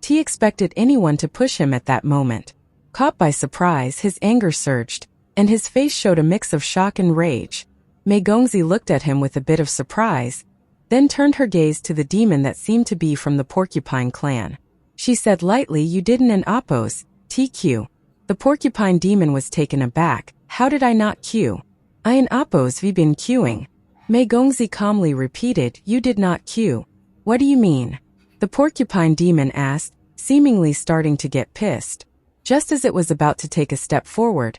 expected anyone to push him at that moment. Caught by surprise, his anger surged, and his face showed a mix of shock and rage. Mei Gongzi looked at him with a bit of surprise, then turned her gaze to the demon that seemed to be from the Porcupine clan. She said lightly, "You didn't an Appo's TQ." The Porcupine demon was taken aback. "How did I not queue? I an Appo's been queuing." Mei Gongzi calmly repeated, "You did not queue." "What do you mean?" the porcupine demon asked, seemingly starting to get pissed. Just as it was about to take a step forward,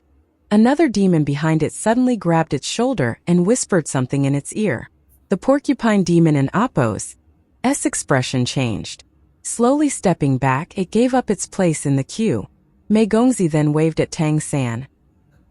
another demon behind it suddenly grabbed its shoulder and whispered something in its ear. The porcupine demon in Appo's expression changed. Slowly stepping back, it gave up its place in the queue. Mei Gongzi then waved at Tang San.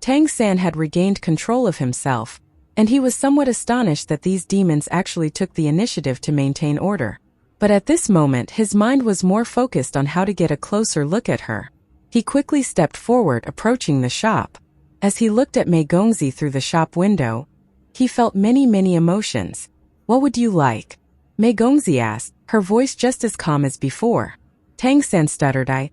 Tang San had regained control of himself, and he was somewhat astonished that these demons actually took the initiative to maintain order. But at this moment his mind was more focused on how to get a closer look at her. He quickly stepped forward, approaching the shop. As he looked at Mei Gongzi through the shop window, he felt many emotions. "What would you like?" Mei Gongzi asked, her voice just as calm as before. Tang San stuttered, I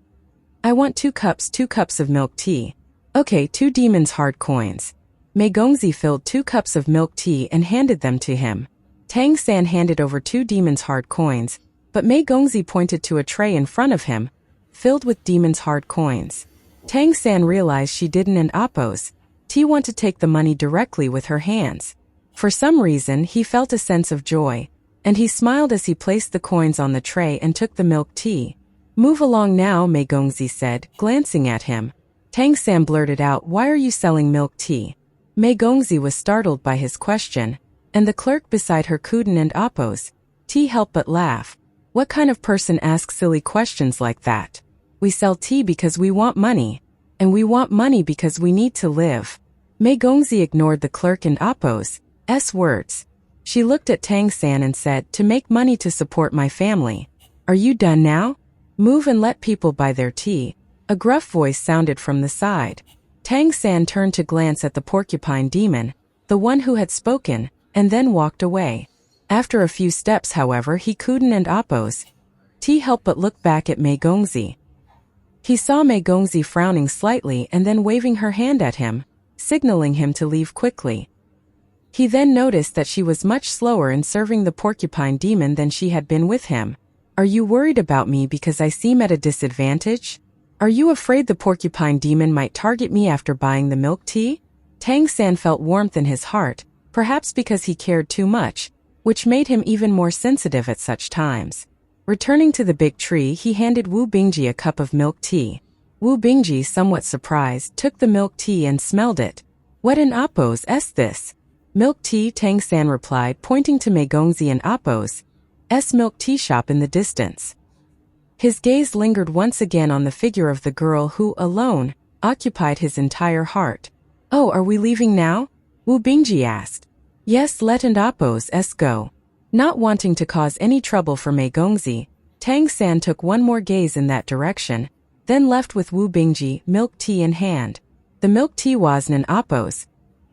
want 2 cups of milk tea." "Okay, 2 demons' hard coins." Mei Gongzi filled 2 cups of milk tea and handed them to him. Tang San handed over 2 demons' hard coins, but Mei Gongzi pointed to a tray in front of him, filled with demons' hard coins. Tang San realized she didn't and Appo's tea want to take the money directly with her hands. For some reason he felt a sense of joy, and he smiled as he placed the coins on the tray and took the milk tea. "Move along now," Mei Gongzi said, glancing at him. Tang San blurted out, "Why are you selling milk tea?" Mei Gongzi was startled by his question, and the clerk beside her couldn't and Appo's tea help but laugh. What kind of person asks silly questions like that? "We sell tea because we want money, and we want money because we need to live." Mei Gongzi ignored the clerk and Appo's words. She looked at Tang San and said, "To make money to support my family." "Are you done now? Move and let people buy their tea." A gruff voice sounded from the side. Tang San turned to glance at the porcupine demon, the one who had spoken, and then walked away. After a few steps, however, he couldn't and Appo's tea help but look back at Mei Gongzi. He saw Mei Gongzi frowning slightly and then waving her hand at him, signaling him to leave quickly. He then noticed that she was much slower in serving the porcupine demon than she had been with him. "Are you worried about me because I seem at a disadvantage? Are you afraid the porcupine demon might target me after buying the milk tea?" Tang San felt warmth in his heart, perhaps because he cared too much, which made him even more sensitive at such times. Returning to the big tree, he handed Wu Bingji a cup of milk tea. Wu Bingji, somewhat surprised, took the milk tea and smelled it. "What in Appo's this?" "Milk tea," Tang San replied, pointing to Mei Gongzi and Appo's milk tea shop in the distance. His gaze lingered once again on the figure of the girl who, alone, occupied his entire heart. "Oh, are we leaving now?" Wu Bingji asked. "Yes, let and Appo's go." Not wanting to cause any trouble for Mei Gongzi, Tang San took one more gaze in that direction, then left with Wu Bingji, milk tea in hand. The milk tea was an Appo's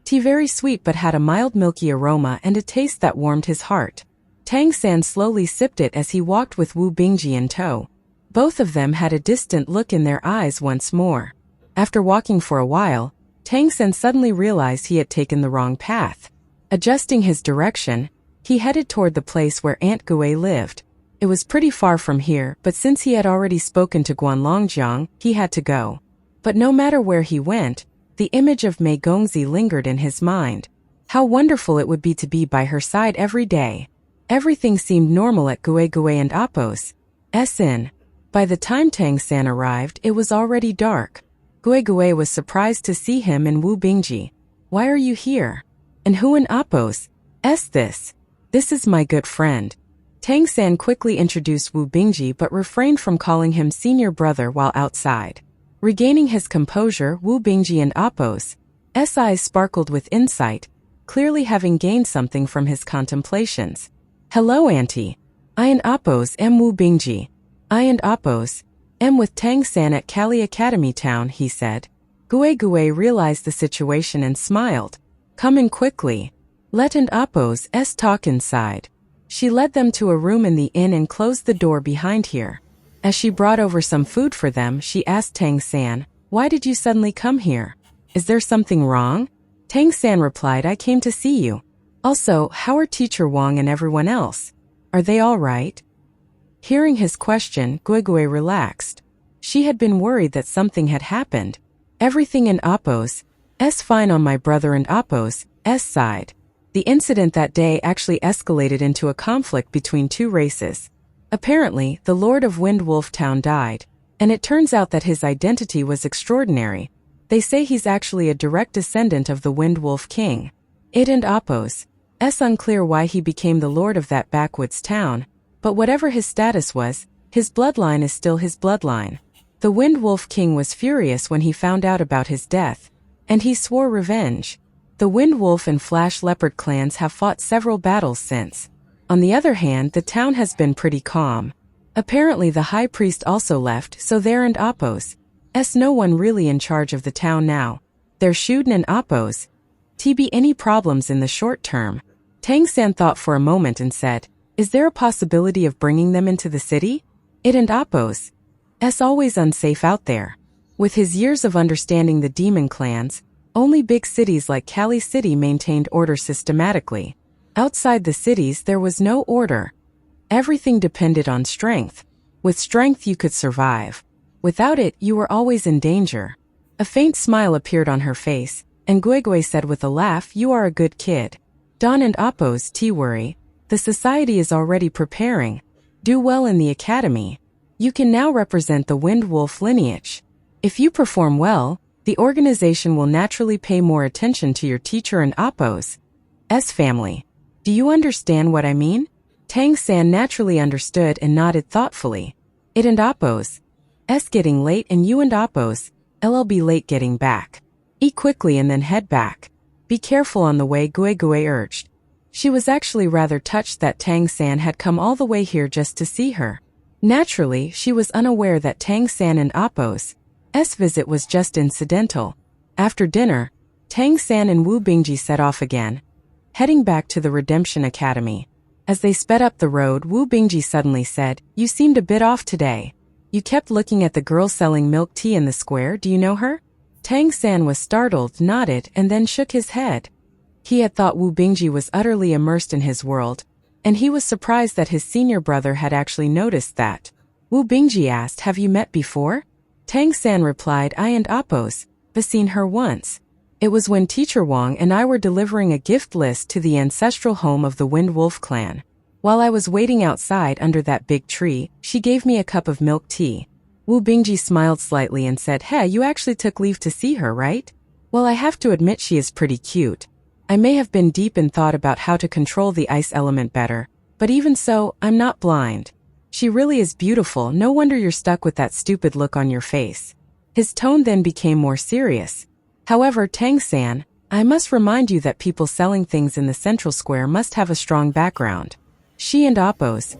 tea, very sweet but had a mild milky aroma and a taste that warmed his heart. Tang San slowly sipped it as he walked with Wu Bingji in tow. Both of them had a distant look in their eyes once more. After walking for a while, Tang San suddenly realized he had taken the wrong path. Adjusting his direction, he headed toward the place where Aunt Gui lived. It was pretty far from here, but since he had already spoken to Guanlongjiang, he had to go. But no matter where he went, the image of Mei Gongzi lingered in his mind. How wonderful it would be to be by her side every day. Everything seemed normal at Gui and Appo's inn. By the time Tang San arrived, it was already dark. Gui was surprised to see him and Wu Bingji. "Why are you here? And who in Appo's this?" "This is my good friend." Tang San quickly introduced Wu Bingji but refrained from calling him senior brother while outside. Regaining his composure, Wu Bingji and Appo's eyes sparkled with insight, clearly having gained something from his contemplations. "Hello, Auntie. I and Appo's Wu Bingji. I and Appo's with Tang San at Kali Academy Town," he said. Gui realized the situation and smiled. "Come in quickly. Let and Appo's talk inside." She led them to a room in the inn and closed the door behind her. As she brought over some food for them, she asked Tang San, "Why did you suddenly come here? Is there something wrong?" Tang San replied, "I came to see you. Also, how are Teacher Wang and everyone else? Are they all right?" Hearing his question, Gui relaxed. She had been worried that something had happened. "Everything in Appo's fine on my brother and Appo's side." The incident that day actually escalated into a conflict between two races. Apparently, the Lord of Wind Wolf Town died, and it turns out that his identity was extraordinary. They say he's actually a direct descendant of the Wind Wolf King. It and Appos. It's unclear why he became the lord of that backwoods town, but whatever his status was, his bloodline is still his bloodline. The Wind Wolf King was furious when he found out about his death, and he swore revenge. The Wind Wolf and Flash Leopard clans have fought several battles since. On the other hand, the town has been pretty calm. Apparently the high priest also left, so there and Appos. No one really in charge of the town now. There's Shuden and Appos. TB any problems in the short term? Tang San thought for a moment and said, is there a possibility of bringing them into the city? It and Appos. Always unsafe out there. With his years of understanding the demon clans, only big cities like Kali City maintained order systematically. Outside the cities there was no order. Everything depended on strength. With strength you could survive. Without it you were always in danger. A faint smile appeared on her face, and Guigui said with a laugh, you are a good kid. Don and Appos, worry. The society is already preparing. Do well in the academy. You can now represent the Wind Wolf lineage. If you perform well, the organization will naturally pay more attention to your teacher and Appos' family. Do you understand what I mean? Tang San naturally understood and nodded thoughtfully. It and Appos. Getting late and you and Appos, be late getting back. Eat quickly and then head back. Be careful on the way, Guigui urged. She was actually rather touched that Tang San had come all the way here just to see her. Naturally, she was unaware that Tang San and Appos' visit was just incidental. After dinner, Tang San and Wu Bingji set off again, heading back to the Redemption Academy. As they sped up the road, Wu Bingji suddenly said, you seemed a bit off today. You kept looking at the girl selling milk tea in the square, do you know her? Tang San was startled, nodded, and then shook his head. He had thought Wu Bingji was utterly immersed in his world, and he was surprised that his senior brother had actually noticed that. Wu Bingji asked, have you met before? Tang San replied, I and Appos, have seen her once. It was when Teacher Wang and I were delivering a gift list to the ancestral home of the Wind Wolf clan. While I was waiting outside under that big tree, she gave me a cup of milk tea. Wu Bingji smiled slightly and said, hey, you actually took leave to see her, right? Well, I have to admit she is pretty cute. I may have been deep in thought about how to control the ice element better, but even so, I'm not blind. She really is beautiful, no wonder you're stuck with that stupid look on your face. His tone then became more serious. However, Tang San, I must remind you that people selling things in the central square must have a strong background. She and Appos'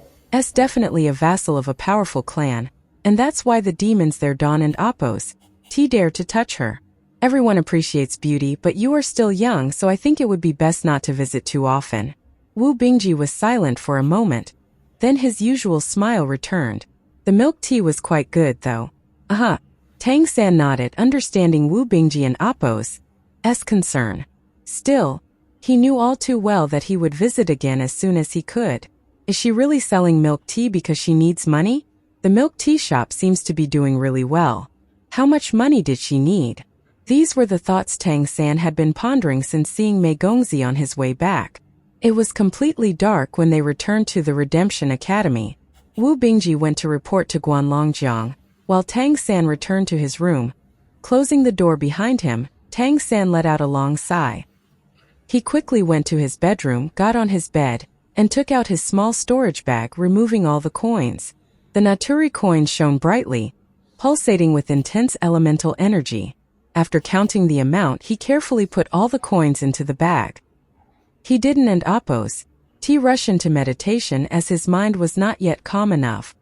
definitely a vassal of a powerful clan, and that's why the demons there Don and Appos' dare to touch her. Everyone appreciates beauty, but you are still young, so I think it would be best not to visit too often. Wu Bingji was silent for a moment. Then his usual smile returned. The milk tea was quite good, though. Tang San nodded, understanding Wu Bingji and Appos' concern. Still, he knew all too well that he would visit again as soon as he could. Is she really selling milk tea because she needs money? The milk tea shop seems to be doing really well. How much money did she need? These were the thoughts Tang San had been pondering since seeing Mei Gongzi on his way back. It was completely dark when they returned to the Redemption Academy. Wu Bingji went to report to Guanlongjiang, while Tang San returned to his room. Closing the door behind him, Tang San let out a long sigh. He quickly went to his bedroom, got on his bed, and took out his small storage bag, removing all the coins. The Naturi coins shone brightly, pulsating with intense elemental energy. After counting the amount, he carefully put all the coins into the bag. He didn't and Appos' rush into meditation as his mind was not yet calm enough.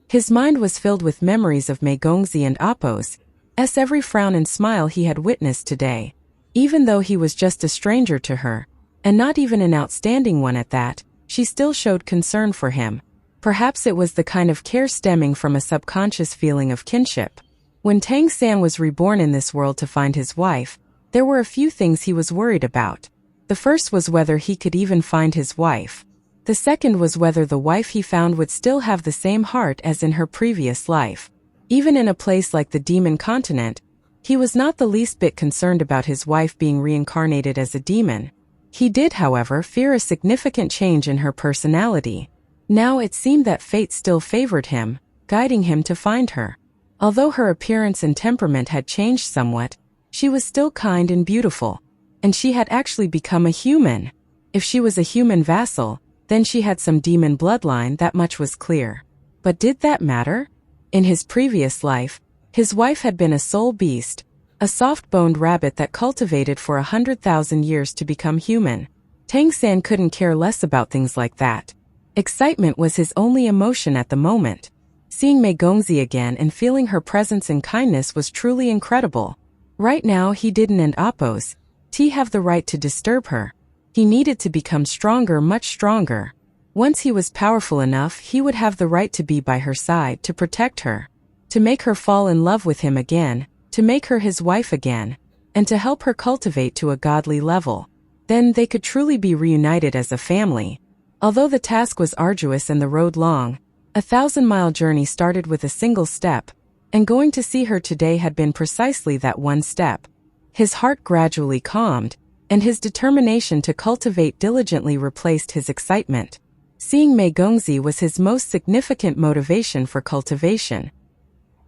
His mind was filled with memories of Mei Gongzi and Appos' every frown and smile he had witnessed today. Even though he was just a stranger to her, and not even an outstanding one at that, she still showed concern for him. Perhaps it was the kind of care stemming from a subconscious feeling of kinship. When Tang San was reborn in this world to find his wife, there were a few things he was worried about. The first was whether he could even find his wife. The second was whether the wife he found would still have the same heart as in her previous life. Even in a place like the Demon Continent, he was not the least bit concerned about his wife being reincarnated as a demon. He did, however, fear a significant change in her personality. Now it seemed that fate still favored him, guiding him to find her. Although her appearance and temperament had changed somewhat, she was still kind and beautiful, and she had actually become a human. If she was a human vassal, then she had some demon bloodline, that much was clear. But did that matter? In his previous life, his wife had been a soul beast, a soft-boned rabbit that cultivated for 100,000 years to become human. Tang San couldn't care less about things like that. Excitement was his only emotion at the moment. Seeing Mei Gongzi again and feeling her presence and kindness was truly incredible. Right now he didn't oppose have the right to disturb her. He needed to become stronger, much stronger. Once he was powerful enough, he would have the right to be by her side, to protect her, to make her fall in love with him again, to make her his wife again, and to help her cultivate to a godly level. Then they could truly be reunited as a family. Although the task was arduous and the road long, a 1,000-mile journey started with a single step, and going to see her today had been precisely that one step. His heart gradually calmed, and his determination to cultivate diligently replaced his excitement. Seeing Mei Gongzi was his most significant motivation for cultivation.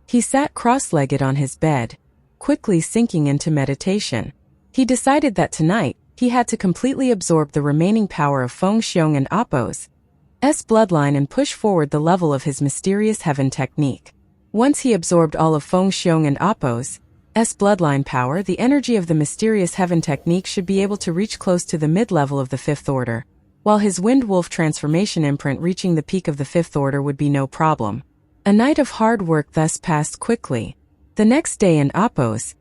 He sat cross-legged on his bed, quickly sinking into meditation. He decided that tonight, he had to completely absorb the remaining power of Feng Xiong and Appo's bloodline and push forward the level of his mysterious heaven technique. Once he absorbed all of Feng Xiong and Appo's bloodline power, the energy of the mysterious heaven technique should be able to reach close to the mid-level of the fifth order, while his wind wolf transformation imprint reaching the peak of the fifth order would be no problem. A night of hard work thus passed quickly. The next day in Appo's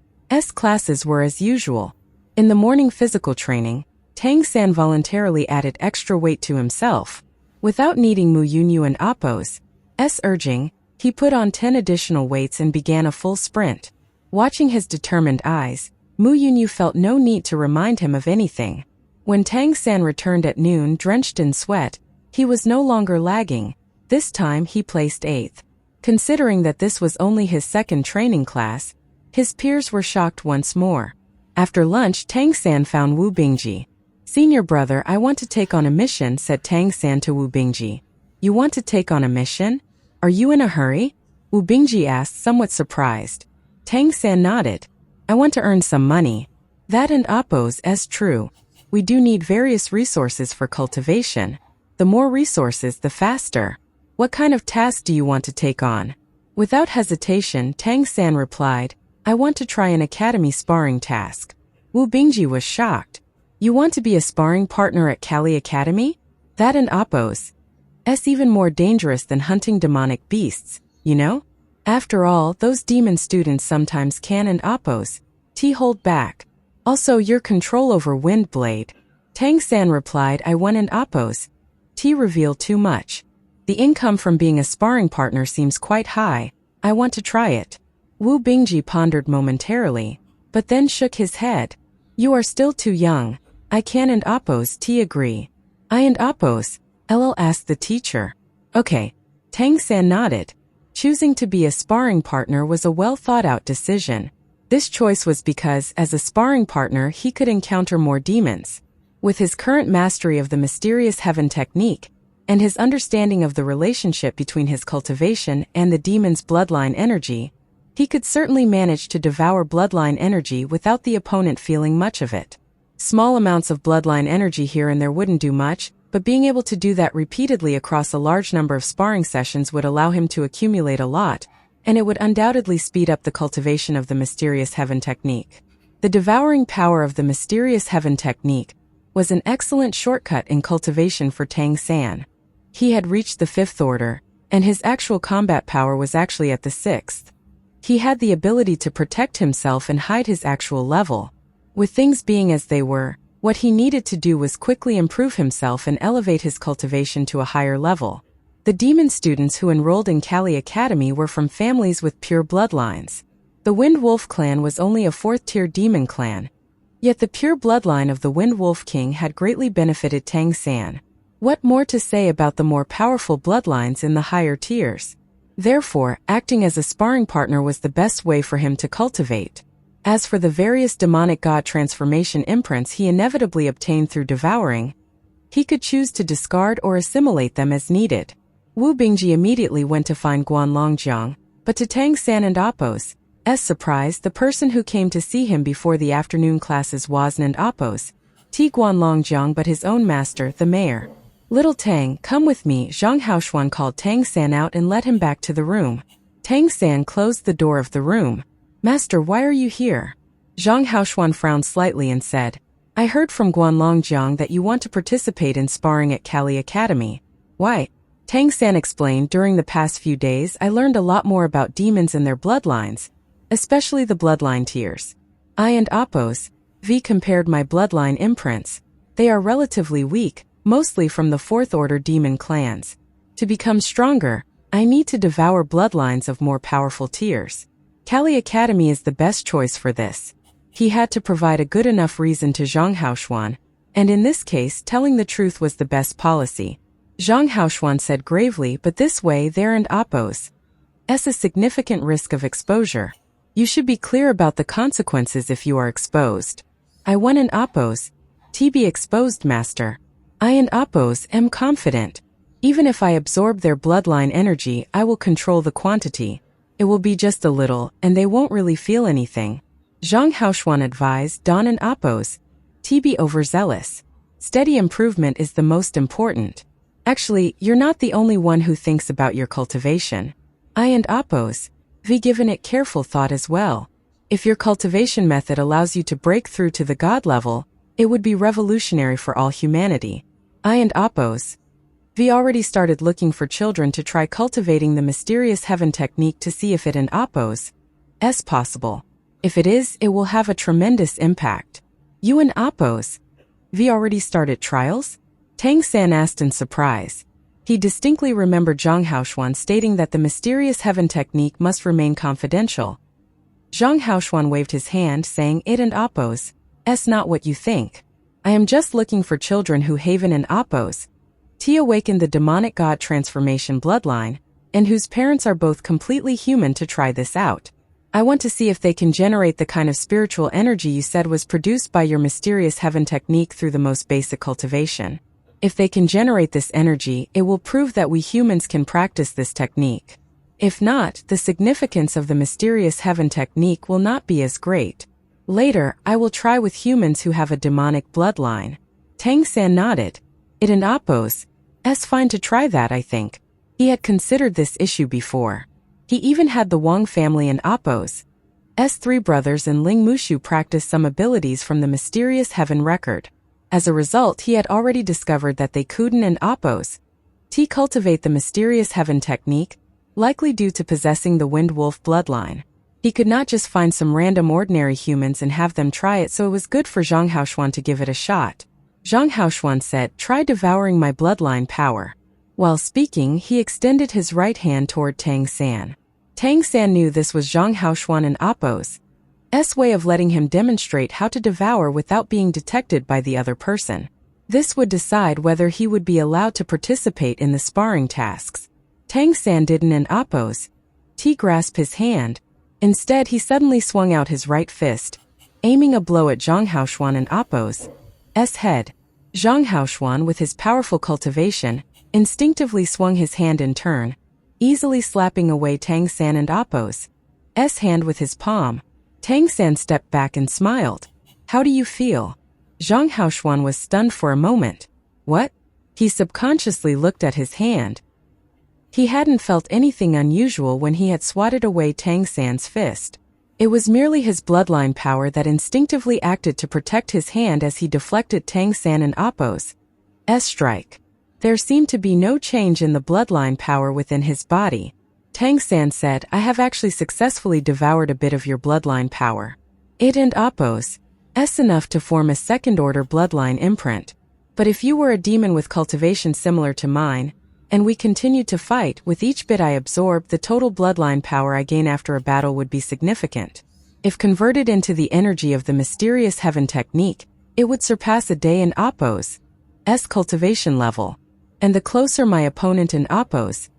classes were as usual. In the morning physical training, Tang San voluntarily added extra weight to himself. Without needing Mu Yunyu and Appo's urging, he put on 10 additional weights and began a full sprint. Watching his determined eyes, Mu Yunyu felt no need to remind him of anything. When Tang San returned at noon drenched in sweat, he was no longer lagging. This time he placed 8th. Considering that this was only his second training class, his peers were shocked once more. After lunch, Tang San found Wu Bingji. "Senior brother, I want to take on a mission," said Tang San to Wu Bingji. "You want to take on a mission? Are you in a hurry?" Wu Bingji asked, somewhat surprised. Tang San nodded. "I want to earn some money." "That and Appo's true. We do need various resources for cultivation. The more resources, the faster. What kind of task do you want to take on?" Without hesitation, Tang San replied, "I want to try an academy sparring task." Wu Bingji was shocked. "You want to be a sparring partner at Kali Academy? That and Appo's even more dangerous than hunting demonic beasts, you know? After all, those demon students sometimes can and Appo's hold back. Also your control over Wind Blade." Tang San replied, "I want an Appo's reveal too much. The income from being a sparring partner seems quite high. I want to try it." Wu Bingji pondered momentarily, but then shook his head. "You are still too young. I can and Appo's agree." "I and Appo's?" asked the teacher. "Okay." Tang San nodded. Choosing to be a sparring partner was a well-thought-out decision. This choice was because, as a sparring partner, he could encounter more demons. With his current mastery of the mysterious heaven technique, and his understanding of the relationship between his cultivation and the demon's bloodline energy, he could certainly manage to devour bloodline energy without the opponent feeling much of it. Small amounts of bloodline energy here and there wouldn't do much, but being able to do that repeatedly across a large number of sparring sessions would allow him to accumulate a lot, and it would undoubtedly speed up the cultivation of the mysterious heaven technique. The devouring power of the mysterious heaven technique was an excellent shortcut in cultivation for Tang San. He had reached the 5th order, and his actual combat power was actually at the 6th. He had the ability to protect himself and hide his actual level. With things being as they were, what he needed to do was quickly improve himself and elevate his cultivation to a higher level. The demon students who enrolled in Kali Academy were from families with pure bloodlines. The Wind Wolf clan was only a 4th-tier demon clan. Yet the pure bloodline of the Wind Wolf King had greatly benefited Tang San. What more to say about the more powerful bloodlines in the higher tiers? Therefore, acting as a sparring partner was the best way for him to cultivate. As for the various demonic god transformation imprints he inevitably obtained through devouring, he could choose to discard or assimilate them as needed. Wu Bingji immediately went to find Guanlongjiang, but to Tang San and Apos' surprise, the person who came to see him before the afternoon classes wasn't Apos' Guanlongjiang but his own master, the mayor. "Little Tang, come with me," Zhang Haoshuan called Tang San out and led him back to the room. Tang San closed the door of the room. "Master, why are you here?" Zhang Haoshuan frowned slightly and said, "I heard from Guanlongjiang that you want to participate in sparring at Kali Academy." "Why?" Tang San explained, "During the past few days I learned a lot more about demons and their bloodlines, especially the bloodline tiers. I and Apos' compared my bloodline imprints. They are relatively weak, mostly from the fourth order demon clans. To become stronger, I need to devour bloodlines of more powerful tiers. Kali Academy is the best choice for this." He had to provide a good enough reason to Zhang Haoshuan, and in this case telling the truth was the best policy. Zhang Haoshuan said gravely, "But this way there and Apos' a significant risk of exposure. You should be clear about the consequences if you are exposed." "I want an Apos' be exposed, master. I and Apos am confident. Even if I absorb their bloodline energy, I will control the quantity. It will be just a little, and they won't really feel anything." Zhang Haoshuan advised, "Don and Apos' be overzealous. Steady improvement is the most important. Actually, you're not the only one who thinks about your cultivation. I and Apos' given it careful thought as well. If your cultivation method allows you to break through to the god level, it would be revolutionary for all humanity. I and Apos' already started looking for children to try cultivating the mysterious heaven technique to see if it and Apos' possible. If it is, it will have a tremendous impact." "You and Apos' already started trials?" Tang San asked in surprise. He distinctly remembered Zhang Haoshuan stating that the mysterious heaven technique must remain confidential. Zhang Haoshuan waved his hand, saying, "It and Apos' not what you think. I am just looking for children who Haven and Apos' awakened the demonic god transformation bloodline, and whose parents are both completely human to try this out. I want to see if they can generate the kind of spiritual energy you said was produced by your mysterious heaven technique through the most basic cultivation. If they can generate this energy, it will prove that we humans can practice this technique. If not, the significance of the mysterious heaven technique will not be as great. Later, I will try with humans who have a demonic bloodline." Tang San nodded. "It and Apos' fine to try that, I think." He had considered this issue before. He even had the Wang family and Apos' three brothers and Ling Mushu practice some abilities from the mysterious heaven record. As a result, he had already discovered that they couldn't and Apos' cultivate the mysterious heaven technique, likely due to possessing the Wind Wolf bloodline. He could not just find some random ordinary humans and have them try it, so it was good for Zhang Haoshuan to give it a shot. Zhang Haoshuan said, "Try devouring my bloodline power." While speaking, he extended his right hand toward Tang San. Tang San knew this was Zhang Haoshuan and Apos' way of letting him demonstrate how to devour without being detected by the other person. This would decide whether he would be allowed to participate in the sparring tasks. Tang San didn't and Apos' grasp his hand. Instead, he suddenly swung out his right fist, aiming a blow at Zhang Haoshuan and Apos' head. Zhang Haoshuan, with his powerful cultivation, instinctively swung his hand in turn, easily slapping away Tang San and Apos' hand with his palm. Tang San stepped back and smiled. "How do you feel?" Zhang Haoshuan was stunned for a moment. "What?" He subconsciously looked at his hand. He hadn't felt anything unusual when he had swatted away Tang San's fist. It was merely his bloodline power that instinctively acted to protect his hand as he deflected Tang San and Apos' strike. There seemed to be no change in the bloodline power within his body. Tang San said, "I have actually successfully devoured a bit of your bloodline power. It and Apos' enough to form a second-order bloodline imprint. But if you were a demon with cultivation similar to mine, and we continued to fight, with each bit I absorb, the total bloodline power I gain after a battle would be significant. If converted into the energy of the mysterious heaven technique, it would surpass a day in Apos' cultivation level. And the closer my opponent in Apos'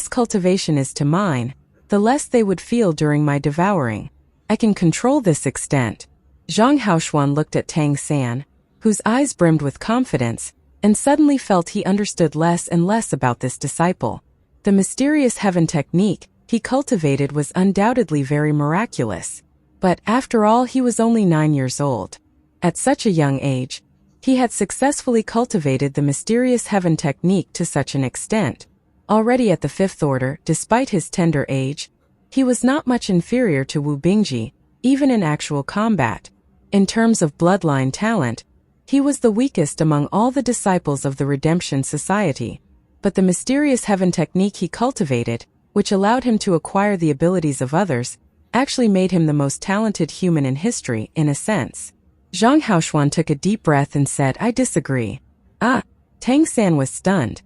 cultivation is to mine, the less they would feel during my devouring." I can control this extent. Zhang Haoshuan looked at Tang San, whose eyes brimmed with confidence, and suddenly felt he understood less and less about this disciple. The mysterious heaven technique he cultivated was undoubtedly very miraculous. But after all, he was only 9 years old. At such a young age, he had successfully cultivated the mysterious heaven technique to such an extent. Already at the 5th order, despite his tender age, he was not much inferior to Wu Bingji, even in actual combat. In terms of bloodline talent, he was the weakest among all the disciples of the Redemption Society. But the mysterious heaven technique he cultivated, which allowed him to acquire the abilities of others, actually made him the most talented human in history, in a sense. Zhang Haoshuan took a deep breath and said, I disagree. Tang San was stunned.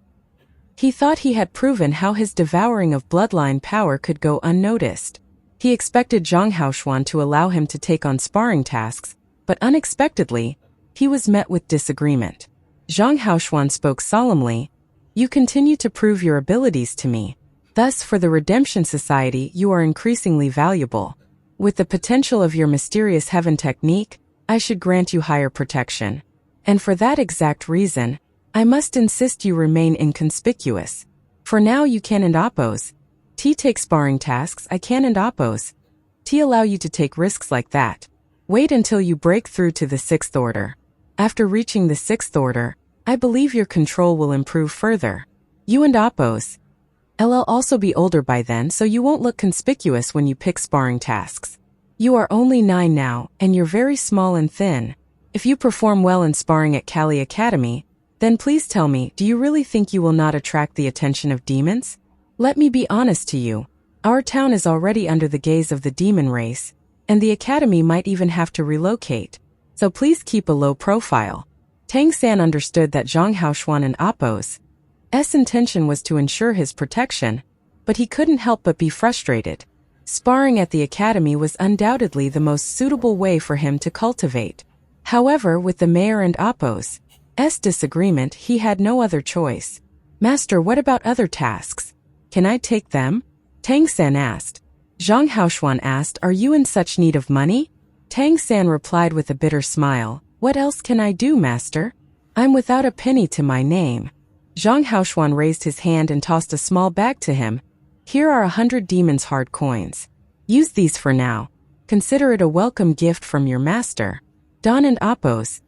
He thought he had proven how his devouring of bloodline power could go unnoticed. He expected Zhang Haoshuan to allow him to take on sparring tasks, but unexpectedly, he was met with disagreement. Zhang Haoshuan spoke solemnly, You continue to prove your abilities to me. Thus, for the Redemption Society, you are increasingly valuable. With the potential of your mysterious heaven technique, I should grant you higher protection. And for that exact reason, I must insist you remain inconspicuous. For now you can and oppose. T take sparring tasks, I can and oppose. T allow you to take risks like that. Wait until you break through to the 6th order. After reaching the 6th order, I believe your control will improve further. You and oppose. I'll also be older by then, so you won't look conspicuous when you pick sparring tasks. You are only 9 now, and you're very small and thin. If you perform well in sparring at Kali Academy, then please tell me, do you really think you will not attract the attention of demons? Let me be honest to you. Our town is already under the gaze of the demon race, and the academy might even have to relocate. So please keep a low profile. Tang San understood that Zhang Haoshuan and Appo's intention was to ensure his protection, but he couldn't help but be frustrated. Sparring at the academy was undoubtedly the most suitable way for him to cultivate. However, with the mayor and Appo's disagreement, he had no other choice. Master, what about other tasks? Can I take them? Tang San asked. Zhang Haoshuan asked, Are you in such need of money? Tang San replied with a bitter smile, What else can I do, master? I'm without a penny to my name. Zhang Haoshuan raised his hand and tossed a small bag to him. Here are 100 demons' hard coins. Use these for now. Consider it a welcome gift from your master. Don and Appo's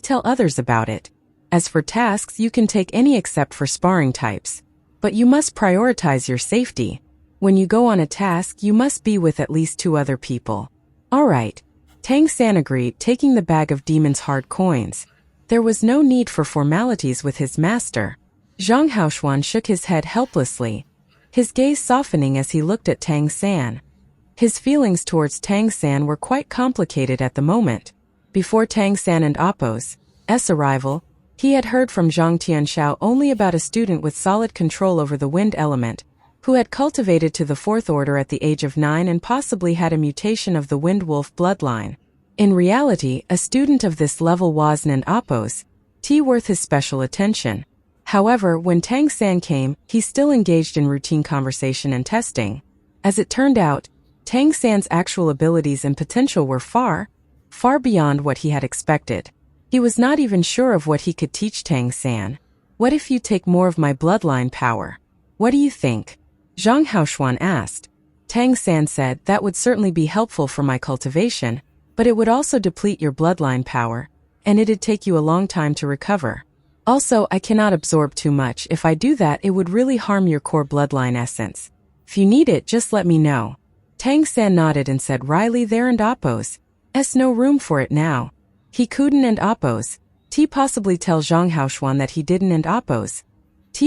tell others about it. As for tasks, you can take any except for sparring types. But you must prioritize your safety. When you go on a task, you must be with at least 2 other people. All right. Tang San agreed, taking the bag of demons' hard coins. There was no need for formalities with his master. Zhang Haoshuan shook his head helplessly, his gaze softening as he looked at Tang San. His feelings towards Tang San were quite complicated at the moment. Before Tang San and Appo's arrival, he had heard from Zhang Tianshao only about a student with solid control over the wind element, who had cultivated to the 4th order at the age of 9 and possibly had a mutation of the wind wolf bloodline. In reality, a student of this level wasn't Appo's worth his special attention. However, when Tang San came, he still engaged in routine conversation and testing. As it turned out, Tang San's actual abilities and potential were far beyond what he had expected. He was not even sure of what he could teach Tang San. What if you take more of my bloodline power? What do you think? Zhang Haoshuan asked. Tang San said, That would certainly be helpful for my cultivation, but it would also deplete your bloodline power, and it'd take you a long time to recover. Also, I cannot absorb too much. If I do that, it would really harm your core bloodline essence. If you need it, just let me know. Tang San nodded and said, Riley, there and Appo's no room for it now. He couldn't and Appo's possibly tell Zhang Haoshuan that he didn't and Appo's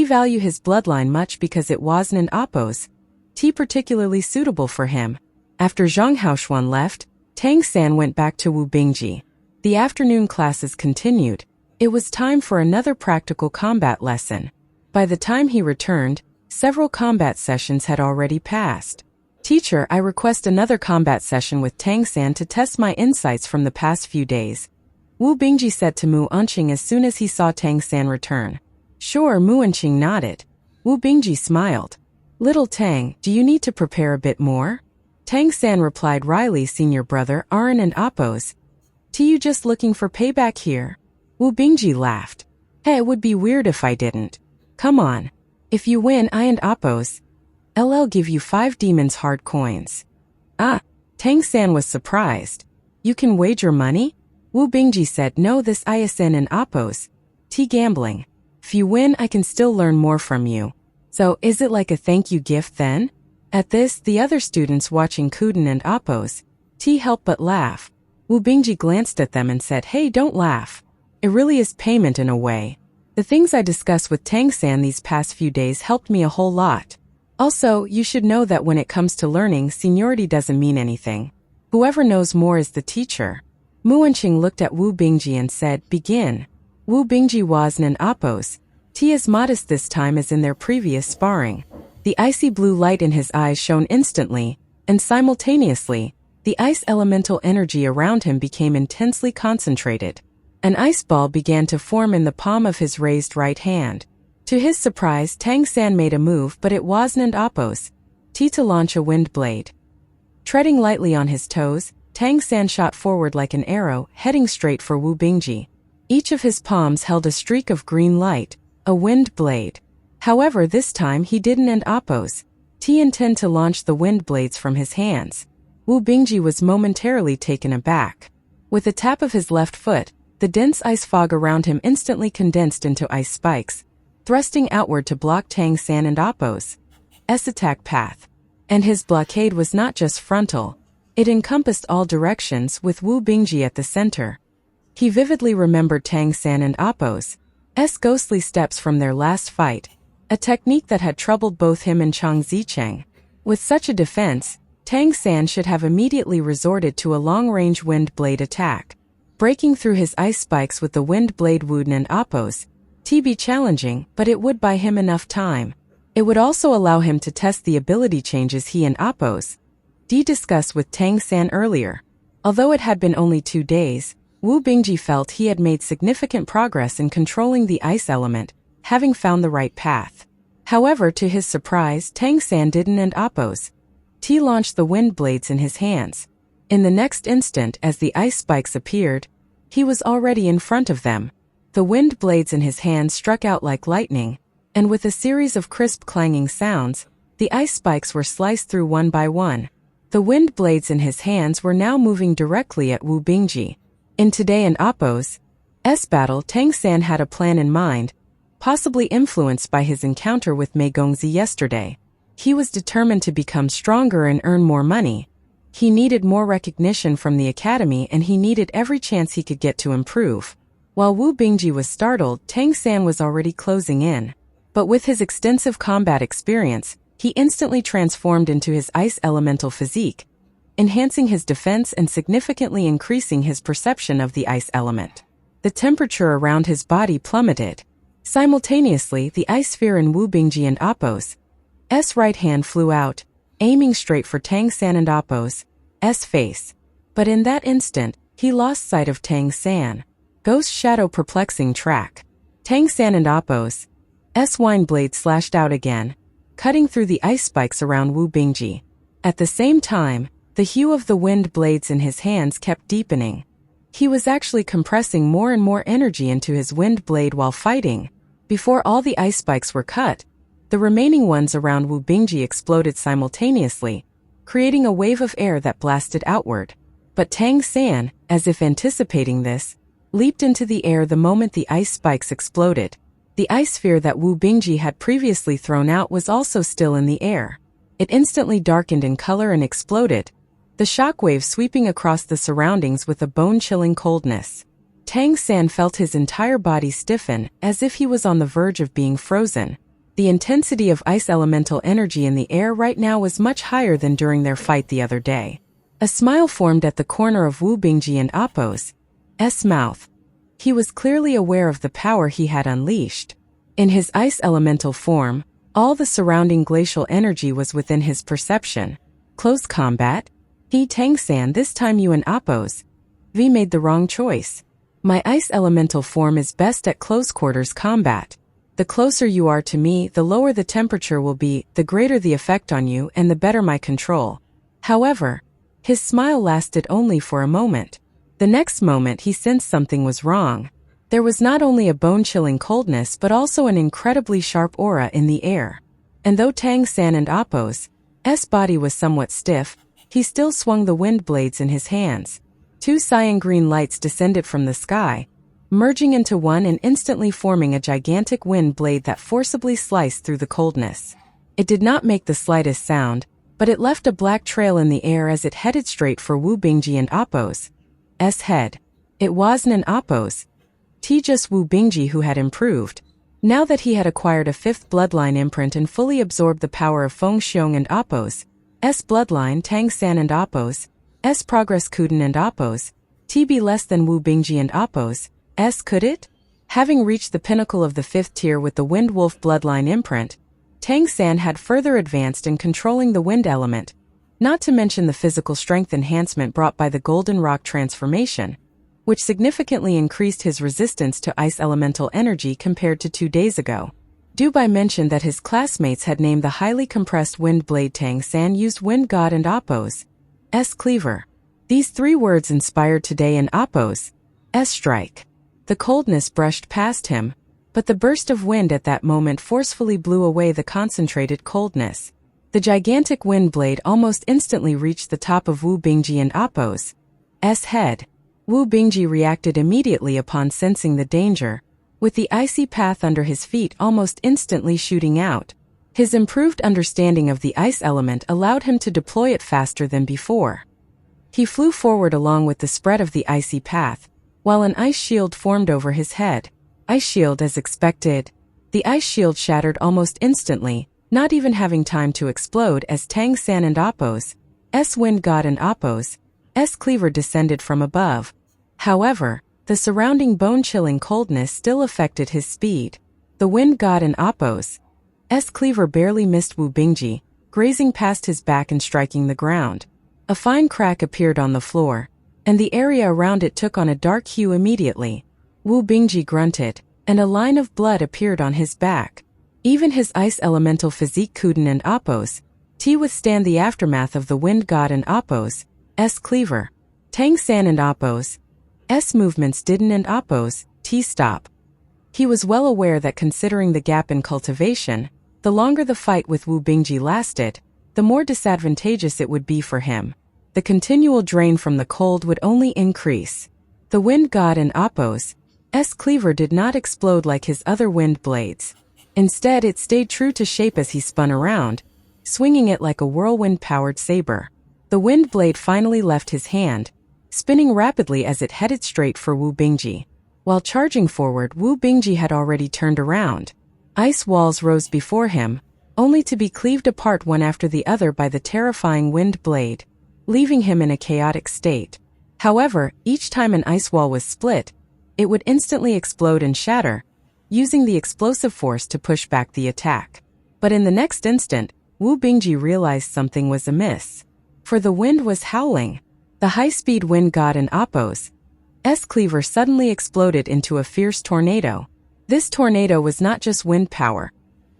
value his bloodline much because it wasn't and Appo's particularly suitable for him. After Zhang Haoshuan left, Tang San went back to Wu Bingji. The afternoon classes continued. It was time for another practical combat lesson. By the time he returned, several combat sessions had already passed. Teacher, I request another combat session with Tang San to test my insights from the past few days. Wu Bingji said to Mu Enqing as soon as he saw Tang San return. Sure, Mu Enqing nodded. Wu Bingji smiled. Little Tang, do you need to prepare a bit more? Tang San replied wryly, "Senior brother, Aran and Appos. You just looking for payback here?" Wu Bingji laughed. "Hey, it would be weird if I didn't. Come on. If you win, I and Appos, LL give you 5 demons hard coins." "Ah." Tang San was surprised. "You can wager money?" Wu Bingji said, "No, this ISN and Appos. Gambling. If you win, I can still learn more from you. So, is it like a thank you gift then?" At this, the other students watching Kuden and Appos helped but laugh. Wu Bingji glanced at them and said, "Hey, don't laugh. It really is payment in a way. The things I discussed with Tang San these past few days helped me a whole lot. Also, you should know that when it comes to learning, seniority doesn't mean anything. Whoever knows more is the teacher." Mu Wenqing looked at Wu Bingji and said, "Begin." Wu Bingji was and Appos as modest this time as in their previous sparring. The icy blue light in his eyes shone instantly, and simultaneously, the ice elemental energy around him became intensely concentrated. An ice ball began to form in the palm of his raised right hand. To his surprise, Tang San made a move, but it wasn't Appos to launch a wind blade. Treading lightly on his toes, Tang San shot forward like an arrow, heading straight for Wu Bingji. Each of his palms held a streak of green light, a wind blade. However, this time he didn't and Appos intend to launch the wind blades from his hands. Wu Bingji was momentarily taken aback. With a tap of his left foot, the dense ice fog around him instantly condensed into ice spikes, thrusting outward to block Tang San and Appos' attack path. And his blockade was not just frontal. It encompassed all directions, with Wu Bingji at the center. He vividly remembered Tang San and Appos' ghostly steps from their last fight, a technique that had troubled both him and Chang Zicheng. With such a defense, Tang San should have immediately resorted to a long-range wind blade attack. Breaking through his ice spikes with the wind blade would and Appos be challenging, but it would buy him enough time. It would also allow him to test the ability changes he and Appos discussed with Tang San earlier. Although it had been only 2 days, Wu Bingji felt he had made significant progress in controlling the ice element, having found the right path. However, to his surprise, Tang San didn't and Appos launched the wind blades in his hands. In the next instant, as the ice spikes appeared, he was already in front of them. The wind blades in his hands struck out like lightning, and with a series of crisp clanging sounds, the ice spikes were sliced through one by one. The wind blades in his hands were now moving directly at Wu Bingji. In Today and Appos' battle, Tang San had a plan in mind, possibly influenced by his encounter with Mei Gongzi yesterday. He was determined to become stronger and earn more money. He needed more recognition from the academy, and he needed every chance he could get to improve. While Wu Bingji was startled, Tang San was already closing in. But with his extensive combat experience, he instantly transformed into his ice elemental physique, enhancing his defense and significantly increasing his perception of the ice element. The temperature around his body plummeted. Simultaneously, the ice sphere in Wu Bingji and Appos' right hand flew out, aiming straight for Tang San and Appos' face. But in that instant, he lost sight of Tang San. Ghost Shadow Perplexing Track. Tang San and Appos' wine blade slashed out again, cutting through the ice spikes around Wu Bingji. At the same time, the hue of the wind blades in his hands kept deepening. He was actually compressing more and more energy into his wind blade while fighting. Before all the ice spikes were cut, the remaining ones around Wu Bingji exploded simultaneously, creating a wave of air that blasted outward. But Tang San, as if anticipating this, leaped into the air the moment the ice spikes exploded. The ice sphere that Wu Bingji had previously thrown out was also still in the air. It instantly darkened in color and exploded, the shockwave sweeping across the surroundings with a bone-chilling coldness. Tang San felt his entire body stiffen, as if he was on the verge of being frozen. The intensity of ice elemental energy in the air right now was much higher than during their fight the other day. A smile formed at the corner of Wu Bingji and Appos' mouth. He was clearly aware of the power he had unleashed. In his ice elemental form, all the surrounding glacial energy was within his perception. Close combat? Tang San, this time you and Appos' made the wrong choice. My ice elemental form is best at close quarters combat. The closer you are to me, the lower the temperature will be, the greater the effect on you, and the better my control. However, his smile lasted only for a moment. The next moment he sensed something was wrong. There was not only a bone-chilling coldness but also an incredibly sharp aura in the air. And though Tang San and Appo's body was somewhat stiff, he still swung the wind blades in his hands. Two cyan-green lights descended from the sky, merging into one and instantly forming a gigantic wind blade that forcibly sliced through the coldness. It did not make the slightest sound, but it left a black trail in the air as it headed straight for Wu Bingji and Appo's head. It wasn't an Appo's just Wu Bingji who had improved. Now that he had acquired a fifth bloodline imprint and fully absorbed the power of Feng Xiong and Appo's bloodline, Tang San and Appo's progress couldn't and Appo's be less than Wu Bingji and Appo's could it? Having reached the pinnacle of the fifth tier with the Wind Wolf bloodline imprint, Tang San had further advanced in controlling the wind element, not to mention the physical strength enhancement brought by the Golden Rock transformation, which significantly increased his resistance to ice elemental energy compared to 2 days ago. Dubai mentioned that his classmates had named the highly compressed wind blade Tang San used Wind God and Appo's cleaver. These 3 words inspired today in Appo's strike. The coldness brushed past him, but the burst of wind at that moment forcefully blew away the concentrated coldness. The gigantic wind blade almost instantly reached the top of Wu Bingji and Appo's head. Wu Bingji reacted immediately upon sensing the danger, with the icy path under his feet almost instantly shooting out. His improved understanding of the ice element allowed him to deploy it faster than before. He flew forward along with the spread of the icy path, while an ice shield formed over his head. Ice shield as expected. The ice shield shattered almost instantly, not even having time to explode as Tang San and Appo's Wind God and Appo's cleaver descended from above. However, the surrounding bone-chilling coldness still affected his speed. The Wind God and Appo's cleaver barely missed Wu Bingji, grazing past his back and striking the ground. A fine crack appeared on the floor, and the area around it took on a dark hue immediately. Wu Bingji grunted, and a line of blood appeared on his back. Even his ice elemental physique couldn't and Appo's withstand the aftermath of the Wind God and Appo's cleaver. Tang San and Appo's movements didn't and Appo's stop. He was well aware that considering the gap in cultivation, the longer the fight with Wu Bingji lasted, the more disadvantageous it would be for him. The continual drain from the cold would only increase. The Wind God and Appo's cleaver did not explode like his other wind blades. Instead, it stayed true to shape as he spun around, swinging it like a whirlwind-powered saber. The wind blade finally left his hand, spinning rapidly as it headed straight for Wu Bingji. While charging forward, Wu Bingji had already turned around. Ice walls rose before him, only to be cleaved apart one after the other by the terrifying wind blade, leaving him in a chaotic state. However, each time an ice wall was split, it would instantly explode and shatter, using the explosive force to push back the attack. But in the next instant, Wu Bingji realized something was amiss. For the wind was howling. The high-speed Wind God and Appo's cleaver suddenly exploded into a fierce tornado. This tornado was not just wind power.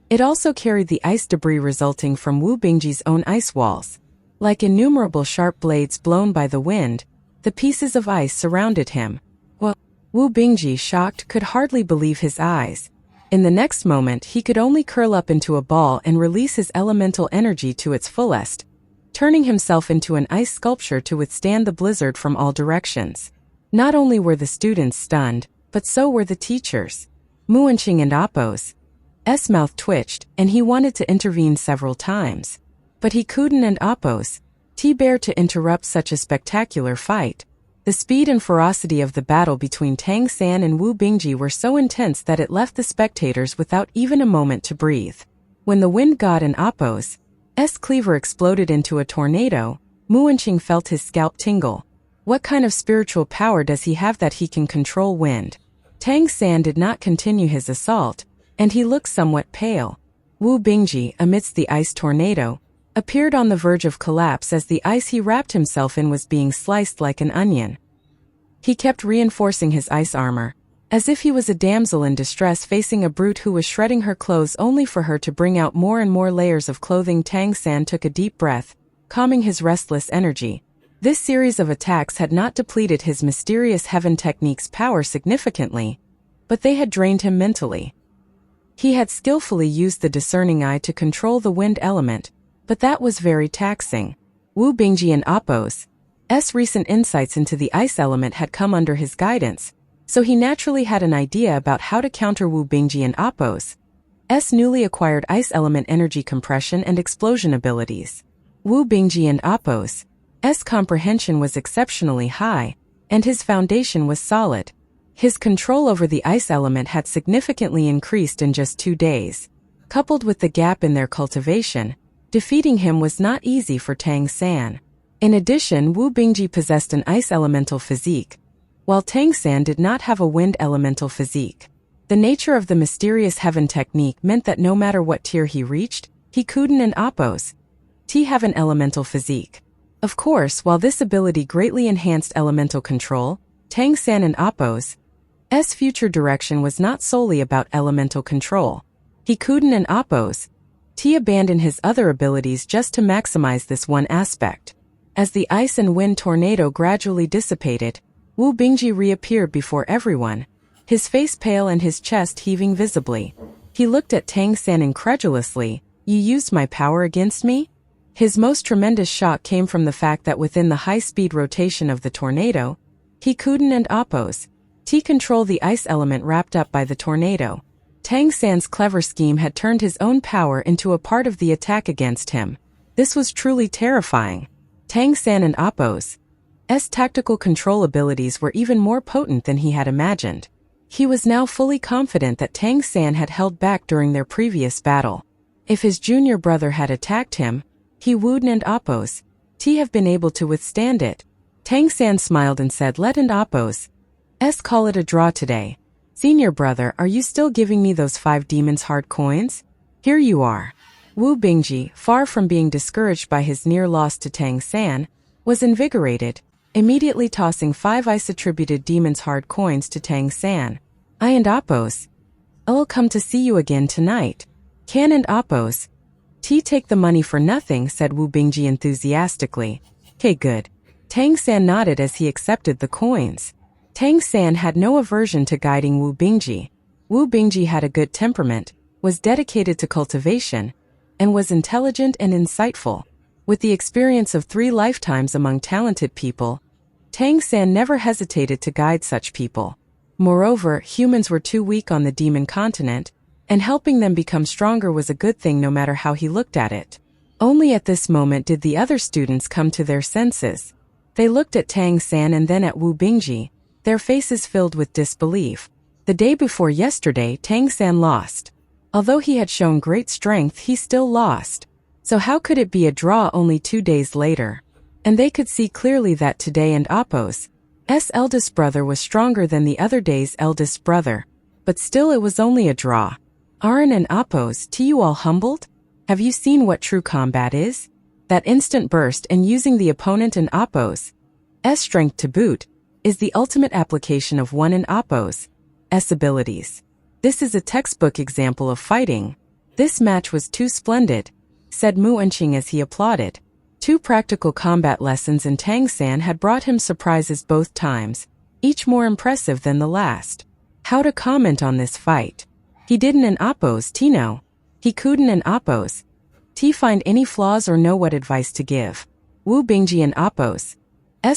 It also carried the ice debris resulting from Wu Bingji's own ice walls. Like innumerable sharp blades blown by the wind, the pieces of ice surrounded him. Wu Bingji, shocked, could hardly believe his eyes. In the next moment, he could only curl up into a ball and release his elemental energy to its fullest, turning himself into an ice sculpture to withstand the blizzard from all directions. Not only were the students stunned, but so were the teachers. Muanqing and Appo's mouth twitched, and he wanted to intervene several times. But he couldn't and Appo's bear to interrupt such a spectacular fight. The speed and ferocity of the battle between Tang San and Wu Bingji were so intense that it left the spectators without even a moment to breathe. When the Wind God and Appo's cleaver exploded into a tornado, Muanqing felt his scalp tingle. What kind of spiritual power does he have that he can control wind? Tang San did not continue his assault, and he looked somewhat pale. Wu Bingji, amidst the ice tornado, appeared on the verge of collapse as the ice he wrapped himself in was being sliced like an onion. He kept reinforcing his ice armor, as if he was a damsel in distress facing a brute who was shredding her clothes only for her to bring out more and more layers of clothing. Tang San took a deep breath, calming his restless energy. This series of attacks had not depleted his mysterious heaven technique's power significantly, but they had drained him mentally. He had skillfully used the discerning eye to control the wind element, but that was very taxing. Wu Bingji and Appo's recent insights into the ice element had come under his guidance, so he naturally had an idea about how to counter Wu Bingji and Appo's newly acquired ice element energy compression and explosion abilities. Wu Bingji and Appo's comprehension was exceptionally high, and his foundation was solid. His control over the ice element had significantly increased in just 2 days. Coupled with the gap in their cultivation, defeating him was not easy for Tang San. In addition, Wu Bingji possessed an ice elemental physique, while Tang San did not have a wind elemental physique. The nature of the mysterious heaven technique meant that no matter what tier he reached, he couldn't and Appo's have an elemental physique. Of course, while this ability greatly enhanced elemental control, Tang San and Appo's future direction was not solely about elemental control. He couldn't and Appo's abandoned his other abilities just to maximize this one aspect. As the ice and wind tornado gradually dissipated, Wu Bingji reappeared before everyone, his face pale and his chest heaving visibly. He looked at Tang San incredulously. "You used my power against me?" His most tremendous shock came from the fact that within the high-speed rotation of the tornado, he couldn't and Appo's control the ice element wrapped up by the tornado. Tang San's clever scheme had turned his own power into a part of the attack against him. This was truly terrifying. Tang San and Appo's tactical control abilities were even more potent than he had imagined. He was now fully confident that Tang San had held back during their previous battle. If his junior brother had attacked him, he wouldn't and Appo's have been able to withstand it. Tang San smiled and said, "Let and Appo's call it a draw today. Senior brother, are you still giving me those 5 demons hard coins? Here you are." Wu Bingji, far from being discouraged by his near loss to Tang San, was invigorated, immediately tossing 5 ice-attributed demons hard coins to Tang San. "I and Appo's I'll come to see you again tonight. Can and Appo's take the money for nothing," said Wu Bingji enthusiastically. "Okay, good." Tang San nodded as he accepted the coins. Tang San had no aversion to guiding Wu Bingji. Wu Bingji had a good temperament, was dedicated to cultivation, and was intelligent and insightful. With the experience of 3 lifetimes among talented people, Tang San never hesitated to guide such people. Moreover, humans were too weak on the demon continent, and helping them become stronger was a good thing no matter how he looked at it. Only at this moment did the other students come to their senses. They looked at Tang San and then at Wu Bingji, their faces filled with disbelief. The day before yesterday, Tang San lost. Although he had shown great strength, he still lost. So how could it be a draw only 2 days later? And they could see clearly that today and Appo's eldest brother was stronger than the other day's eldest brother. But still it was only a draw. "Aren't and Appo's you all humbled? Have you seen what true combat is? That instant burst and using the opponent and Appo's strength to boot is the ultimate application of one and Appo's abilities. This is a textbook example of fighting. This match was too splendid," said Mu Enqing as he applauded. 2 practical combat lessons in Tang San had brought him surprises both times, each more impressive than the last. How to comment on this fight? He didn't and Appo's know. He couldn't and Appo's find any flaws or know what advice to give. Wu Bingji and Appo's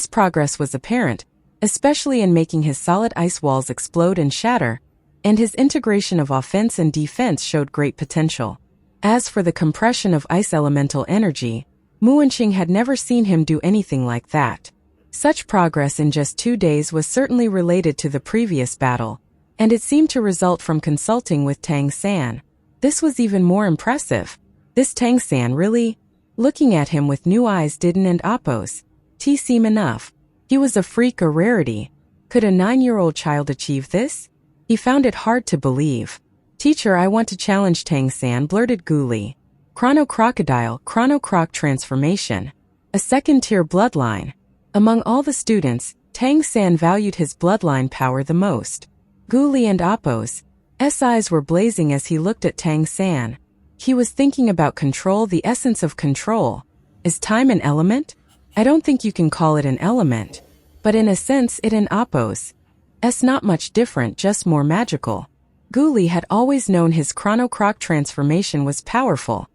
progress was apparent, especially in making his solid ice walls explode and shatter, and his integration of offense and defense showed great potential. As for the compression of ice elemental energy, Mu Enqing had never seen him do anything like that. Such progress in just 2 days was certainly related to the previous battle, and it seemed to result from consulting with Tang San. This was even more impressive. This Tang San really? Looking at him with new eyes didn't and Appo's seem enough. He was a freak or rarity. Could a 9-year-old child achieve this? He found it hard to believe. "Teacher, I want to challenge Tang San," blurted Guli. "Chrono Crocodile, Chrono Croc transformation. A 2nd-tier bloodline." Among all the students, Tang San valued his bloodline power the most. Guli and Appo's eyes were blazing as he looked at Tang San. He was thinking about control, the essence of control. Is time an element? I don't think you can call it an element. But in a sense it an oppose. It's not much different, just more magical. Guli had always known his chronocroc transformation was powerful.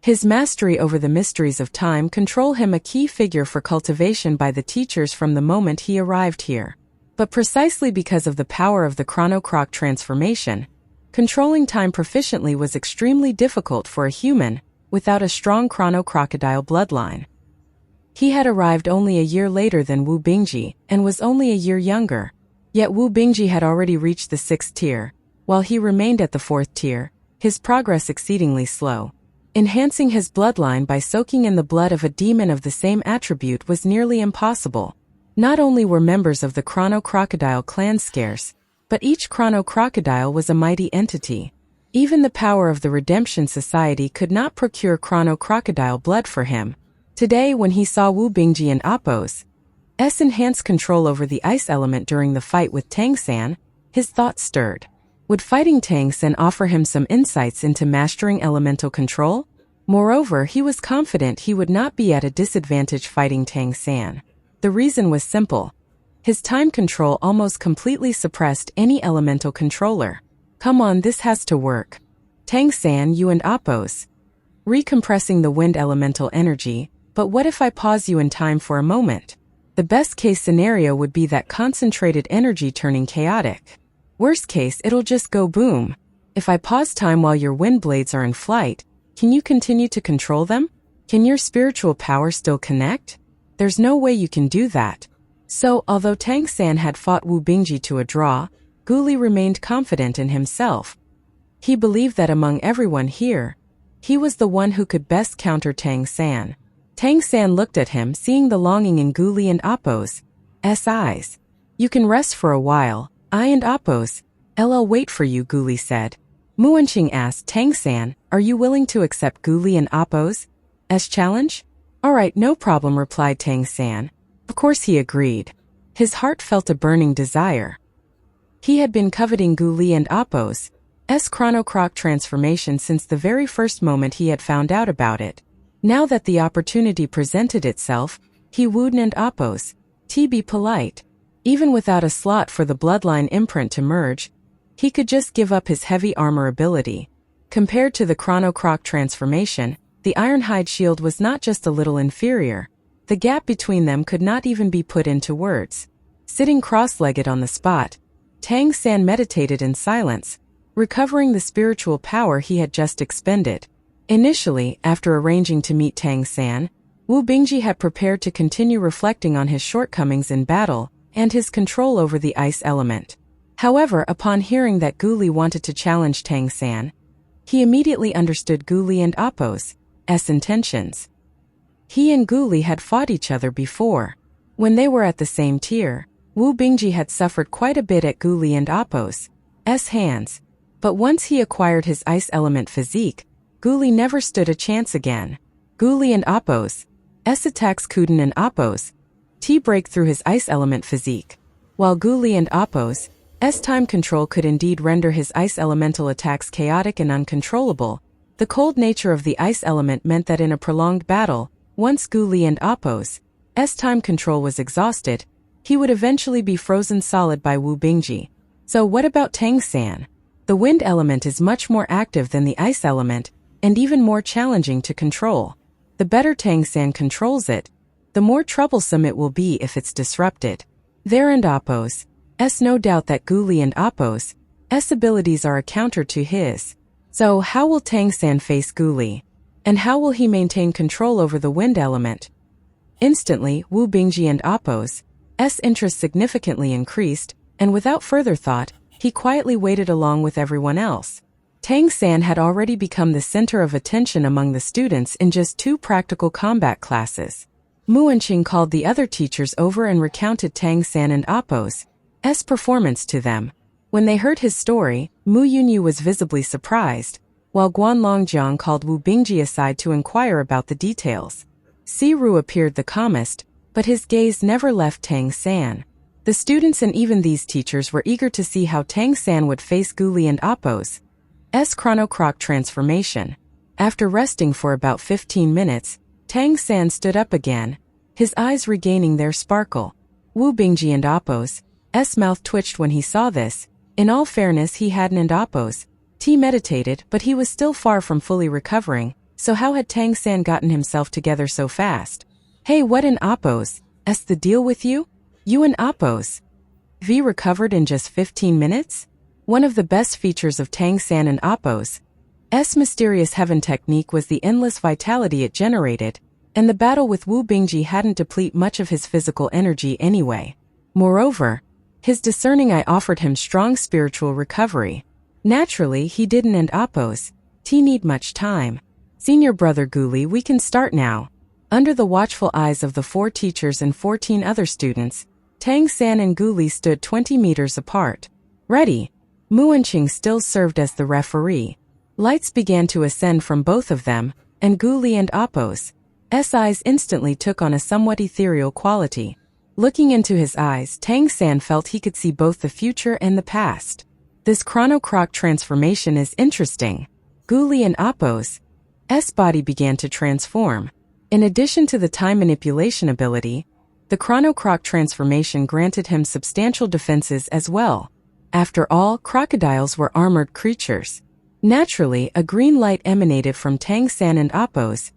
His mastery over the mysteries of time control him a key figure for cultivation by the teachers from the moment he arrived here. But precisely because of the power of the chronocroc transformation, controlling time proficiently was extremely difficult for a human without a strong chronocrocodile bloodline. He had arrived only a year later than Wu Bingji and was only a year younger. Yet Wu Bingji had already reached the 6th tier, while he remained at the 4th tier, his progress exceedingly slow. Enhancing his bloodline by soaking in the blood of a demon of the same attribute was nearly impossible. Not only were members of the chrono-crocodile clan scarce, but each chrono-crocodile was a mighty entity. Even the power of the Redemption Society could not procure chrono-crocodile blood for him. Today, when he saw Wu Bingji and Appo's enhanced control over the ice element during the fight with Tang San, his thoughts stirred. Would fighting Tang San offer him some insights into mastering elemental control? Moreover, he was confident he would not be at a disadvantage fighting Tang San. The reason was simple. His time control almost completely suppressed any elemental controller. Come on, this has to work. Tang San, you and Appo's recompressing the wind elemental energy, but what if I pause you in time for a moment? The best case scenario would be that concentrated energy turning chaotic. Worst case, it'll just go boom. If I pause time while your wind blades are in flight, can you continue to control them? Can your spiritual power still connect? There's no way you can do that. So, although Tang San had fought Wu Bingji to a draw, Guli remained confident in himself. He believed that among everyone here, he was the one who could best counter Tang San. Tang San looked at him, seeing the longing in Guli and Appo's eyes. You can rest for a while. I and Appo's LL wait for you, Guli said. Muanqing asked Tang San, are you willing to accept Guli and Appo's challenge? Alright, no problem, replied Tang San. Of course he agreed. His heart felt a burning desire. He had been coveting Guli and Appo's chronocroc transformation since the very first moment he had found out about it. Now that the opportunity presented itself, he wooed and Appo's be polite. Even without a slot for the bloodline imprint to merge, he could just give up his heavy armor ability. Compared to the chronocroc transformation, the Ironhide shield was not just a little inferior. The gap between them could not even be put into words. Sitting cross-legged on the spot, Tang San meditated in silence, recovering the spiritual power he had just expended. Initially, after arranging to meet Tang San, Wu Bingji had prepared to continue reflecting on his shortcomings in battle and his control over the ice element. However, upon hearing that Guli wanted to challenge Tang San, he immediately understood Guli and Appo's intentions. He and Guli had fought each other before. When they were at the same tier, Wu Bingji had suffered quite a bit at Guli and Appo's hands. But once he acquired his ice element physique, Guli never stood a chance again. Guli and Appo's attacks couldn't and Appo's break through his ice element physique. While Guli and Appo's time control could indeed render his ice elemental attacks chaotic and uncontrollable, the cold nature of the ice element meant that in a prolonged battle, once Guli and Appo's time control was exhausted, he would eventually be frozen solid by Wu Bingji. So what about Tang San? The wind element is much more active than the ice element, and even more challenging to control. The better Tang San controls it, the more troublesome it will be if it's disrupted. There and Appo's no doubt that Guli and Appo's abilities are a counter to his. So how will Tang San face Guli? And how will he maintain control over the wind element? Instantly, Wu Bingji and Appo's interest significantly increased, and without further thought, he quietly waited along with everyone else. Tang San had already become the center of attention among the students in just 2 practical combat classes. Muanqing called the other teachers over and recounted Tang San and Appo's performance to them. When they heard his story, Mu Yunyu was visibly surprised, while Guan Longjiang called Wu Bingji aside to inquire about the details. Si Ru appeared the calmest, but his gaze never left Tang San. The students and even these teachers were eager to see how Tang San would face Guli and Appo's chronocroc transformation. After resting for about 15 minutes, Tang San stood up again, his eyes regaining their sparkle. Wu Bingji and Appo's mouth twitched when he saw this. In all fairness, he hadn't and Appo's meditated, but he was still far from fully recovering, so how had Tang San gotten himself together so fast? Hey, what in Appo's the deal with you? You and Appo's recovered in just 15 minutes? One of the best features of Tang San and Appo's mysterious heaven technique was the endless vitality it generated, and the battle with Wu Bingji hadn't depleted much of his physical energy anyway. Moreover, his discerning eye offered him strong spiritual recovery. Naturally, he didn't and Appo's need much time. Senior brother Guli, we can start now. Under the watchful eyes of the 4 teachers and 14 other students, Tang San and Guli stood 20 meters apart. Ready. Muanqing still served as the referee. Lights began to ascend from both of them, and Guli and Appo's eyes instantly took on a somewhat ethereal quality. Looking into his eyes, Tang San felt he could see both the future and the past. This chronocroc transformation is interesting. Guli and Appo's body began to transform. In addition to the time manipulation ability, the chronocroc transformation granted him substantial defenses as well. After all, crocodiles were armored creatures. Naturally, a green light emanated from Tang San and Appo's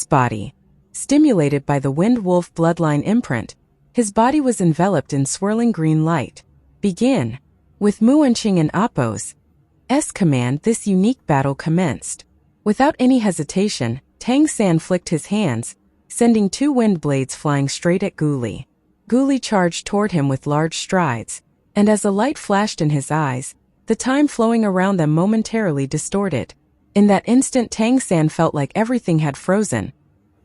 body. Stimulated by the Wind Wolf bloodline imprint, his body was enveloped in swirling green light. Begin. With Muanqing and Appo's command, this unique battle commenced. Without any hesitation, Tang San flicked his hands, sending 2 wind blades flying straight at Guli. Guli charged toward him with large strides, and as a light flashed in his eyes, the time flowing around them momentarily distorted. In that instant, Tang San felt like everything had frozen.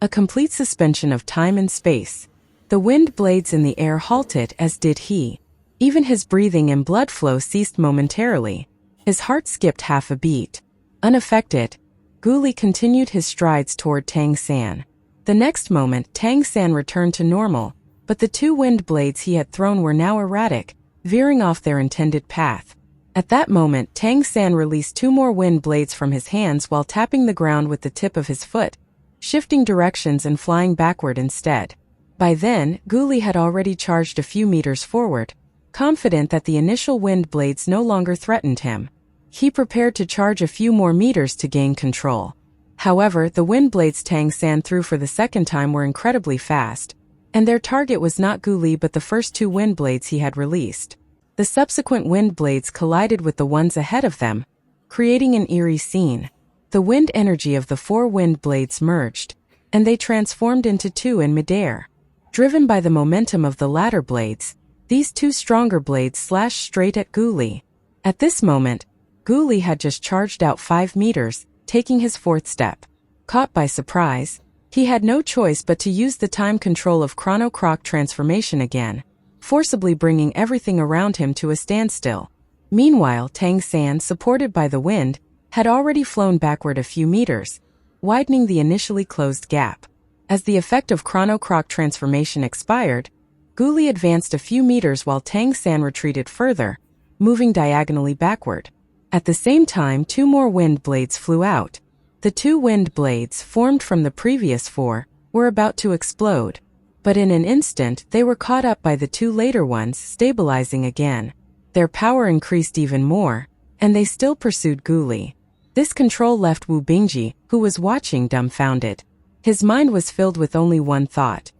A complete suspension of time and space. The wind blades in the air halted, as did he. Even his breathing and blood flow ceased momentarily. His heart skipped half a beat. Unaffected, Guli continued his strides toward Tang San. The next moment, Tang San returned to normal, but the 2 wind blades he had thrown were now erratic, veering off their intended path. At that moment, Tang San released 2 more wind blades from his hands while tapping the ground with the tip of his foot, shifting directions and flying backward instead. By then, Guli had already charged a few meters forward, confident that the initial wind blades no longer threatened him. He prepared to charge a few more meters to gain control. However, the wind blades Tang San threw for the second time were incredibly fast, and their target was not Guli but the first 2 wind blades he had released. The subsequent wind blades collided with the ones ahead of them, creating an eerie scene. The wind energy of the 4 wind blades merged, and they transformed into 2 in midair. Driven by the momentum of the latter blades, these 2 stronger blades slashed straight at Guli. At this moment, Guli had just charged out 5 meters, taking his 4th step. Caught by surprise, he had no choice but to use the time control of chronocroc transformation again, forcibly bringing everything around him to a standstill. Meanwhile, Tang San, supported by the wind, had already flown backward a few meters, widening the initially closed gap. As the effect of chronocroc transformation expired, Guli advanced a few meters while Tang San retreated further, moving diagonally backward. At the same time, 2 more wind blades flew out. The 2 wind blades, formed from the previous 4, were about to explode, but in an instant they were caught up by the 2 later ones, stabilizing again. Their power increased even more, and they still pursued Guli. This control left Wu Bingji, who was watching, dumbfounded. His mind was filled with only one thought.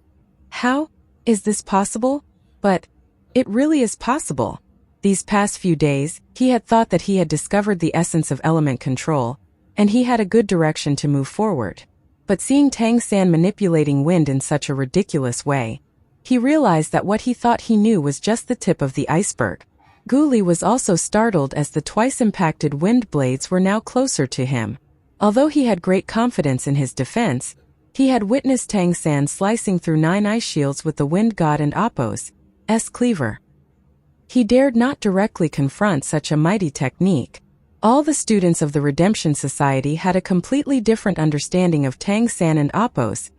How is this possible? But it really is possible. These past few days, he had thought that he had discovered the essence of element control, and he had a good direction to move forward. But seeing Tang San manipulating wind in such a ridiculous way, he realized that what he thought he knew was just the tip of the iceberg. Guli was also startled as the twice-impacted wind blades were now closer to him. Although he had great confidence in his defense, he had witnessed Tang San slicing through 9 ice shields with the wind god and Appo's cleaver. He dared not directly confront such a mighty technique. All the students of the Redemption Society had a completely different understanding of Tang San and Appo's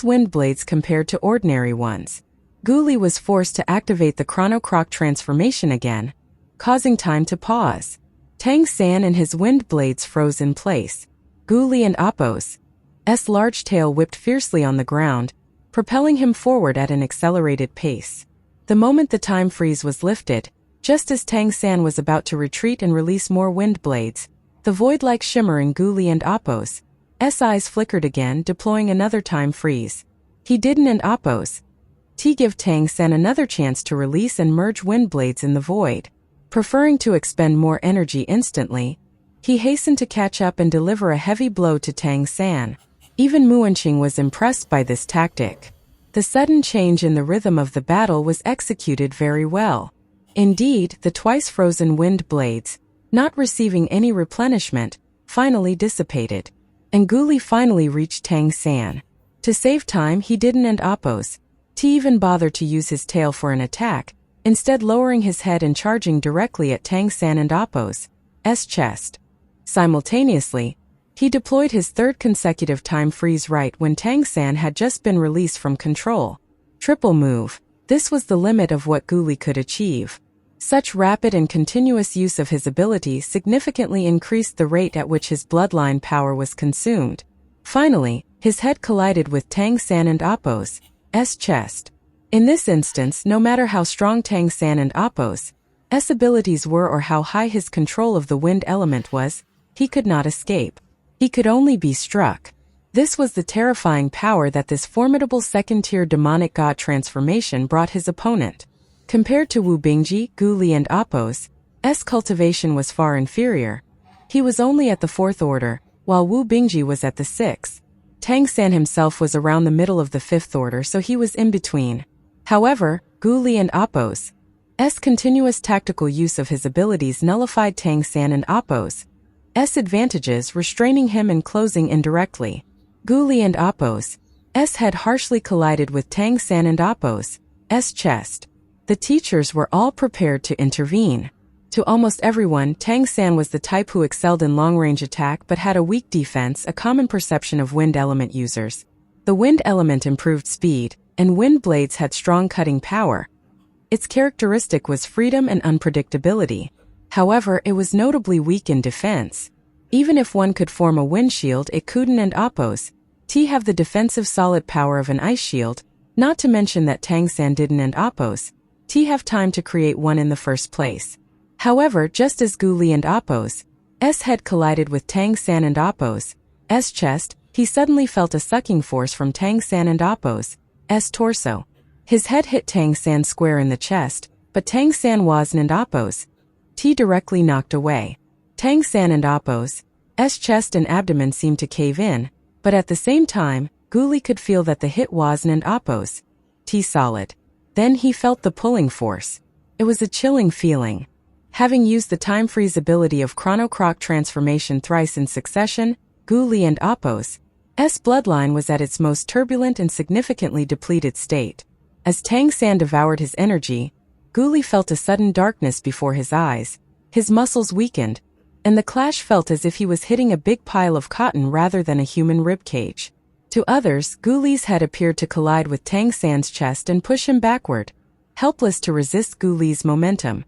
wind blades compared to ordinary ones. Guli was forced to activate the chronocroc transformation again, causing time to pause. Tang San and his wind blades froze in place. Guli and Appo's S large tail whipped fiercely on the ground, propelling him forward at an accelerated pace. The moment the time freeze was lifted, just as Tang San was about to retreat and release more wind blades, the void-like shimmer in Guli and Appo's eyes flickered again, deploying another time freeze. He didn't and Appo's give Tang San another chance to release and merge wind blades in the void. Preferring to expend more energy instantly, he hastened to catch up and deliver a heavy blow to Tang San. Even Muanqing was impressed by this tactic. The sudden change in the rhythm of the battle was executed very well. Indeed, the twice-frozen wind blades, not receiving any replenishment, finally dissipated, and Guli finally reached Tang San. To save time, he didn't and Appo's even bother to use his tail for an attack, instead lowering his head and charging directly at Tang San and Appo's chest. Simultaneously, he deployed his third consecutive time freeze right when Tang San had just been released from control. Triple move. This was the limit of what Guli could achieve. Such rapid and continuous use of his ability significantly increased the rate at which his bloodline power was consumed. Finally, his head collided with Tang San and Appo's chest. In this instance, no matter how strong Tang San and Appo's abilities were or how high his control of the wind element was, he could not escape. He could only be struck. This was the terrifying power that this formidable second-tier demonic god transformation brought his opponent. Compared to Wu Bingji, Guli and Appo's cultivation was far inferior. He was only at the 4th order, while Wu Bingji was at the 6th. Tang San himself was around the middle of the 5th order, so he was in between. However, Guli and Appo's continuous tactical use of his abilities nullified Tang San and Appo's advantages, restraining him and closing indirectly. Guli and Appo's head harshly collided with Tang San and Appo's chest. The teachers were all prepared to intervene. To almost everyone, Tang San was the type who excelled in long-range attack but had a weak defense, a common perception of wind element users. The wind element improved speed, and wind blades had strong cutting power. Its characteristic was freedom and unpredictability. However, it was notably weak in defense. Even if one could form a wind shield, it couldn't and Appo's have the defensive solid power of an ice shield, not to mention that Tang San didn't and Appo's have time to create one in the first place. However, just as Guli and Appo's head collided with Tang San and Appo's chest, he suddenly felt a sucking force from Tang San and Appo's torso. His head hit Tang San square in the chest, but Tang San wasn't and Appo's directly knocked away. Tang San and Appo's chest and abdomen seemed to cave in, but at the same time, Guli could feel that the hit wasn't and Appo's solid. Then he felt the pulling force. It was a chilling feeling. Having used the time freeze ability of Chrono Croc transformation thrice in succession, Guli and Appo's bloodline was at its most turbulent and significantly depleted state. As Tang San devoured his energy, Guli felt a sudden darkness before his eyes. His muscles weakened, and the clash felt as if he was hitting a big pile of cotton rather than a human ribcage. To others, Guli's head appeared to collide with Tang San's chest and push him backward. Helpless to resist Guli's momentum,